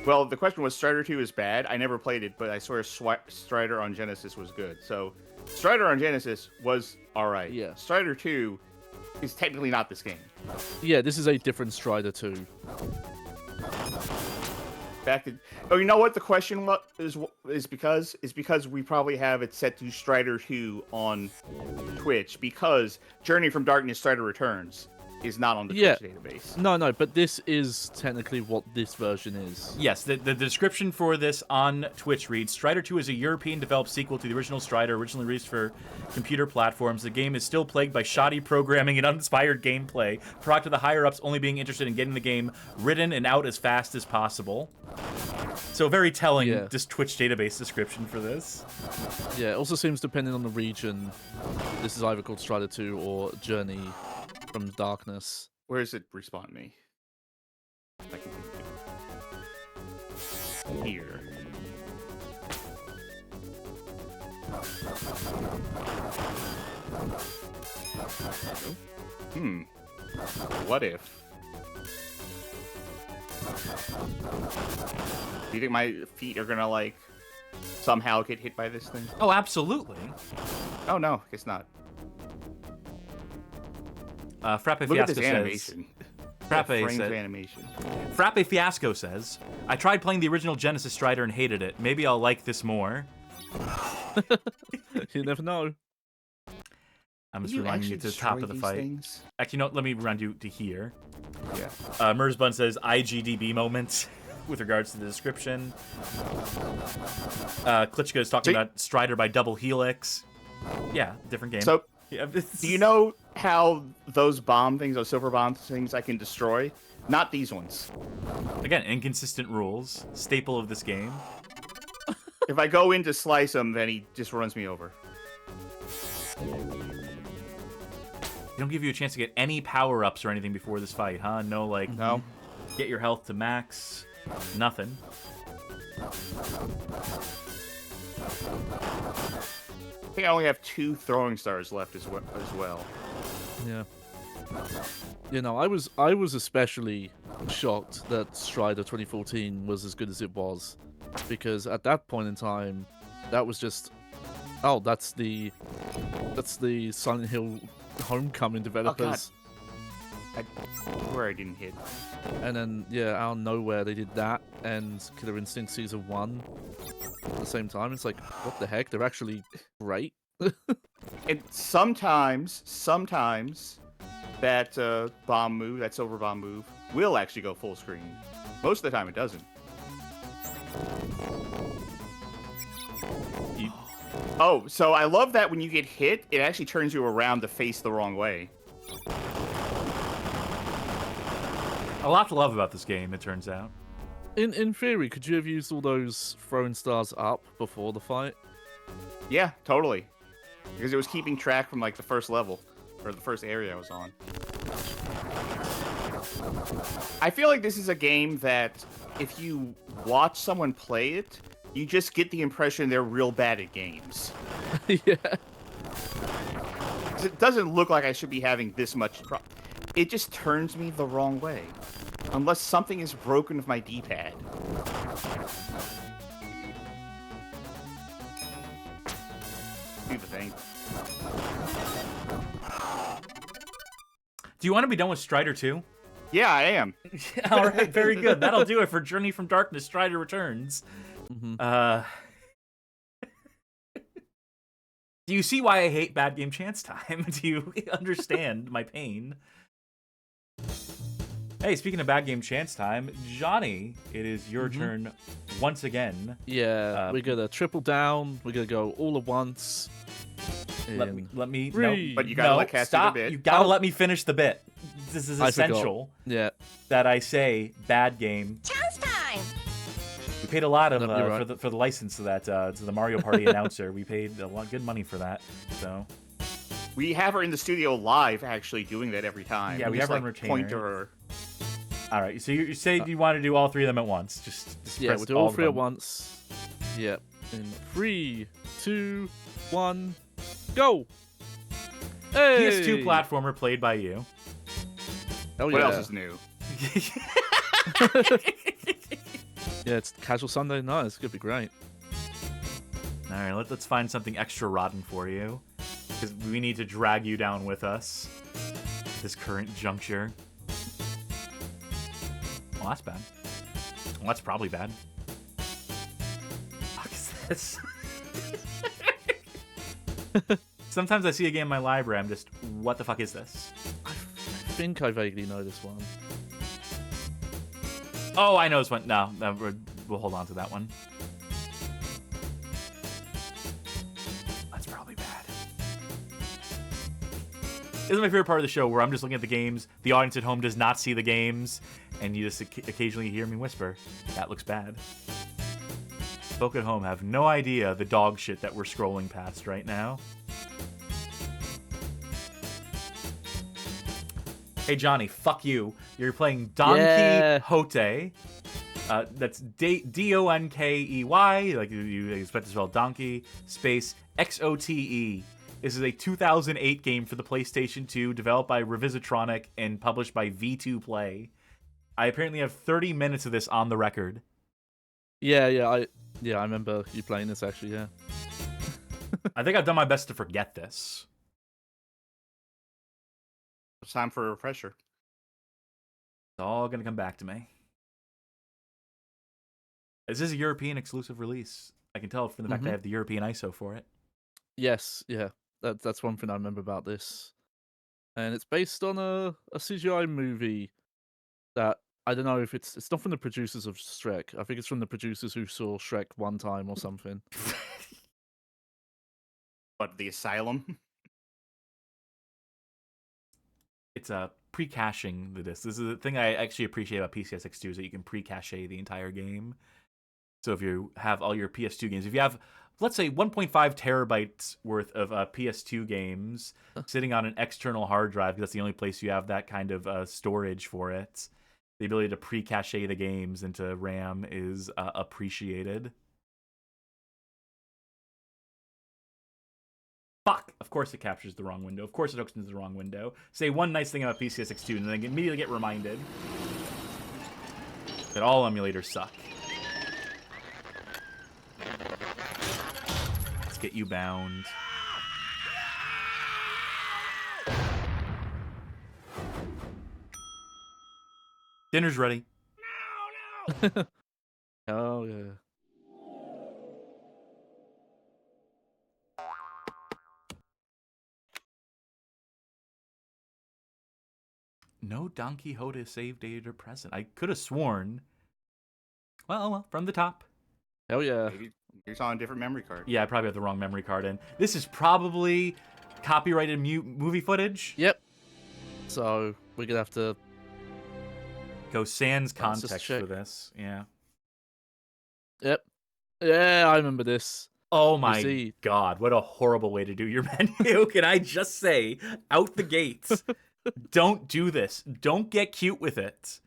S3: Well, the question was Strider 2 is bad. I never played it, but I swear Strider on Genesis was good. So, Strider on Genesis was alright.
S4: Yeah.
S3: Strider 2 is technically not this game.
S4: Yeah, this is a different Strider 2.
S3: Back to... Oh, you know what the question is because we probably have it set to Strider 2 on Twitch, because Journey from Darkness Strider Returns is not on the
S4: Yeah.
S3: Twitch database.
S4: No, but this is technically what this version is.
S2: Yes, the description for this on Twitch reads, Strider 2 is a European-developed sequel to the original Strider, originally released for computer platforms. The game is still plagued by shoddy programming and uninspired gameplay, product of the higher-ups only being interested in getting the game written and out as fast as possible. So very telling, just Twitch database description for this.
S4: Yeah, it also seems, depending on the region, this is either called Strider 2 or Journey from Darkness.
S3: Where does it respawn me? Here. What if? Do you think my feet are gonna, like, somehow get hit by this thing?
S2: Oh, absolutely.
S3: Oh, no, guess not.
S2: Frappe
S3: Look at
S2: Fiasco
S3: this animation.
S2: Frappe
S3: Frames
S2: said,
S3: of animation.
S2: Frappe Fiasco says, I tried playing the original Genesis Strider and hated it. Maybe I'll like this more.
S4: You never know.
S2: I'm just
S3: You
S2: running
S3: actually
S2: you to the top of the
S3: destroy these
S2: fight.
S3: things?
S2: Actually, no, let me run you to here.
S3: Yeah.
S2: Merzbun says IGDB moments with regards to the description. Klitschko is talking about Strider by Double Helix. Yeah, different game.
S3: So,
S2: yeah,
S3: do you know how those bomb things, those silver bomb things, I can destroy? Not these ones.
S2: Again, inconsistent rules. Staple of this game.
S3: If I go in to slice him, then he just runs me over.
S2: They don't give you a chance to get any power-ups or anything before this fight, huh? No, like,
S3: no.
S2: Get your health to max. Nothing.
S3: I think I only have 2 throwing stars left as well.
S4: Yeah. You know, I was especially shocked that Strider 2014 was as good as it was, because at that point in time, that was just, oh, that's the Silent Hill Homecoming developers.
S3: Oh, where I didn't hit.
S4: And then, yeah, out of nowhere, they did that and Killer Instinct Season 1 at the same time. It's like, what the heck? They're actually great.
S3: And sometimes that bomb move, that silver bomb move, will actually go full screen. Most of the time it doesn't. Oh, so I love that when you get hit, it actually turns you around to face the wrong way.
S2: A lot to love about this game, it turns out.
S4: In theory, could you have used all those throwing stars up before the fight?
S3: Yeah, totally. Because it was keeping track from, like, the first level, or the first area I was on. I feel like this is a game that, if you watch someone play it, you just get the impression they're real bad at games.
S4: Yeah.
S3: It doesn't look like I should be having this much It just turns me the wrong way. Unless something is broken with my D-pad. Do the thing.
S2: Do you want to be done with Strider 2?
S3: Yeah, I am.
S2: All right, very good. That'll do it for Journey from Darkness, Strider Returns.
S4: Mm-hmm.
S2: Do you see why I hate Bad Game Chance Time? Do you understand my pain? Hey, speaking of Bad Game Chance Time, Johnny, it is your turn once again.
S4: Yeah, we're gonna triple down. We're gonna go all at once.
S2: Let me.
S4: Three.
S2: No,
S3: But you gotta let Cassidy
S2: stop.
S3: the bit.
S2: You gotta let me finish the bit. This is essential.
S4: Yeah.
S2: That I say bad game.
S9: Chance time!
S2: We paid a lot of
S4: No, you're right.
S2: for the license to that to the Mario Party announcer. We paid a lot good money for that. So
S3: We have her in the studio live, actually, doing that every time.
S2: Yeah, we
S3: just,
S2: have her on
S3: like,
S2: retainer.
S3: point to her.
S2: all right. So you say you want to do all 3 of them at once? Just
S4: Yeah,
S2: press
S4: we'll do all
S2: of
S4: 3 at
S2: them.
S4: once. Yep. In 3, 2, 1, go! Hey!
S2: PS2 platformer played by you.
S4: Oh,
S3: What
S4: yeah.
S3: else is new?
S4: Yeah, it's casual Sunday night. It's gonna be great.
S2: All right, let's find something extra rotten for you, because we need to drag you down with us. This current juncture. Well, that's bad. Well, that's probably bad. Fuck is this? Sometimes I see a game in my library, I'm just, what the fuck is this?
S4: think I vaguely know this one.
S2: Oh, I know this one. No, we'll hold on to that one. That's probably bad. This is my favorite part of the show, where I'm just looking at the games, the audience at home does not see the games, and you just occasionally hear me whisper, that looks bad. Folk at home have no idea the dog shit that we're scrolling past right now. Hey Johnny, fuck you. You're playing Donkey Xote. That's Donkey, like you expect to spell donkey, space Xote. This is a 2008 game for the PlayStation 2, developed by Revisitronic and published by V2 Play. I apparently have 30 minutes of this on the record.
S4: I remember you playing this actually. Yeah.
S2: I think I've done my best to forget this.
S3: It's time for a refresher.
S2: It's all gonna come back to me. This is a European exclusive release. I can tell from the fact I have the European ISO for it.
S4: Yes, yeah. That's one thing I remember about this. And it's based on a CGI movie that I don't know if it's not from the producers of Shrek. I think it's from the producers who saw Shrek one time or something.
S3: But the Asylum?
S2: It's a pre-caching the disc. This is the thing I actually appreciate about PCSX2 is that you can pre-cache the entire game. So if you have all your PS2 games, if you have, let's say, 1.5 terabytes worth of PS2 games sitting on an external hard drive, because that's the only place you have that kind of storage for it, the ability to pre-cache the games into RAM is appreciated. Fuck! Of course it captures the wrong window. Of course it hooks into the wrong window. Say one nice thing about PCSX2 and then immediately get reminded that all emulators suck. Let's get you bound. Dinner's ready.
S4: No! Oh, yeah.
S2: No Don Quixote save data present. I could have sworn. Well, from the top.
S4: Hell yeah.
S3: Maybe it's on a different memory card.
S2: Yeah, I probably have the wrong memory card in. This is probably copyrighted movie footage.
S4: Yep. So we're gonna have to
S2: go sans context for this. Yeah.
S4: Yep. Yeah, I remember this.
S2: Oh my god, what a horrible way to do your menu. Can I just say, out the gates, don't do this. Don't get cute with it.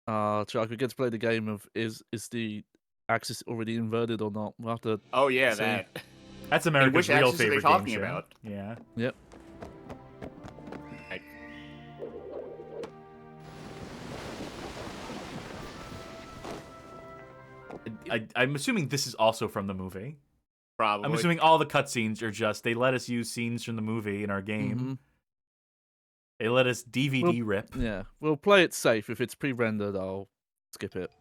S4: Chuck, we get to play the game of is the axis already inverted or not? We'll have to
S3: Oh yeah,
S4: see.
S2: That's America's
S3: which
S2: real
S3: axis are they
S2: favorite
S3: talking
S2: game show.
S3: about?
S2: Yeah.
S4: Yep.
S2: I'm assuming this is also from the movie.
S3: Probably.
S2: I'm assuming all the cutscenes are just, they let us use scenes from the movie in our game.
S4: Mm-hmm.
S2: They let us DVD rip.
S4: Yeah, we'll play it safe. If it's pre-rendered, I'll skip it.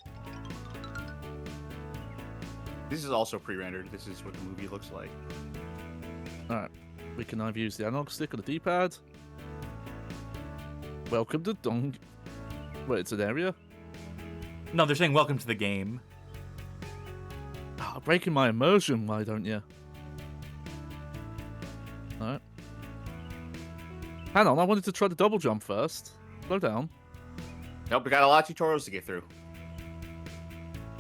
S3: This is also pre-rendered. This is what the movie looks like.
S4: Alright, we can either use the analog stick or the D-pad. Welcome to Wait, it's an area?
S2: No, they're saying welcome to the game.
S4: Oh, breaking my immersion, why don't you? Alright. Hang on, I wanted to try the double jump first. Slow down.
S3: Nope, we got a lot of tutorials to get through.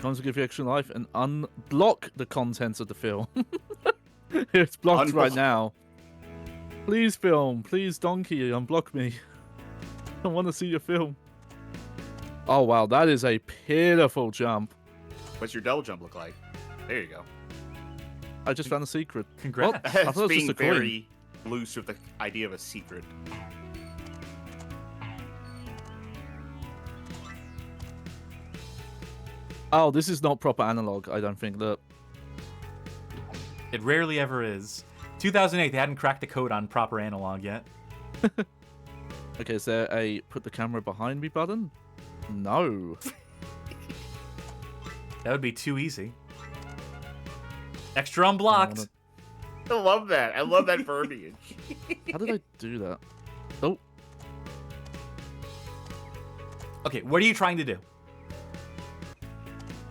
S4: Comes to give you extra life and unblock the contents of the film. It's blocked right now. Please, film. Please, donkey, unblock me. I want to see your film. Oh, wow, that is a pitiful jump.
S3: What's your double jump look like? There you go.
S4: I just found a secret.
S2: Congrats.
S4: Well, I thought
S3: It's
S4: it was
S3: being
S4: just a coin.
S3: very loose with the idea of a secret.
S4: Oh, this is not proper analog, I don't think. Look.
S2: It rarely ever is. 2008, they hadn't cracked the code on proper analog yet.
S4: Okay, is there a put the camera behind me button? No.
S2: That would be too easy. Extra unblocked.
S3: I love that. I love that verbiage.
S4: How did I do that? Oh.
S2: Okay, what are you trying to do?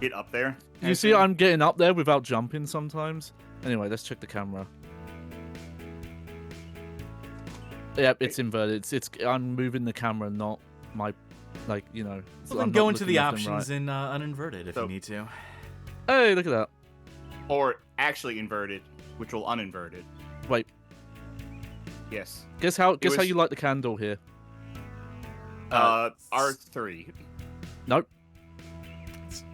S3: Get up there.
S4: You see, I'm getting up there without jumping sometimes. Anyway, let's check the camera. Yep, it's inverted. I'm moving the camera, not my, like, you know.
S2: Well, then
S4: I'm
S2: go
S4: not
S2: into the
S4: looking left and
S2: options in uninverted if
S3: So-
S2: you need to.
S4: Hey, look at that.
S3: Or actually inverted, which will uninvert it.
S4: Wait,
S3: Yes.
S4: guess how
S3: was-
S4: you light the candle here?
S3: R3.
S4: Nope,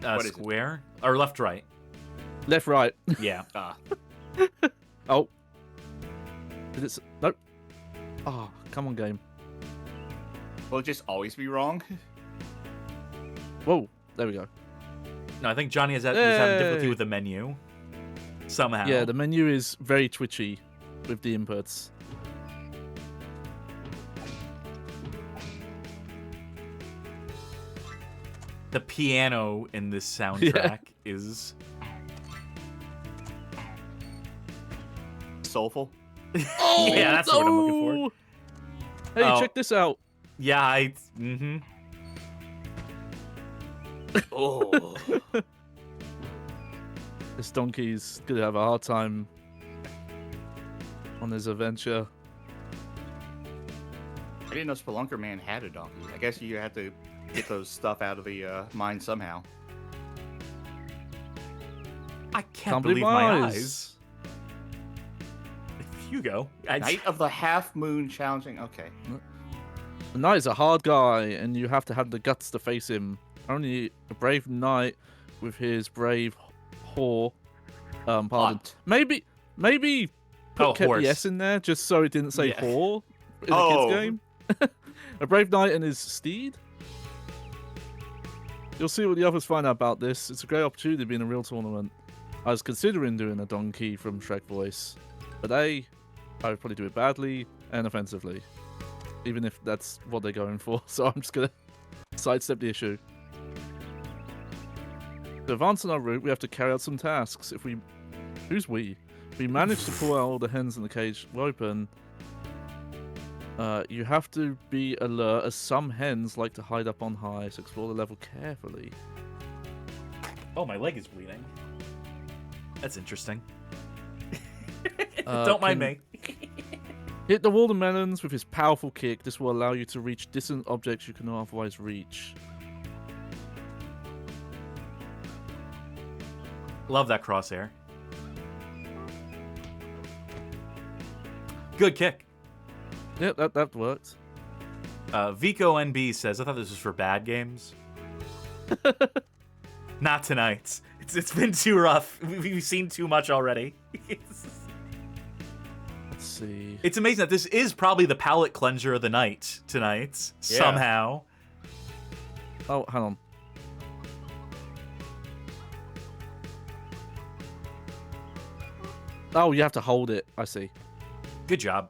S3: What is it?
S2: Square or left, right?
S4: left, right.
S2: Yeah.
S4: Oh, did it? Nope. Oh, come on, game.
S3: Will it just always be wrong?
S4: Whoa, there we go.
S2: No, I think Johnny was having difficulty
S4: Yay.
S2: with the menu somehow.
S4: Yeah, the menu is very twitchy with the inputs.
S2: The piano in this soundtrack is
S3: Soulful.
S4: Oh,
S2: yeah, that's what I'm looking for.
S4: Hey,
S2: Oh.
S4: check this out.
S2: Yeah,
S3: Oh.
S4: This donkey's gonna have a hard time on his adventure.
S3: I didn't know Spelunker Man had a donkey. I guess you had to get those stuff out of the mine somehow.
S2: I can't
S4: believe
S2: believe my
S4: my
S2: eyes. Hugo.
S3: Night of the Half Moon challenging. Okay.
S4: The knight is a hard guy, and you have to have the guts to face him. Only a brave knight with his brave whore. Pardon.
S3: Hunt.
S4: Maybe
S2: Oh,
S4: kept
S2: horse.
S4: the S in there just so it didn't say
S2: Yeah.
S4: whore in the
S3: Oh.
S4: kids game. A brave knight and his steed. You'll see what the others find out about this. It's a great opportunity to be in a real tournament. I was considering doing a donkey from Shrek voice, but I would probably do it badly and offensively, even if that's what they're going for. So I'm just gonna sidestep the issue. To advance on our route, we have to carry out some tasks. Who's we? If we manage to pull out all the hens in the cage open, you have to be alert, as some hens like to hide up on high, so explore the level carefully.
S2: Oh, my leg is bleeding. That's interesting.
S4: Uh,
S2: Don't mind
S4: can-
S2: me.
S4: Hit the watermelons with his powerful kick. This will allow you to reach distant objects you cannot otherwise reach.
S2: Love that crosshair. Good kick.
S4: Yep, that worked.
S2: Vico NB says, I thought this was for bad games. Not tonight. It's been too rough. We've seen too much already.
S4: Let's see.
S2: It's amazing that this is probably the palate cleanser of the night tonight.
S3: Yeah.
S2: Somehow.
S4: Oh, hang on. Oh, you have to hold it. I see.
S2: Good job.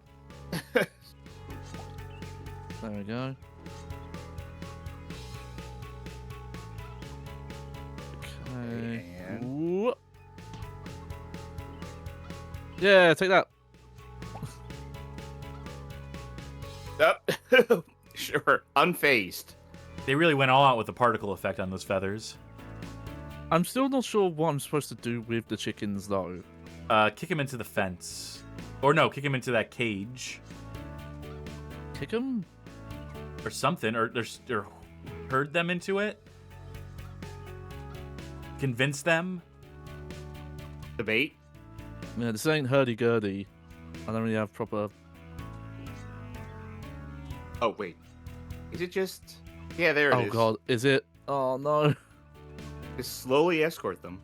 S4: There we go. Okay.
S3: And-
S4: Ooh. Yeah, take that.
S3: Yep. Sure. Unfazed.
S2: They really went all out with the particle effect on those feathers.
S4: I'm still not sure what I'm supposed to do with the chickens, though.
S2: Kick him into the fence. Or no, kick him into that cage.
S4: Kick them?
S2: Or something. Or herd them into it. Convince them.
S3: Debate.
S4: Yeah, this ain't hurdy-gurdy. I don't really have proper...
S3: Oh, wait. Is it just... Yeah, there it is.
S4: Oh, God. Is it? Oh, no.
S3: Just slowly escort them.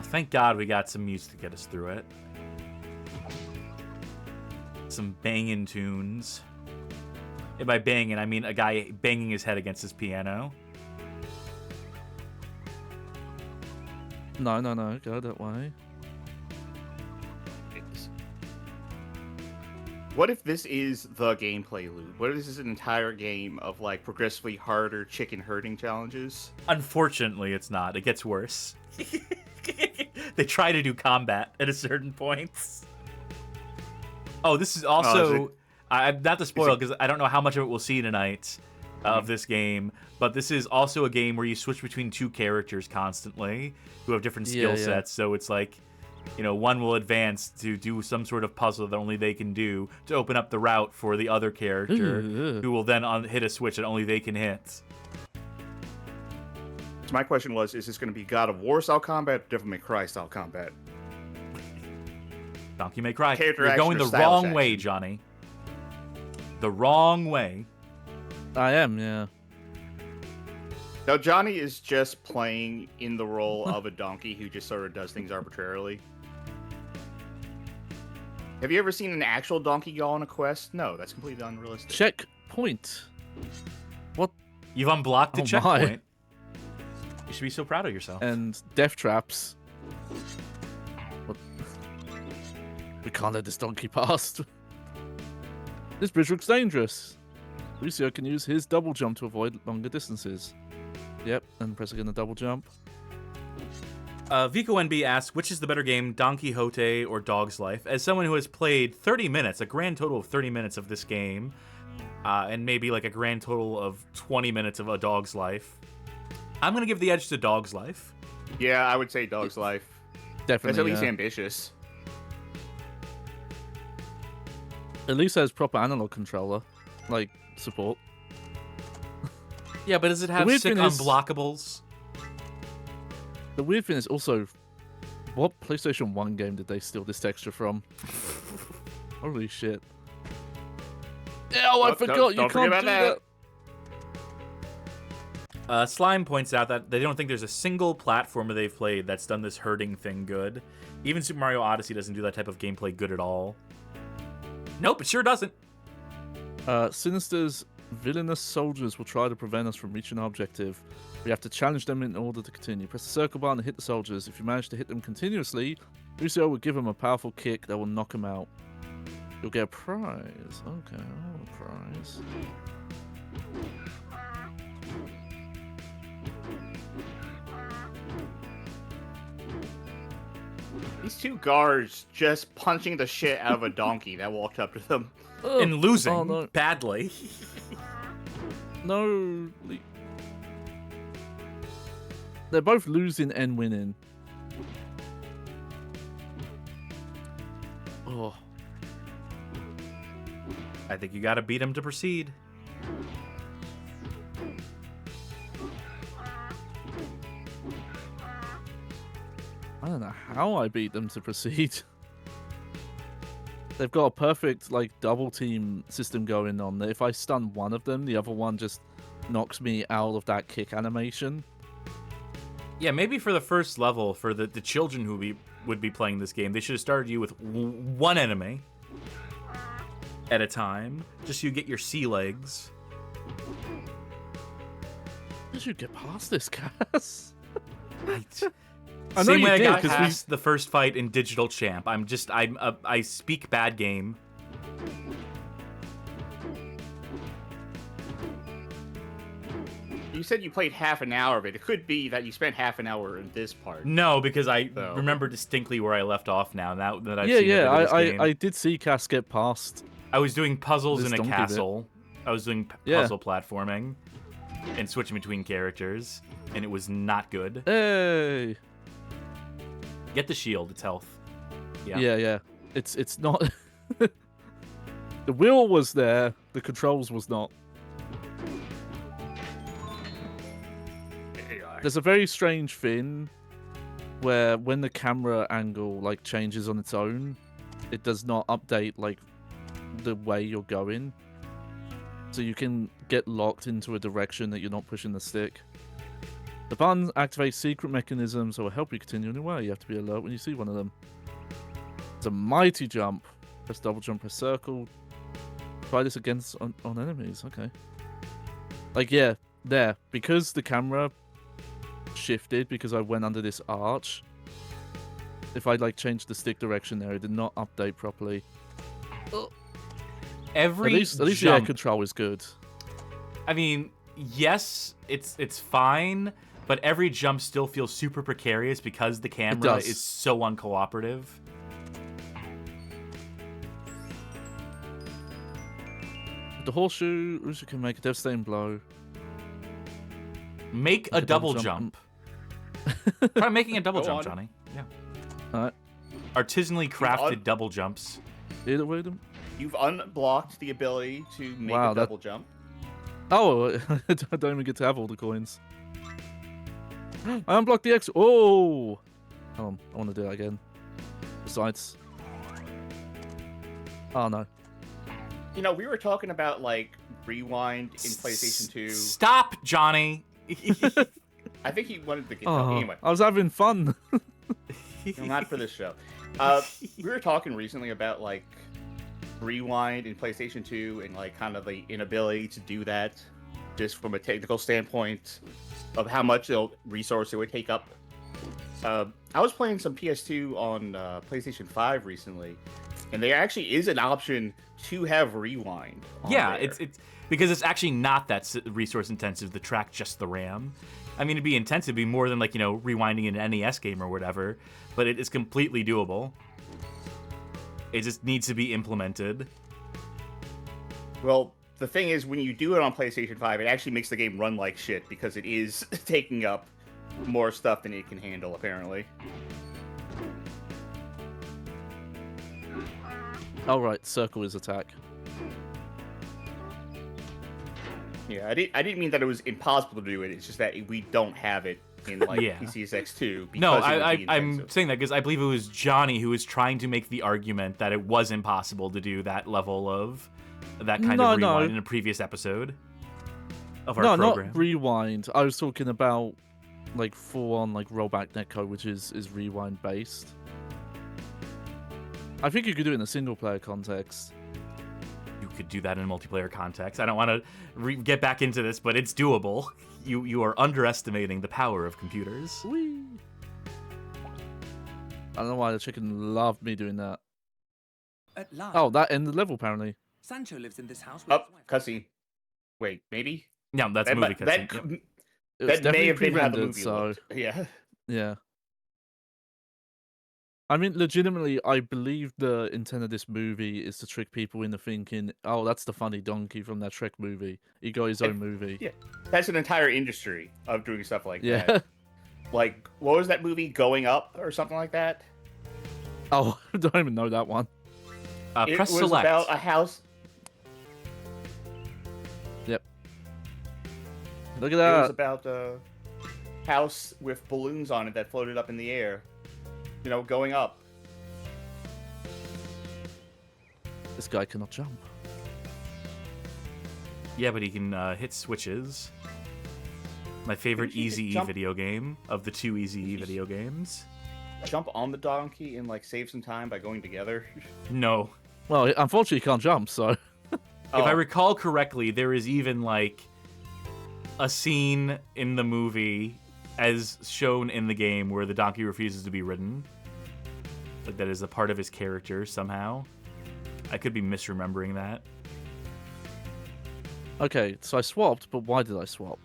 S2: Thank God we got some music to get us through it. Some banging tunes. And by banging, I mean a guy banging his head against his piano.
S4: No, go that way.
S3: What if this is the gameplay loop? What if this is an entire game of like progressively harder chicken herding challenges?
S2: Unfortunately, it's not. It gets worse. They try to do combat at a certain point. Oh, this is also...
S3: is it-
S2: not to spoil, because I don't know how much of it we'll see tonight. of this game, but this is also a game where you switch between two characters constantly who have different skill sets. So it's like, one will advance to do some sort of puzzle that only they can do to open up the route for the other character, who will then hit a switch that only they can hit.
S3: So my question was, is this going to be God of War style combat or Devil May Cry style combat?
S2: Donkey May Cry.
S3: Character
S2: You're
S3: action
S2: going
S3: or
S2: the
S3: stylish
S2: wrong way,
S3: action?
S2: Johnny. The wrong way.
S4: I am, yeah.
S3: Now, Johnny is just playing in the role of a donkey who just sort of does things arbitrarily. Have you ever seen an actual donkey go on a quest? No, that's completely unrealistic.
S4: Checkpoint. What?
S2: You've unblocked the
S4: Oh,
S2: checkpoint. You should be so proud of yourself.
S4: And death traps. What? We can't let this donkey past. This bridge looks dangerous. Lucio can use his double jump to avoid longer distances. Yep, and press again the double jump.
S2: Vico NB asks, which is the better game, Don Quixote or Dog's Life? As someone who has played 30 minutes, a grand total of 30 minutes of this game, and maybe like a grand total of 20 minutes of A Dog's Life, I'm going to give the edge to Dog's Life.
S3: Yeah, I would say Dog's Life.
S4: Definitely.
S3: That's at least ambitious.
S4: At least has proper analog controller, like support.
S2: Yeah, but does it have
S4: weird
S2: sick
S4: thing is-
S2: unblockables?
S4: The weird thing is also, what PlayStation 1 game did they steal this texture from? Holy shit. Oh, I forgot, you
S3: don't
S4: can't
S3: forget
S4: do
S3: about
S4: that.
S2: Slime points out that they don't think there's a single platformer they've played that's done this herding thing good. Even Super Mario Odyssey doesn't do that type of gameplay good at all. Nope, it sure doesn't.
S4: Sinister's villainous soldiers will try to prevent us from reaching our objective. We have to challenge them in order to continue. Press the circle button and hit the soldiers. If you manage to hit them continuously, Lucio will give them a powerful kick that will knock them out. You'll get a prize. Okay, a prize.
S3: These two guards just punching the shit out of a donkey that walked up to them.
S2: And losing
S4: Oh, no.
S2: badly.
S4: No. They're both losing and winning. Oh.
S2: I think you gotta beat him to proceed.
S4: I don't know how I beat them to proceed. They've got a perfect double team system going on. If I stun one of them, the other one just knocks me out of that kick animation.
S2: Yeah, maybe for the first level, for the children who would be playing this game, they should have started you with one enemy at a time, just so you get your sea legs.
S4: How did you get past this, Cass?
S2: Right.
S4: I know
S2: Same
S4: you
S2: way
S4: did,
S2: I got
S4: 'cause we-
S2: past the first fight in Digital Champ. I speak bad game.
S3: You said you played half an hour of it. It could be that you spent half an hour in this part.
S2: No, because I
S3: So-
S2: remember distinctly where I left off now. Now that I've
S4: Yeah,
S2: seen a bit of this
S4: I
S2: game.
S4: did see Cass get past.
S2: I was doing puzzles
S4: This
S2: in a
S4: donkey bit.
S2: castle. I was doing
S4: Yeah.
S2: puzzle platforming and switching between characters, and it was not good.
S4: Hey.
S2: Get the shield; it's health. Yeah.
S4: Yeah. It's not. The will was there. The controls was not. There's a very strange thing where when the camera angle changes on its own, it does not update the way you're going. So you can get locked into a direction that you're not pushing the stick. The buttons activate secret mechanisms that will help you continue on your way. You have to be alert when you see one of them. It's a mighty jump. Press double jump, press circle. Try this against on enemies. Okay. Yeah, there. Because the camera shifted because I went under this arch. If I changed the stick direction there, it did not update properly.
S2: Every
S4: At least the air
S2: jump.
S4: control is good.
S2: I mean, yes, it's fine, but every jump still feels super precarious because the camera
S4: does.
S2: is so uncooperative.
S4: The horseshoe, Usu can make a devastating blow.
S2: Make a double jump. Try making a double
S3: Go
S2: jump,
S3: on.
S2: Johnny. Yeah.
S4: Alright.
S2: Artisanally crafted double jumps.
S4: Either way, them.
S3: You've unblocked the ability to make
S4: Wow,
S3: a
S4: that-
S3: double jump.
S4: Oh, I don't even get to have all the coins. I unblocked the X. Oh! I want to do that again. Besides. Oh, no.
S3: You know, we were talking about like rewind in PlayStation 2.
S2: Stop, Johnny.
S3: I think he wanted to get
S4: Oh,
S3: anyway.
S4: I was having fun.
S3: No, not for this show. We were talking recently about like rewind in PlayStation 2 and like kind of the inability to do that, just from a technical standpoint of how much resource it would take up. I was playing some PS2 on PlayStation 5 recently, and there actually is an option to have rewind.
S2: Yeah,
S3: there.
S2: it's because it's actually not that resource intensive to track just the RAM. I mean, it'd be intense. It'd be more than like, you know, rewinding an NES game or whatever, but it is completely doable. It just needs to be implemented.
S3: Well, the thing is, when you do it on PlayStation 5, it actually makes the game run like shit because it is taking up more stuff than it can handle, apparently.
S4: Oh, right. Circle is attack.
S3: Yeah, I didn't mean that it was impossible to do it. It's just that we don't have it in like
S2: Yeah.
S3: PCSX2.
S2: No,
S3: because it would be
S2: I'm
S3: intensive.
S2: saying that because I believe it was Johnny who was trying to make the argument that it was impossible to do that level of that kind of rewind in a previous episode of our program.
S4: Not rewind. I was talking about like full-on like rollback netcode, which is rewind based. I think you could do it in a single-player context.
S2: You could do that in a multiplayer context. I don't want to get back into this, but it's doable. You are underestimating the power of computers.
S4: Whee! I don't know why the chicken loved me doing that.
S10: At last,
S4: Oh, that ended the level apparently.
S10: Sancho lives in this house with
S3: Oh,
S10: his wife.
S3: cutscene. Wait, maybe?
S2: Yeah, that's
S3: That,
S2: movie
S3: that,
S2: cutscene.
S3: that,
S2: Yep.
S4: It was
S3: that may
S4: definitely
S3: have been how the
S4: pre-rendered,
S3: movie
S4: so
S3: looked. Yeah.
S4: yeah. I mean, legitimately, I believe the intent of this movie is to trick people into thinking, "Oh, that's the funny donkey from that Shrek movie. He got his own movie."
S3: Yeah. That's an entire industry of doing stuff like
S4: Yeah.
S3: that. Like, what was that movie, Going Up, or something like that?
S4: Oh, I don't even know that one.
S3: It
S2: Press
S3: was
S2: select.
S3: about a house.
S4: Yep. Look at
S3: It was
S4: that.
S3: about a house with balloons on it that floated up in the air. You know, going up.
S4: This guy cannot jump.
S2: Yeah, but he can hit switches. My favorite
S3: Didn't he just
S2: Easy
S3: jump-
S2: video game of the two Easy video games.
S3: Jump on the donkey and, like, save some time by going together.
S2: No.
S4: Well, unfortunately, he can't jump, so.
S2: If I recall correctly, there is even like a scene in the movie as shown in the game where the donkey refuses to be ridden. Like that is a part of his character somehow. I could be misremembering that.
S4: Okay, so I swapped, but why did I swap?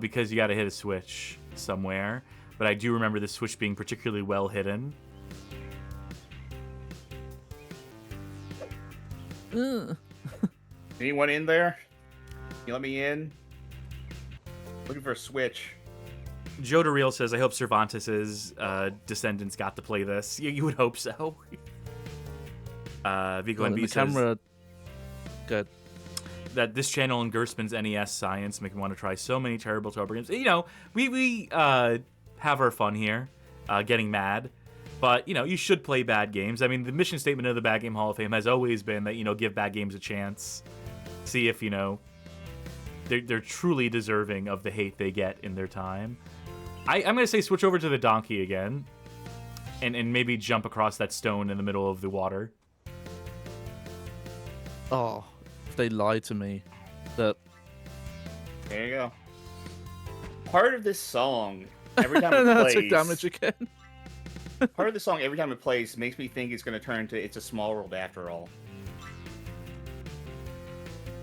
S2: Because you got to hit a switch somewhere. But I do remember this switch being particularly well hidden.
S3: Anyone in there? Can you let me in? Looking for a switch.
S2: Joe DeReal says, I hope Cervantes' descendants got to play this. You would hope so. Vigo
S4: Well,
S2: NB
S4: the
S2: says
S4: camera. Good.
S2: that this channel and Gerspin's NES science make me want to try so many terrible games. You know, we have our fun here, getting mad. But, you know, you should play bad games. I mean, the mission statement of the Bad Game Hall of Fame has always been that, you know, give bad games a chance. See if, you know, they're truly deserving of the hate they get in their time. I'm going to say switch over to the donkey again. And maybe jump across that stone in the middle of the water.
S4: Oh, if they lied to me. That.
S3: There you go. Part of this song, every time it
S4: I
S3: plays,
S4: took damage again.
S3: part of the song, every time it plays, makes me think it's going to turn to It's a Small World After All.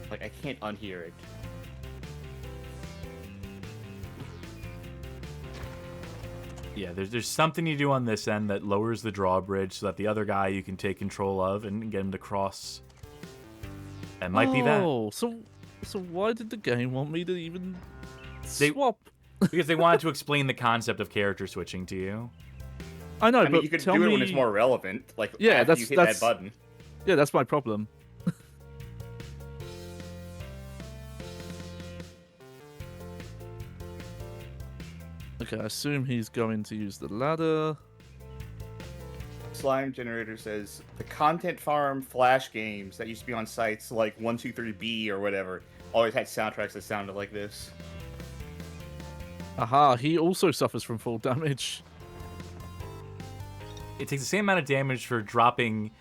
S3: Like, I can't unhear it.
S2: Yeah, there's something you do on this end that lowers the drawbridge so that the other guy you can take control of and get him to cross That might be that.
S4: Oh, so why did the game want me to even
S2: They-
S4: swap?
S2: Because they wanted to explain the concept of character switching to you.
S4: I know,
S3: I mean,
S4: but
S3: you could
S4: tell
S3: do
S4: me...
S3: it when it's more relevant. Like,
S4: Yeah,
S3: after
S4: that's-
S3: you hit
S4: that's-
S3: that button.
S4: Yeah, that's my problem. Okay, I assume he's going to use the ladder.
S3: Slime Generator says the content farm flash games that used to be on sites like 123B or whatever always had soundtracks that sounded like this.
S4: Aha, he also suffers from fall damage.
S2: It takes the same amount of damage for dropping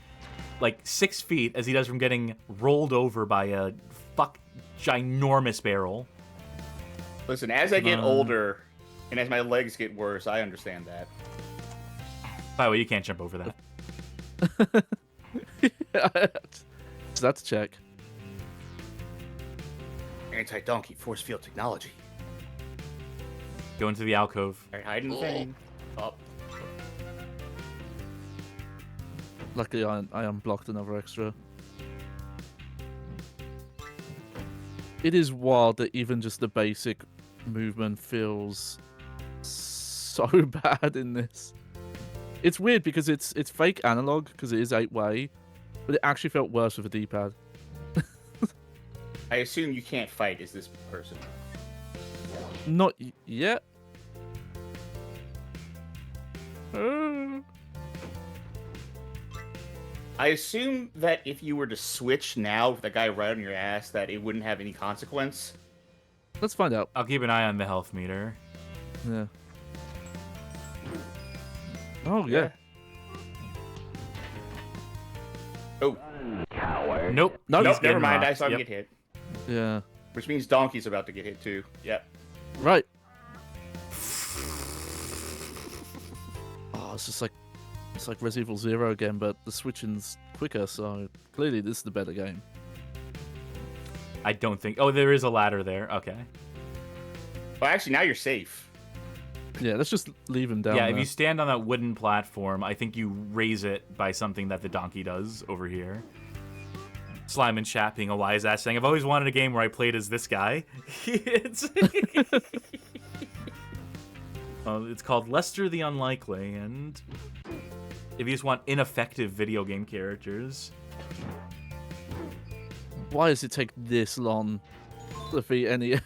S2: like 6 feet as he does from getting rolled over by a ginormous barrel.
S3: Listen, as I get older and as my legs get worse, I understand that.
S2: By the way, you can't jump over that.
S4: So that's a check.
S3: Anti-donkey force field technology.
S2: Go into the alcove.
S3: All right, hide in the thing. Oh.
S4: Luckily, I unblocked another extra. It is wild that even just the basic movement feels so bad in this. It's weird because it's fake analog because it is 8-way, but it actually felt worse with a D-pad.
S3: I assume you can't fight as this person.
S4: Not yet.
S3: I assume that if you were to switch now with the guy right on your ass, that it wouldn't have any consequence.
S4: Let's find out.
S2: I'll keep an eye on the health meter.
S4: Yeah. Oh, yeah.
S3: Oh.
S2: Nope.
S4: No,
S3: Nope,
S2: he's
S3: never
S2: getting
S3: mind. I
S2: rocked.
S3: saw him
S2: Yep.
S3: get hit.
S4: Yeah.
S3: Which means Donkey's about to get hit too. Yep.
S4: Right. Oh, it's like Resident Evil 0 again, but the switching's quicker, so clearly this is the better game.
S2: I don't think... Oh, there is a ladder there. Okay.
S3: Well, actually, now you're safe.
S4: Yeah, let's just leave him down
S2: Yeah,
S4: there.
S2: if you stand on that wooden platform, I think you raise it by something that the donkey does over here. Slime and chat being a wise ass saying, I've always wanted a game where I played as this guy. It's called Lester the Unlikely, and if you just want ineffective video game characters...
S4: Why does it take this long to defeat any...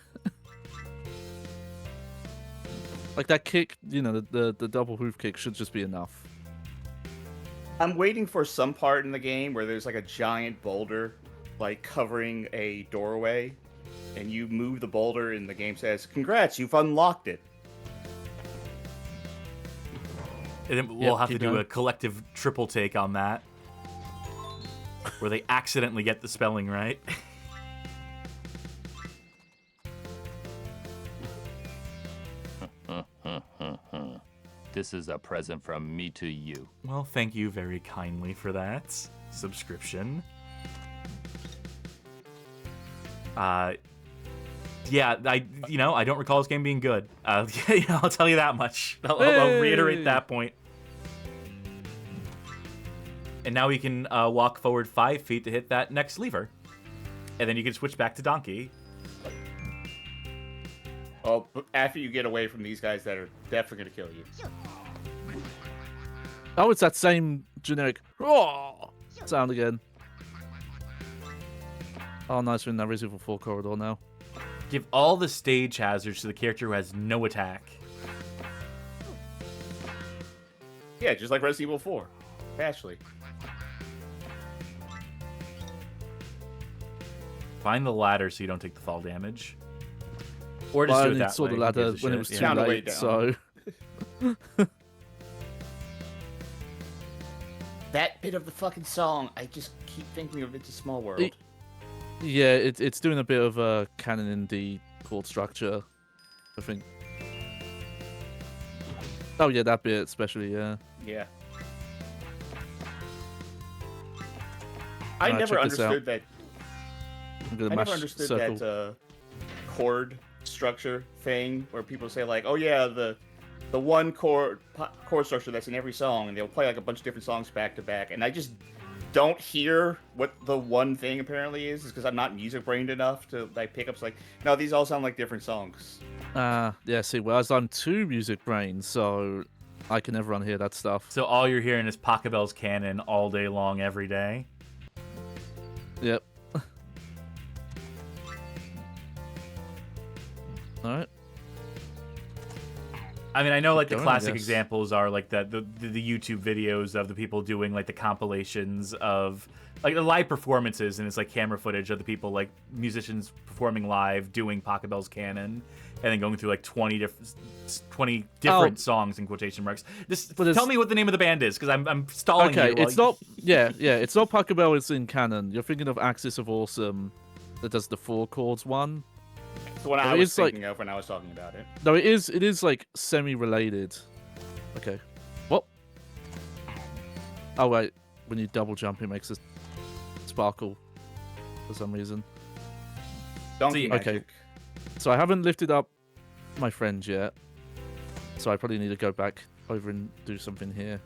S4: Like that kick, you know, the double hoof kick should just be enough.
S3: I'm waiting for some part in the game where there's like a giant boulder, like covering a doorway, and you move the boulder, and the game says, "Congrats, you've unlocked it."
S2: And then we'll have to
S4: keep
S2: do
S4: going.
S2: a collective triple take on that, where they accidentally get the spelling right.
S11: This is a present from me to you.
S2: Well, thank you very kindly for that subscription. Yeah, I don't recall this game being good. I'll tell you that much. I'll reiterate that point. And now we can walk forward 5 feet to hit that next lever. And then you can switch back to Donkey.
S3: Oh, but after you get away from these guys that are definitely gonna kill you.
S4: Oh, it's that same generic sound again. Oh, nice, we're in that Resident Evil 4 corridor now.
S2: Give all the stage hazards to the character who has no attack.
S3: Yeah, just like Resident Evil 4. Ashley.
S2: Find the ladder so you don't take the fall damage. Or just
S4: Well,
S2: do
S4: I
S2: it that
S4: saw
S2: way.
S4: the
S2: Who
S4: ladder
S2: gives a
S4: when it
S2: shit?
S4: was
S2: Yeah.
S4: too
S3: Found a way
S4: late,
S3: down.
S4: so...
S3: That bit of the fucking song, I just keep thinking of It's a Small World.
S4: Yeah, it's doing a bit of a canon in the chord structure, I think. Oh yeah, that bit especially, yeah.
S3: Yeah.
S4: Alright,
S3: I never
S4: check this out.
S3: understood that.
S4: I'm gonna
S3: I
S4: mash
S3: never understood
S4: circle.
S3: that chord structure thing where people say like, "Oh yeah, the one chord structure that's in every song," and they'll play like a bunch of different songs back to back, and I just don't hear what the one thing apparently is because I'm not music brained enough to like pick up. Like, no, these all sound like different songs.
S4: Yeah, see, whereas I'm too music brain, so I can never unhear that stuff.
S2: So all you're hearing is Pachelbel's canon all day long, every day.
S4: Yep. Alright.
S2: I mean, I know like the
S4: Going, I
S2: classic
S4: guess.
S2: examples are like the YouTube videos of the people doing like the compilations of like the live performances, and it's like camera footage of the people like musicians performing live doing Pachelbel's canon, and then going through like 20 different songs in quotation marks. Just tell me what the name of the band is, because I'm stalling you.
S4: Okay, it's not. Yeah, it's not Pachelbel. It's in canon. You're thinking of Axis of Awesome, that does the 4 chords one.
S3: It's what I was thinking of when I was talking about it.
S4: No, it is like semi-related. Okay. What? Oh wait, when you double jump, it makes a sparkle for some reason.
S3: Donkey magic.
S4: Okay. So I haven't lifted up my friend yet, so I probably need to go back over and do something here.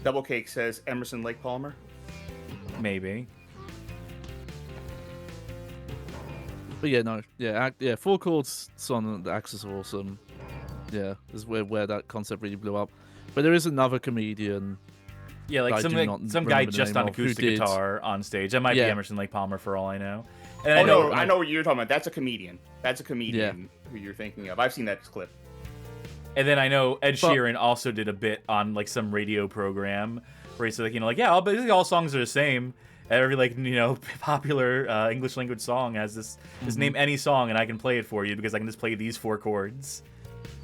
S3: Double Cake says Emerson Lake Palmer.
S2: Maybe.
S4: But yeah, no, yeah, 4 chords song, the Axis of Awesome, yeah, is where that concept really blew up. But there is another comedian.
S2: Yeah, like some guy just on acoustic guitar on stage. That might be Emerson Lake Palmer for all I know. And
S3: I know what you're talking about. That's a comedian. That's a comedian who you're thinking of. I've seen that clip.
S2: And then I know Ed Sheeran also did a bit on like some radio program where he said like, like, yeah, basically all songs are the same. Every like popular English language song has this. Just name any song and I can play it for you because I can just play these 4 chords.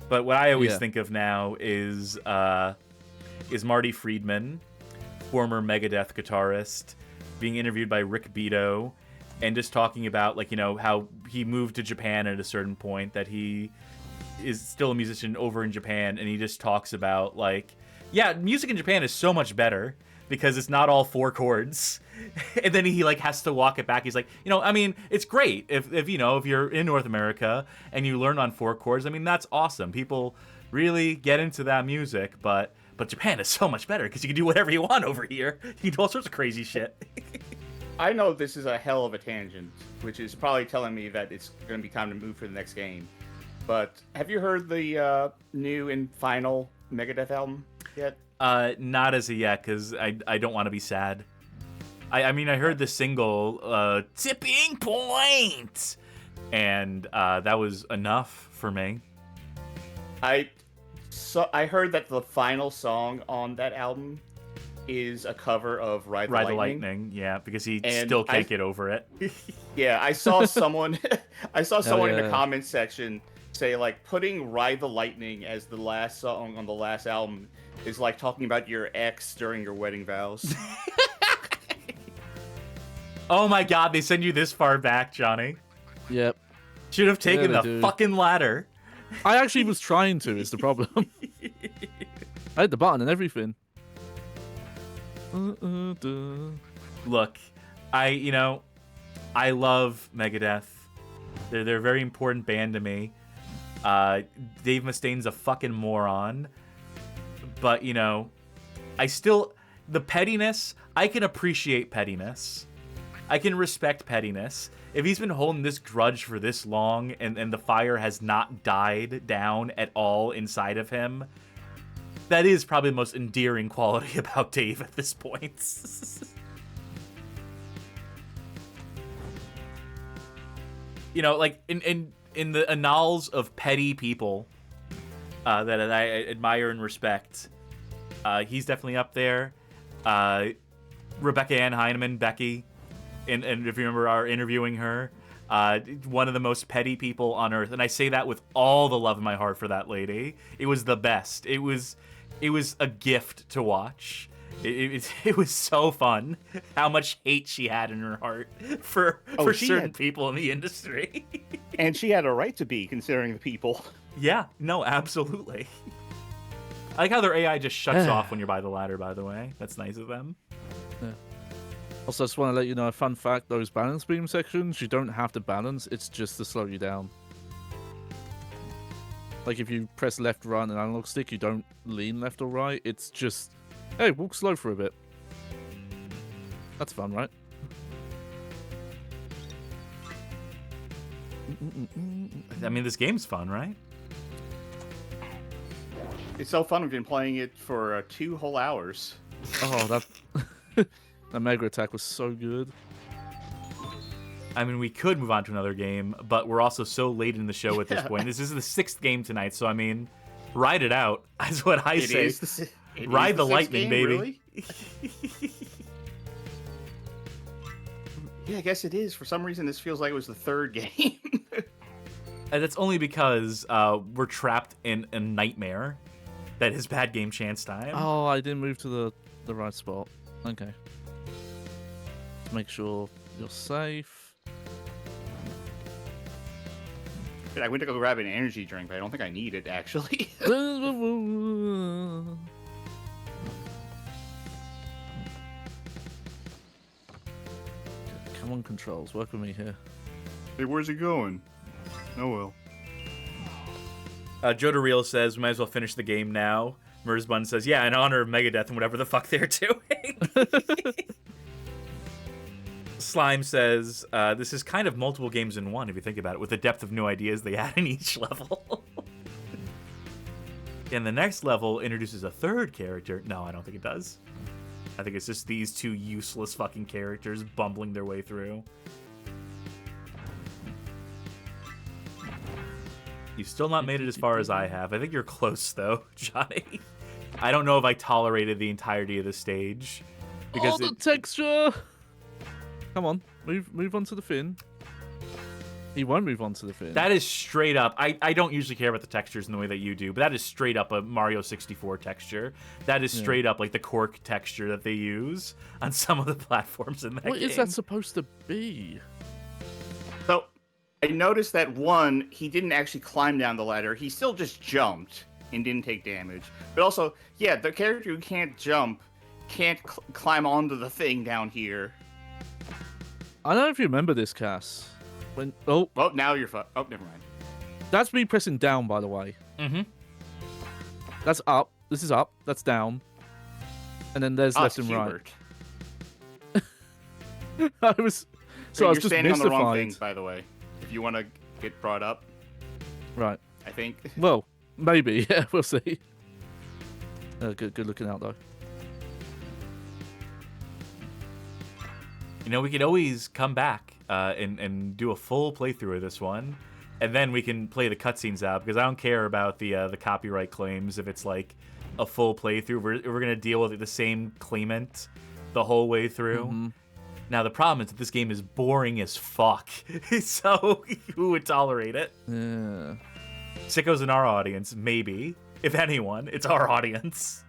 S2: But what I always think of now is Marty Friedman, former Megadeth guitarist, being interviewed by Rick Beato, and just talking about like how he moved to Japan at a certain point, that he is still a musician over in Japan, and he just talks about like, yeah, music in Japan is so much better because it's not all 4 chords. And then he like has to walk it back. He's like, I mean, it's great if you're in North America and you learn on 4 chords. I mean, that's awesome. People really get into that music, but Japan is so much better because you can do whatever you want over here. You can do all sorts of crazy shit.
S3: I know this is a hell of a tangent, which is probably telling me that it's going to be time to move for the next game. But have you heard the new and final Megadeth album yet?
S2: Not as of yet, because I don't want to be sad. I mean, I heard the single, Tipping Point, and that was enough for me.
S3: I heard that the final song on that album is a cover of Ride the Lightning.
S2: Yeah, because he still can't get over it.
S3: Yeah, I saw someone in the comments section say like putting Ride the Lightning as the last song on the last album is like talking about your ex during your wedding vows.
S2: Oh my god, they send you this far back, Johnny.
S4: Yep.
S2: Should have taken the fucking ladder.
S4: I actually was trying to, is the problem. I had the button and everything.
S2: Look, I love Megadeth. They're a very important band to me. Dave Mustaine's a fucking moron. But, the pettiness, I can appreciate pettiness. I can respect pettiness. If he's been holding this grudge for this long and the fire has not died down at all inside of him, that is probably the most endearing quality about Dave at this point. Like in the annals of petty people that I admire and respect, he's definitely up there. Rebecca Ann Heineman, Becky, and if you remember our interviewing her, one of the most petty people on earth, and I say that with all the love in my heart for that lady. It was the best. It was a gift to watch. It was so fun how much hate she had in her heart for certain people in the industry.
S3: And she had a right to be, considering the people.
S2: Yeah, no, absolutely. I like how their AI just shuts off when you're by the ladder, by the way. That's nice of them.
S4: Yeah. Also, I just want to let you know a fun fact, those balance beam sections, you don't have to balance, it's just to slow you down. Like if you press left, right, and analog stick, you don't lean left or right, it's just, hey, walk slow for a bit. That's fun, right?
S2: I mean, this game's fun, right?
S3: It's so fun. We've been playing it for 2 whole hours.
S4: Oh, that that Mega Attack was so good.
S2: I mean, we could move on to another game, but we're also so late in the show at this point. This is the 6th game tonight, so I mean, ride it out. That's what I say. Ride the lightning,
S3: game,
S2: baby.
S3: Really? Yeah, I guess it is. For some reason, this feels like it was the 3rd game.
S2: And that's only because we're trapped in a nightmare that is bad game chance time.
S4: Oh, I didn't move to the right spot. Okay. Let's make sure you're safe.
S3: I went to go grab an energy drink, but I don't think I need it, actually.
S4: Come on, controls. Work with me here.
S3: Hey, where's he going? Oh, well.
S2: Joda Real says, we might as well finish the game now. Merzbun says, yeah, in honor of Megadeth and whatever the fuck they're doing. Slime says, this is kind of multiple games in one, if you think about it, with the depth of new ideas they add in each level. And the next level introduces a 3rd character. No, I don't think it does. I think it's just these 2 useless fucking characters bumbling their way through. You've still not made it as far as I have. I think you're close, though, Johnny. I don't know if I tolerated the entirety of the stage.
S4: Because the texture! Come on, move on to the fin. He won't move on to the fin.
S2: That is straight up. I don't usually care about the textures in the way that you do, but that is straight up a Mario 64 texture. That is straight up like the cork texture that they use on some of the platforms in that game.
S4: What is that supposed to be?
S3: So, I noticed that one, he didn't actually climb down the ladder. He still just jumped and didn't take damage. But also, yeah, the character who can't jump can't climb onto the thing down here.
S4: I don't know if you remember this, Cass. When
S3: Now you're Oh, never mind.
S4: That's me pressing down, by the way.
S2: Mm-hmm.
S4: That's up. This is up. That's down. And then there's left and right. I was
S3: You're
S4: just
S3: standing on the wrong thing,
S4: mystified.
S3: by the way. If you want to get brought up,
S4: Right.
S3: I think.
S4: Well, maybe. Yeah, we'll see. Good looking out, though.
S2: You know, we could always come back and do a full playthrough of this one, and then we can play the cutscenes out, because I don't care about the copyright claims if it's like a full playthrough. We're gonna deal with the same claimant the whole way through.
S4: Mm-hmm.
S2: Now the problem is that this game is boring as fuck, so who would tolerate it?
S4: Yeah.
S2: Sickos in our audience, maybe. If anyone, it's our audience.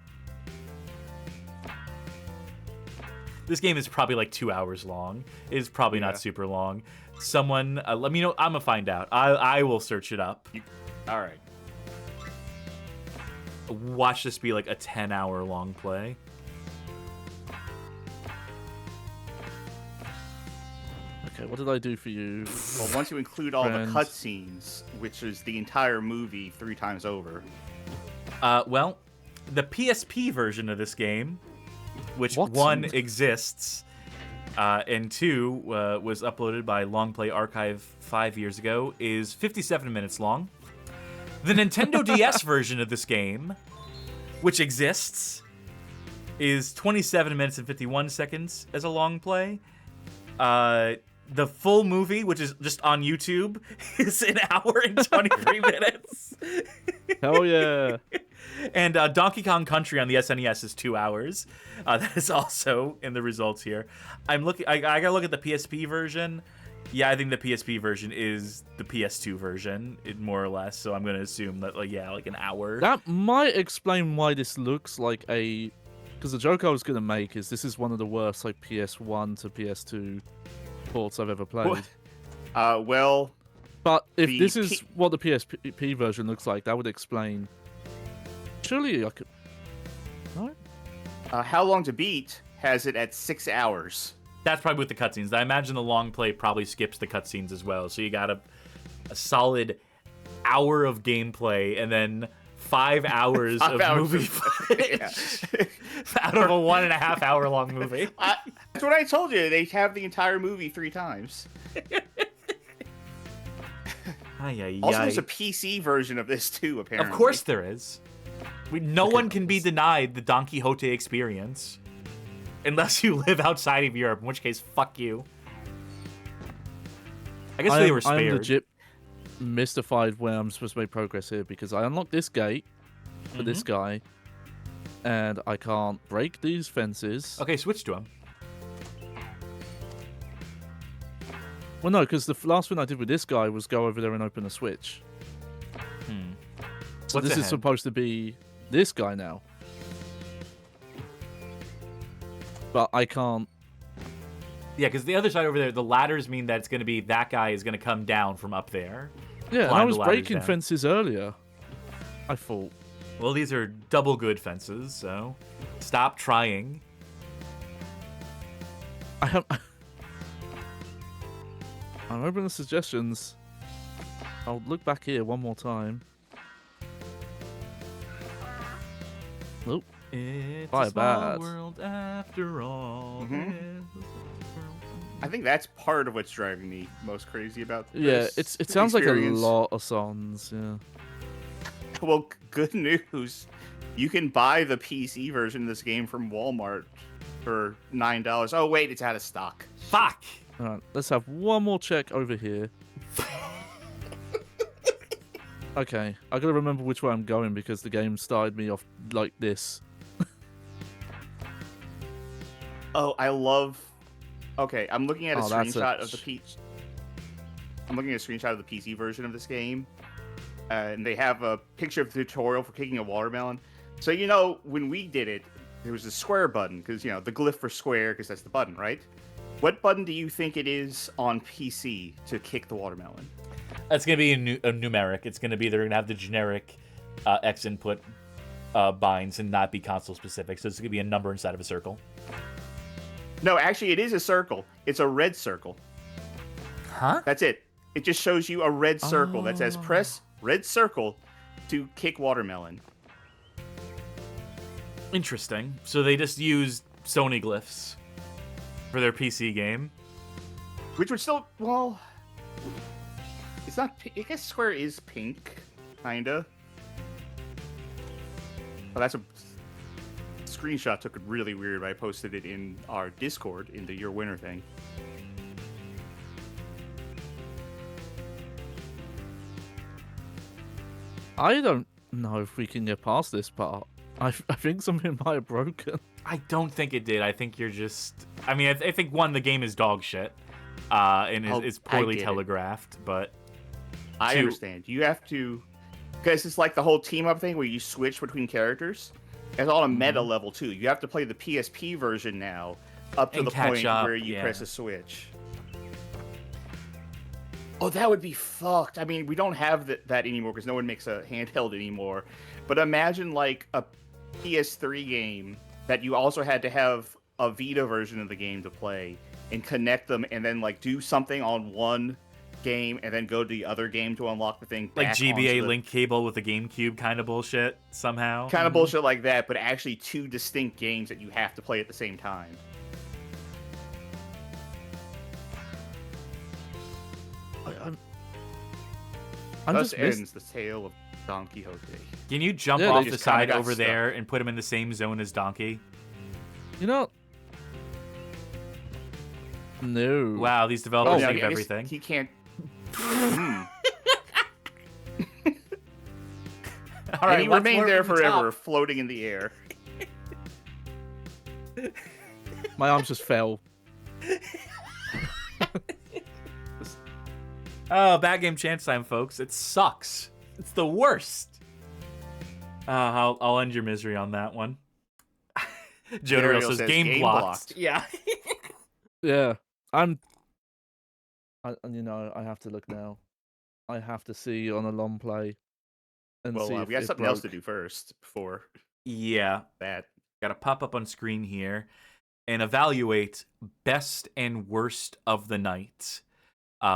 S2: This game is probably like 2 hours long. It is probably not super long. Someone, let me know. I'm gonna find out. I will search it up.
S3: All right.
S2: Watch this be like a 10-hour long play.
S4: Okay, what did I do for you?
S3: Well, once you include all
S4: Friends.
S3: the cutscenes, which is the entire movie 3 times over.
S2: Well, the PSP version of this game, which
S4: What?
S2: 1 exists, and 2 was uploaded by Long Play Archive 5 years ago, is 57 minutes long. The Nintendo DS version of this game, which exists, is 27 minutes and 51 seconds as a long play. The full movie, which is just on YouTube, is an hour and 23 minutes.
S4: Hell yeah.
S2: And Donkey Kong Country on the SNES is 2 hours. That is also in the results here. I'm looking. I gotta look at the PSP version. Yeah, I think the PSP version is the PS2 version, more or less. So I'm gonna assume that, like an hour.
S4: That might explain why this looks like a... Because the joke I was going to make is this is one of the worst like PS1 to PS2 ports I've ever played.
S3: Well...
S4: But if this is what the PSP version looks like, that would explain... Surely I could... No?
S3: How Long to Beat has it at 6 hours.
S2: That's probably with the cutscenes. I imagine the long play probably skips the cutscenes as well. So you got a solid hour of gameplay and then 5 hours of movie footage out of a 1.5 hour long movie.
S3: That's what I told you. They have the entire movie 3 times. Also, there's a PC version of this too, apparently.
S2: Of course there is. No one can be denied the Don Quixote experience. Unless you live outside of Europe, in which case, fuck you. I guess they were spared.
S4: I'm legit mystified where I'm supposed to make progress here, because I unlocked this gate for this guy, and I can't break these fences.
S2: Okay, switch to him.
S4: Well, no, because the last thing I did with this guy was go over there and open a switch. So
S2: What's
S4: this is
S2: ahead?
S4: supposed to be this guy now. But I can't.
S2: Yeah, because the other side over there, the ladders mean that it's going to be that guy is going to come down from up there.
S4: Yeah, and I
S2: climb
S4: was
S2: the ladders
S4: breaking
S2: down.
S4: fences earlier, I thought.
S2: Well, these are double good fences, so stop trying.
S4: I'm open to suggestions. I'll look back here one more time. Nope.
S2: It's
S4: Quite
S2: a small
S4: bad.
S2: world after all.
S3: I think that's part of what's driving me most crazy about this.
S4: Yeah, it sounds like a
S3: experience.
S4: lot of songs. Yeah.
S3: Well, good news. You can buy the PC version of this game from Walmart for $9. Oh, wait, it's out of stock.
S2: Fuck!
S4: Alright, let's have one more check over here. Okay, I gotta remember which way I'm going because the game started me off like this.
S3: Oh, I love... Okay, I'm looking at a
S4: Oh, that's
S3: screenshot of the I'm looking at a screenshot of the PC version of this game. And they have a picture of the tutorial for kicking a watermelon. So, you know, when we did it, there was a square button, because, you know, the glyph for square, because that's the button, right? What button do you think it is on PC to kick the watermelon?
S2: That's going to be a numeric. It's going to be, they're going to have the generic X input binds and not be console specific. So it's going to be a number inside of a circle.
S3: No, actually, it is a circle. It's a red circle.
S2: Huh?
S3: That's it. It just shows you a red circle that says press red circle to kick watermelon.
S2: Interesting. So they just used Sony glyphs for their PC game.
S3: Which would still, well, it's not, I guess Square is pink, kinda. Oh, that's a screenshot took it really weird. I posted it in our Discord in the Your Winner thing.
S4: I don't know if we can get past this part. I think something might have broken.
S2: I don't think it did. I think you're just... I mean, I think, one, the game is dog shit. And is poorly telegraphed, but...
S3: I understand. You have to... Because it's like the whole team-up thing where you switch between characters. It's on a meta level, too. You have to play the PSP version now up to
S2: And
S3: the
S2: catch
S3: point
S2: up,
S3: where you
S2: yeah.
S3: press a switch. Oh, that would be fucked. I mean, we don't have that anymore because no one makes a handheld anymore. But imagine, like, a PS3 game that you also had to have a Vita version of the game to play and connect them and then, like, do something on one game and then go to the other game to unlock the thing.
S2: Like
S3: back
S2: GBA
S3: onto the...
S2: link cable with a GameCube kind of bullshit, somehow.
S3: Kind of bullshit like that, but actually 2 distinct games that you have to play at the same time.
S4: I'm
S3: Thus
S4: just
S3: ends the tale of Don Quixote.
S2: Can you jump
S4: Yeah,
S2: off
S4: they
S2: the
S3: just kinda
S2: side
S3: got
S2: over
S3: stuck.
S2: there and put him in the same zone as Donkey?
S4: You know. No.
S2: Wow, these developers
S3: Yeah,
S2: think of
S3: I guess
S2: everything.
S3: He can't.
S2: All right,
S3: And he
S2: let's
S3: remained
S2: learn
S3: there
S2: from the top.
S3: forever, floating in the air.
S4: My arms just fell.
S2: Oh, bad game chance time, folks. It sucks. It's the worst. I'll end your misery on that one. Jodariel says game blocked. Yeah.
S4: Yeah. You know, I have to look now. I have to see on a long play. And
S3: Well,
S4: see
S3: we
S4: if
S3: got
S4: it
S3: something else to
S4: broke.
S3: do first before
S2: Yeah.
S3: that.
S2: Got to pop up on screen here and evaluate best and worst of the night.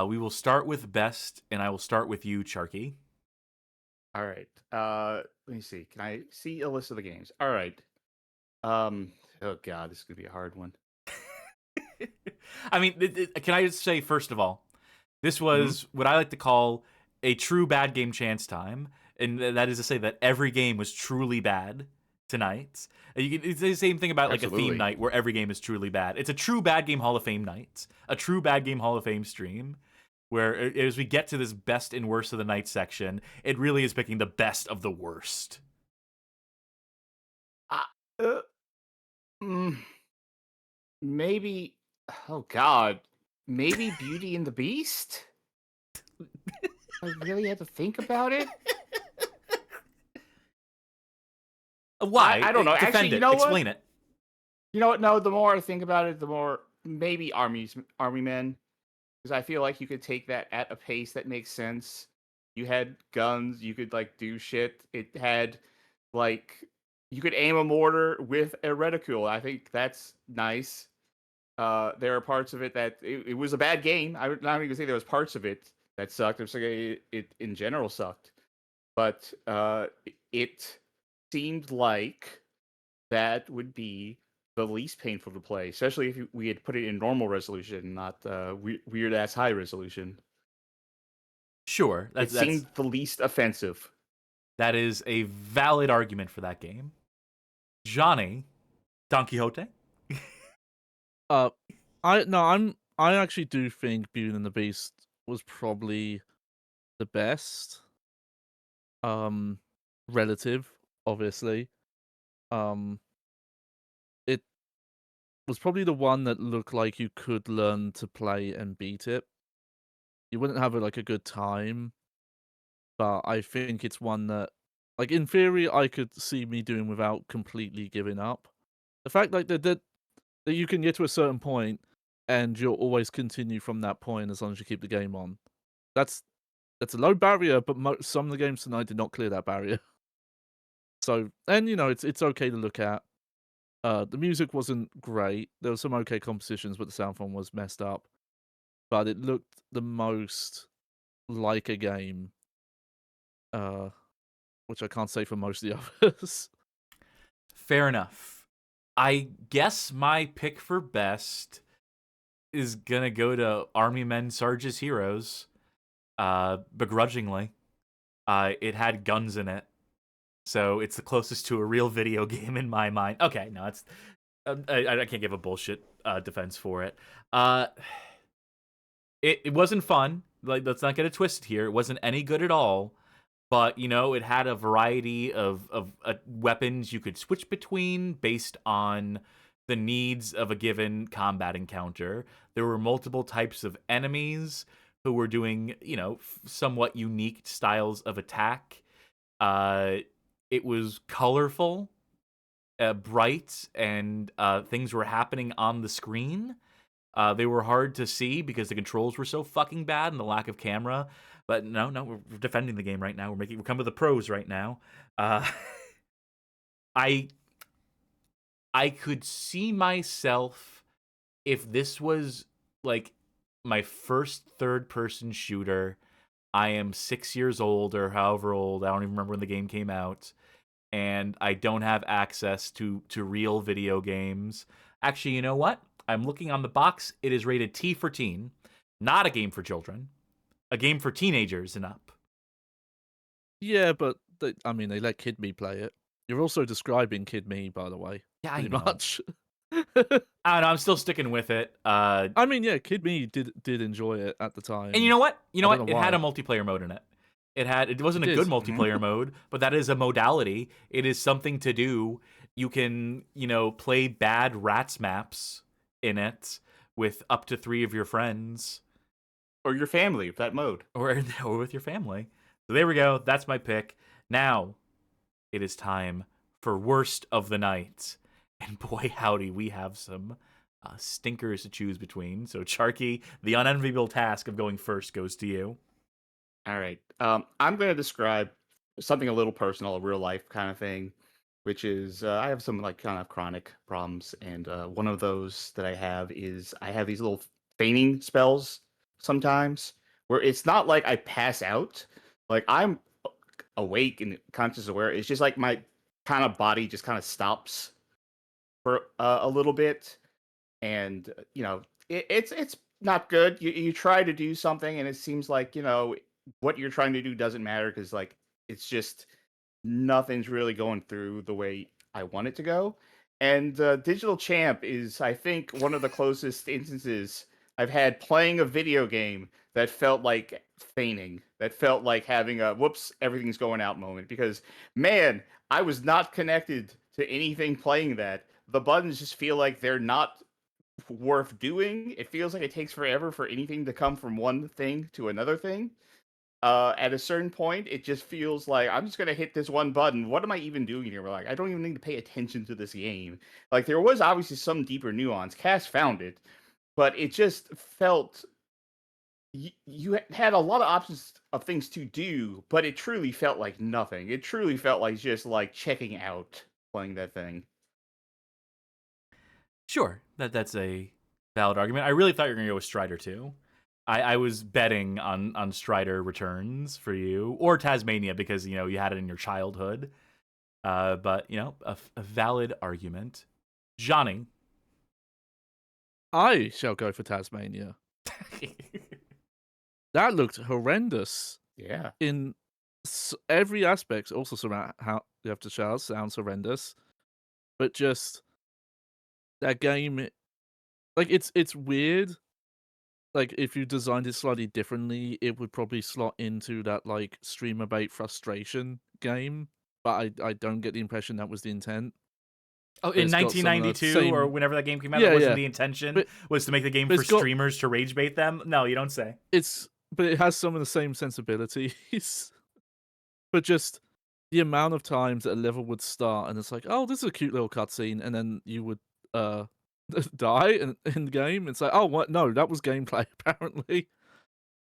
S2: We will start with best, and I will start with you, Charky.
S3: All right. Let me see. Can I see a list of the games? All right. Oh god, this is gonna be a hard one.
S2: I mean, can I just say first of all, this was what I like to call a true bad game chance time, and that is to say that every game was truly bad tonight. You can, it's the same thing about like a theme
S3: Absolutely.
S2: night where every game is truly bad. It's a true bad game Hall of Fame night, a true bad game Hall of Fame stream, where as we get to this best and worst of the night section, it really is picking the best of the worst.
S3: Uh, mm, maybe. Oh god. Maybe Beauty and the Beast. I really had to think about it.
S2: Why?
S3: I don't know.
S2: Defend
S3: Actually,
S2: it.
S3: you know what?
S2: Explain it.
S3: You know what? No, the more I think about it, the more maybe Army Men, because I feel like you could take that at a pace that makes sense. You had guns, you could like do shit. It had like you could aim a mortar with a reticule. I think that's nice. There are parts of it that it was a bad game. I would not even say there was parts of it that sucked. I'm saying it in general sucked, but it seemed like that would be the least painful to play, especially if we had put it in normal resolution, not weird ass high resolution.
S2: Sure,
S3: It seemed the least offensive.
S2: that is a valid argument for that game. Johnny, Don Quixote.
S4: I actually do think Beauty and the Beast was probably the best. Relative, obviously. It was probably the one that looked like you could learn to play and beat it. You wouldn't have like a good time, but I think it's one that, like in theory, I could see me doing without completely giving up. The fact like that you can get to a certain point and you'll always continue from that point as long as you keep the game on. That's a low barrier, but some of the games tonight did not clear that barrier. So, and you know, it's okay to look at. The music wasn't great. There were some okay compositions, but the sound form was messed up. But it looked the most like a game, which I can't say for most of the others.
S2: Fair enough. I guess my pick for best is gonna go to Army Men Sarge's Heroes. Begrudgingly. It had guns in it. So it's the closest to a real video game in my mind. Okay, no, it's I can't give a bullshit defense for it. It wasn't fun. Like, let's not get it twisted here. It wasn't any good at all. But you know, it had a variety of weapons you could switch between based on the needs of a given combat encounter. There were multiple types of enemies who were doing, you know, somewhat unique styles of attack. It was colorful, bright, and things were happening on the screen. They were hard to see because the controls were so fucking bad and the lack of camera. But no, we're defending the game right now. We're coming to the pros right now. I could see myself if this was like my first third-person shooter. I am 6 years old or however old. I don't even remember when the game came out. And I don't have access to real video games. Actually, you know what? I'm looking on the box. It is rated T for teen. Not a game for children. A game for teenagers and up.
S4: Yeah, but they let Kid Me play it. You're also describing Kid Me, by the way.
S2: Yeah, I
S4: pretty
S2: know.
S4: much.
S2: I don't know. I'm still sticking with it.
S4: I mean, yeah, Kid Me did enjoy it at the time.
S2: And you know what?
S4: I don't know
S2: It had a
S4: why.
S2: multiplayer mode in it. It wasn't
S4: It
S2: a good
S4: did.
S2: multiplayer mode, but that is a modality. It is something to do. You can, you know, play bad rats maps in it with up to 3 of your friends.
S3: Or your family, if that mode.
S2: Or with your family. So there we go. That's my pick. Now, it is time for worst of the night. And boy, howdy, we have some stinkers to choose between. So, Charky, the unenviable task of going first goes to you.
S3: All right. I'm going to describe something a little personal, a real life kind of thing, which is I have some like kind of chronic problems, and one of those that I have is I have these little feigning spells sometimes where it's not like I pass out, like I'm awake and conscious aware. It's just like my kind of body just kind of stops for a little bit, and it's not good. You try to do something, and it seems like what you're trying to do doesn't matter because like it's just nothing's really going through the way I want it to go. And Digital Champ is, I think, one of the closest instances I've had playing a video game that felt like feigning, that felt like having a whoops, everything's going out moment. Because, man, I was not connected to anything playing that. The buttons just feel like they're not worth doing. It feels like it takes forever for anything to come from one thing to another thing. At a certain point, it just feels like I'm just gonna hit this one button. What am I even doing here? Like, I don't even need to pay attention to this game. Like, there was obviously some deeper nuance. Cass found it, but it just felt you had a lot of options of things to do, but it truly felt like nothing. It truly felt like just like checking out playing that thing.
S2: Sure, that's a valid argument. I really thought you were gonna go with Strider too. I was betting on Strider Returns for you or Taz-Mania because you had it in your childhood. But a valid argument. Johnny,
S4: I shall go for Taz-Mania. That looked horrendous.
S3: Yeah.
S4: In every aspect. Also, how you have to shout sounds horrendous, but just that game, like it's weird. Like if you designed it slightly differently, it would probably slot into that like streamer bait frustration game. But I don't get the impression that was the intent.
S2: Oh, in 1992 or whenever that game came out, it wasn't the intention was to make the game for streamers to rage bait them. No, you don't say.
S4: But it has some of the same sensibilities. But just the amount of times that a level would start and it's like, oh, this is a cute little cutscene, and then you would die in the game. It's like, oh, what? No, that was gameplay apparently.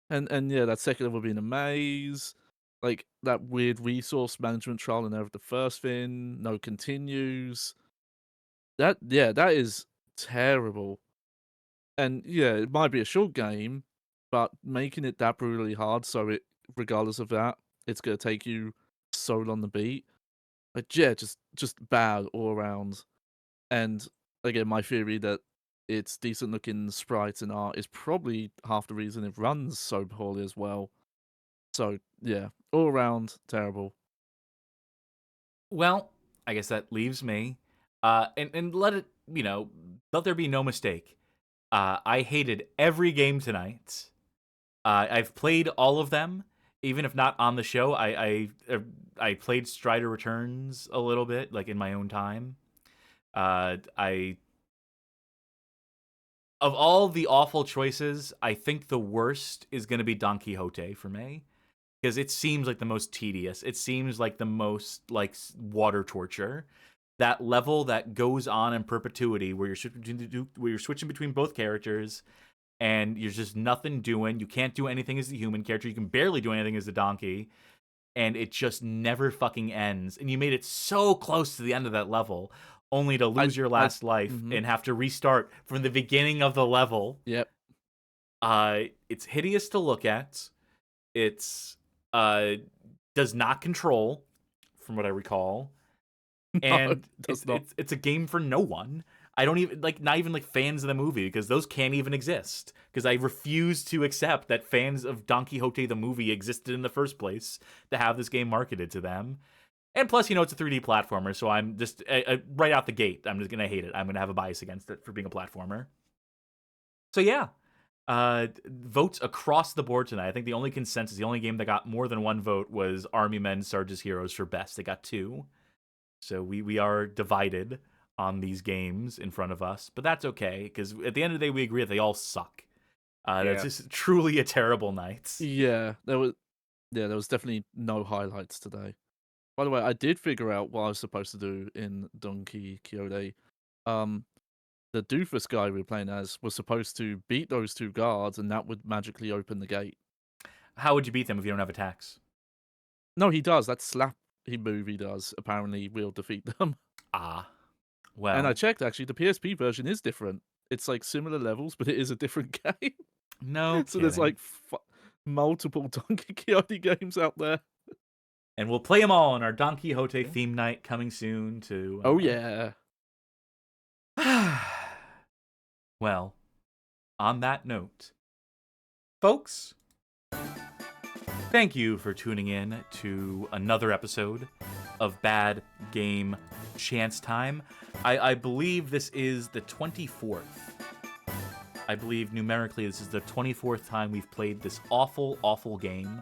S4: And yeah, that second level being a maze, like that weird resource management trial and the first thing, no continues. That is terrible. And yeah, it might be a short game, but making it that brutally hard, so it, regardless of that, it's gonna take you so long to beat. Like yeah, just bad all around. And again, my theory that it's decent looking sprites and art is probably half the reason it runs so poorly as well. So yeah, all around terrible.
S2: Well, I guess that leaves me. And let it, let there be no mistake. I hated every game tonight. I've played all of them, even if not on the show. I played Strider Returns a little bit, like in my own time. Of all the awful choices, I think the worst is going to be Don Quixote for me. Because it seems like the most tedious. It seems like the most like water torture. That level that goes on in perpetuity, where you're switching between both characters, and you're just nothing doing. You can't do anything as the human character. You can barely do anything as the donkey, and it just never fucking ends. And you made it so close to the end of that level, only to lose your last life and have to restart from the beginning of the level.
S4: Yep.
S2: It's hideous to look at. It's does not control, from what I recall. And it's a game for no one. I don't even not even fans of the movie, because those can't even exist. Because I refuse to accept that fans of Don Quixote the movie existed in the first place to have this game marketed to them. And plus, it's a 3D platformer, so I'm just right out the gate, I'm just gonna hate it. I'm gonna have a bias against it for being a platformer. So yeah, votes across the board tonight. I think the only consensus, the only game that got more than one vote was Army Men Sarge's Heroes for best. They got 2. So we are divided on these games in front of us, but that's okay, because at the end of the day, we agree that they all suck. That's just truly a terrible night.
S4: Yeah, there was definitely no highlights today. By the way, I did figure out what I was supposed to do in Donkey Quixote. The doofus guy we were playing as was supposed to beat those 2 guards, and that would magically open the gate.
S2: How would you beat them if you don't have attacks?
S4: No, he does. That slap move he does apparently will defeat them.
S2: Ah, well.
S4: And I checked, actually, the PSP version is different. It's like similar levels, but it is a different game.
S2: No
S4: So there's like multiple Donkey Quixote games out there.
S2: And we'll play them all on our Don Quixote theme night coming soon to...
S4: Oh, yeah.
S2: Well, on that note, folks, thank you for tuning in to another episode of Bad Game Chance Time. I believe this is the 24th. I believe numerically this is the 24th time we've played this awful, awful game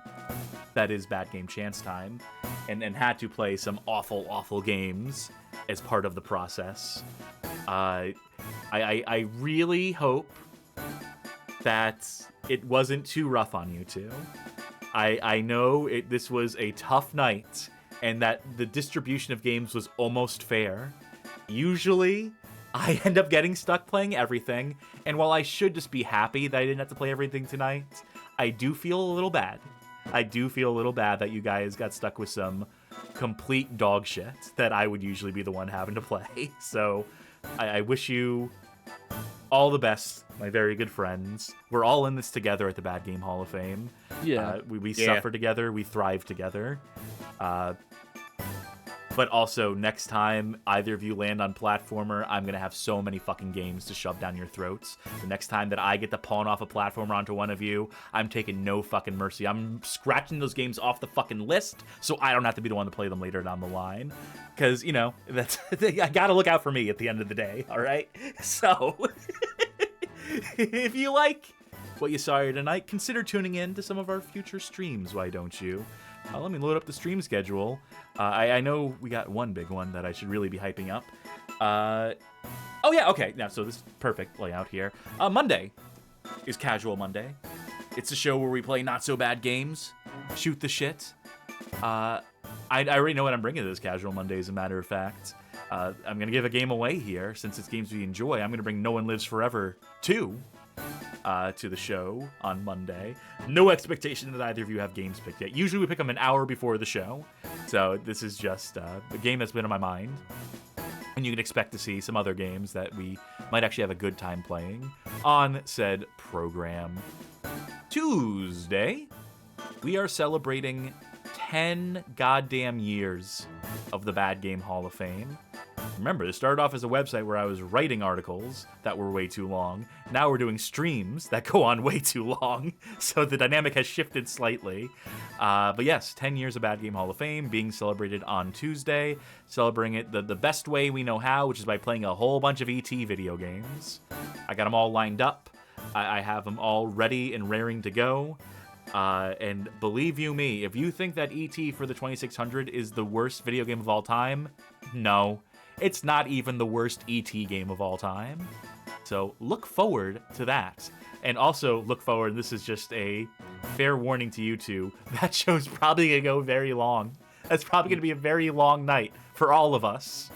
S2: that is Bad Game Chance Time, and had to play some awful, awful games as part of the process. I really hope that it wasn't too rough on you two. I know this was a tough night, and that the distribution of games was almost fair. Usually, I end up getting stuck playing everything, and while I should just be happy that I didn't have to play everything tonight, I do feel a little bad. I do feel a little bad that you guys got stuck with some complete dog shit that I would usually be the one having to play. So, I wish you all the best, my very good friends. We're all in this together at the Bad Game Hall of Fame.
S4: Yeah.
S2: We suffer together, we thrive together. But also, next time either of you land on platformer, I'm going to have so many fucking games to shove down your throats. The next time that I get to pawn off a platformer onto one of you, I'm taking no fucking mercy. I'm scratching those games off the fucking list so I don't have to be the one to play them later down the line. Because, you know, that's I got to look out for me at the end of the day, all right? So, if you like what you saw here tonight, consider tuning in to some of our future streams, why don't you? Let me load up the stream schedule. I know we got one big one that I should really be hyping up. Oh yeah, okay. Now, so this is perfect layout here. Monday is Casual Monday. It's a show where we play not so bad games, shoot the shit. I already know what I'm bringing to this Casual Monday, as a matter of fact. I'm gonna give a game away here, since it's games we enjoy. I'm gonna bring No One Lives Forever 2. To the show on Monday. No expectation that either of you have games picked yet. Usually we pick them an hour before the show. So this is just a game that's been on my mind. And you can expect to see some other games that we might actually have a good time playing on said program. Tuesday, we are celebrating 10 goddamn years of the Bad Game Hall of Fame. Remember, this started off as a website where I was writing articles that were way too long. Now we're doing streams that go on way too long. So the dynamic has shifted slightly. But yes, 10 years of Bad Game Hall of Fame being celebrated on Tuesday. Celebrating it the best way we know how, which is by playing a whole bunch of ET video games. I got them all lined up. I have them all ready and raring to go. And believe you me, if you think that ET for the 2600 is the worst video game of all time, no. It's not even the worst ET game of all time. So look forward to that. And also look forward, this is just a fair warning to you two, that show's probably going to go very long. That's probably going to be a very long night for all of us.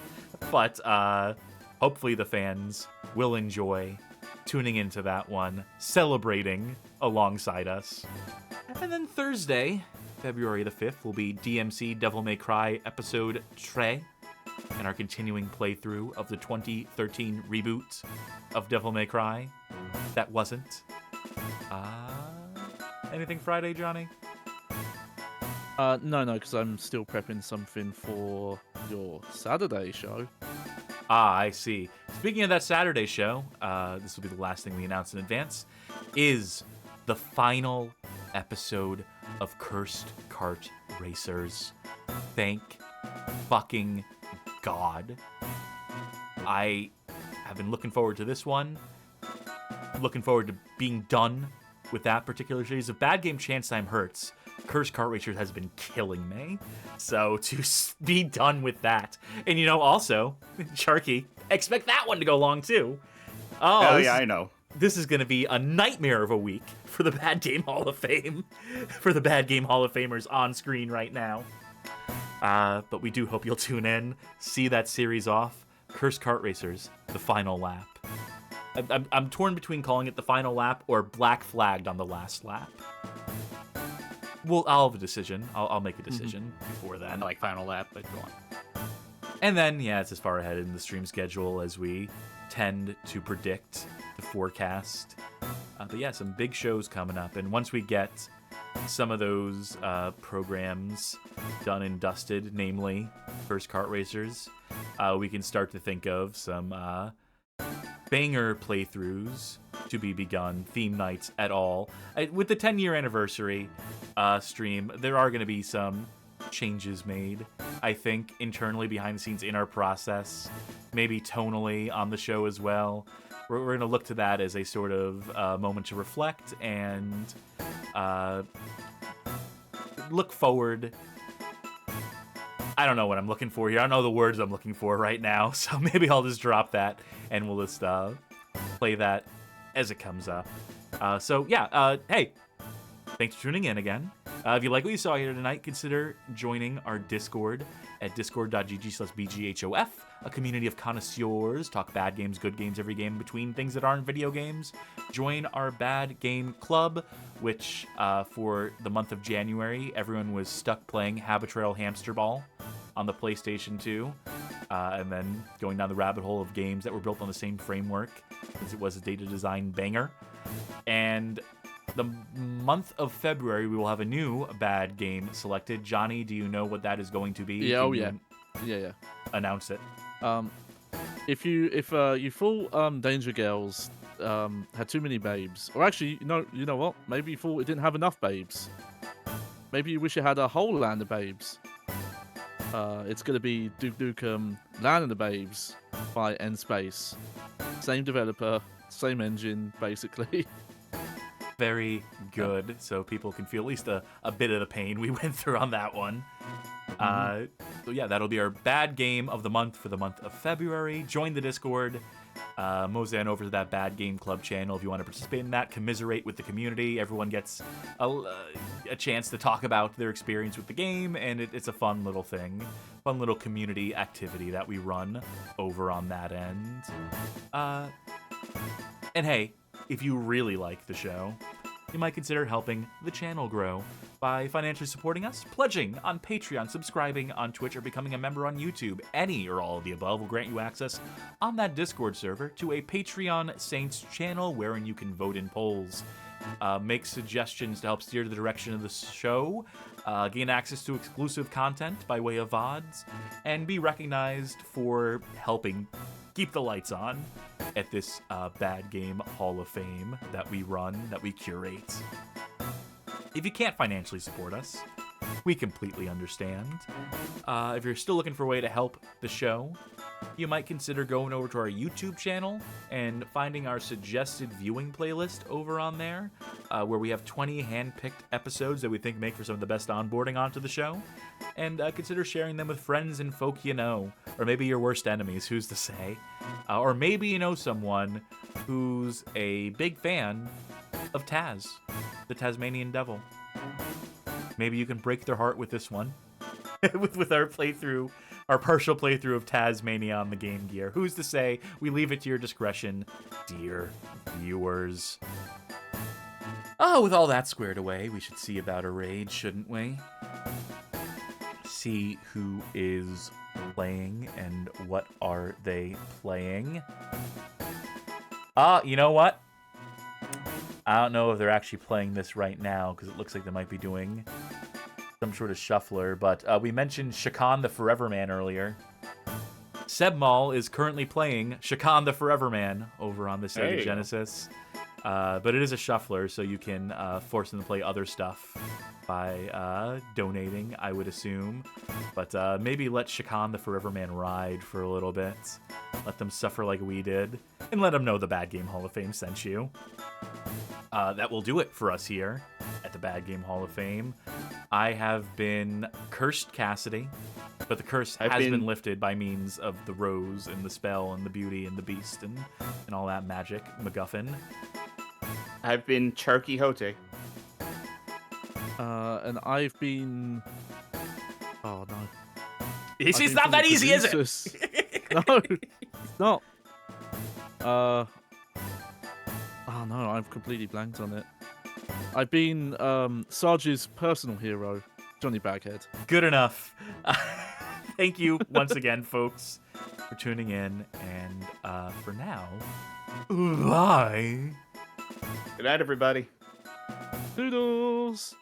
S2: But hopefully the fans will enjoy tuning into that one, celebrating alongside us. And then Thursday, February the 5th, will be DMC Devil May Cry Episode 3. And our continuing playthrough of the 2013 reboot of Devil May Cry. That wasn't. Anything Friday, Johnny?
S4: No, because I'm still prepping something for your Saturday show.
S2: I see. Speaking of that Saturday show, this will be the last thing we announce in advance, is the final episode of Cursed Kart Racers. Thank fucking God. I have been looking forward to this one. Looking forward to being done with that particular series. If Bad Game Chance Time hurts, Cursed Kart Racers has been killing me. So to be done with that. And you know, also, Sharky, expect that one to go long too.
S3: Oh, yeah, I know.
S2: This is going to be a nightmare of a week for the Bad Game Hall of Fame. For the Bad Game Hall of Famers on screen right now. But we do hope you'll tune in, see that series off. Cursed Kart Racers, the final lap. I'm torn between calling it the final lap or black flagged on the last lap. Well, I'll have a decision. I'll make a decision before then.
S3: I like final lap, but go on.
S2: And then, yeah, it's as far ahead in the stream schedule as we tend to predict the forecast. But yeah, some big shows coming up. And once we get some of those programs done and dusted, namely First Kart Racers, we can start to think of some banger playthroughs to be begun, theme nights at all. With the 10-year anniversary stream, there are going to be some changes made, I think, internally behind the scenes in our process, maybe tonally on the show as well. We're going to look to that as a sort of moment to reflect and look forward. I don't know what I'm looking for here. I don't know the words I'm looking for right now, so maybe I'll just drop that and we'll just play that as it comes up. Hey, thanks for tuning in again. If you like what you saw here tonight, consider joining our Discord at discord.gg/bghof, a community of connoisseurs, talk bad games, good games, every game between things that aren't video games. Join our Bad Game Club, which for the month of January, everyone was stuck playing Habitrail Hamster Ball on the PlayStation 2, and then going down the rabbit hole of games that were built on the same framework, because it was a data design banger. And the month of February, we will have a new bad game selected. Johnny, do you know what that is going to be?
S4: Yeah, yeah.
S2: Announce it.
S4: If you full Danger Girls had too many babes, or actually, you know what? Maybe you thought it didn't have enough babes. Maybe you wish it had a whole land of babes. It's gonna be Duke Nukem Land of the Babes by N-Space. Same developer, same engine, basically.
S2: Very good, so people can feel at least a bit of the pain we went through on that one. So yeah, that'll be our bad game of the month for the month of February. Join the Discord. Mosey over to that Bad Game Club channel if you want to participate in that, commiserate with the community. Everyone gets a chance to talk about their experience with the game, and it's a fun little thing, fun little community activity that we run over on that end. And hey, if you really like the show, you might consider helping the channel grow by financially supporting us, pledging on Patreon, subscribing on Twitch, or becoming a member on YouTube. Any or all of the above will grant you access on that Discord server to a Patreon Saints channel wherein you can vote in polls, make suggestions to help steer the direction of the show, gain access to exclusive content by way of VODs, and be recognized for helping keep the lights on at this Bad Game Hall of Fame that we run, that we curate. If you can't financially support us, we completely understand. If you're still looking for a way to help the show, you might consider going over to our YouTube channel and finding our suggested viewing playlist over on there, where we have 20 hand-picked episodes that we think make for some of the best onboarding onto the show. And consider sharing them with friends and folk you know, or maybe your worst enemies, who's to say. Or maybe you know someone who's a big fan of Taz, the Taz-Manian Devil. Maybe you can break their heart with this one, with our playthrough, our partial playthrough of Taz-Mania on the Game Gear. Who's to say? We leave it to your discretion, dear viewers. Oh, with all that squared away, we should see about a raid, shouldn't we? See who is playing and what are they playing. You know what? I don't know if they're actually playing this right now, because it looks like they might be doing some sort of shuffler, but we mentioned Shakan the Forever Man earlier. Sebmal is currently playing Shakan the Forever Man over on the Sega Genesis. But it is a shuffler, so you can force them to play other stuff by donating, I would assume. But maybe let Shakan the Forever Man ride for a little bit. Let them suffer like we did. And let them know the Bad Game Hall of Fame sent you. That will do it for us here at the Bad Game Hall of Fame. I have been cursed Cassidy, but the curse has been lifted by means of the rose and the spell and the beauty and the beast and all that magic MacGuffin.
S3: I've been Charky Xote.
S4: And I've been... Oh, no.
S2: It's not that easy, is it?
S4: No, it's not. Oh, no, I've completely blanked on it. I've been Sarge's personal hero, Johnny Baghead.
S2: Good enough. Thank you once again, folks, for tuning in. And for now, bye.
S3: Good night, everybody.
S4: Doodles.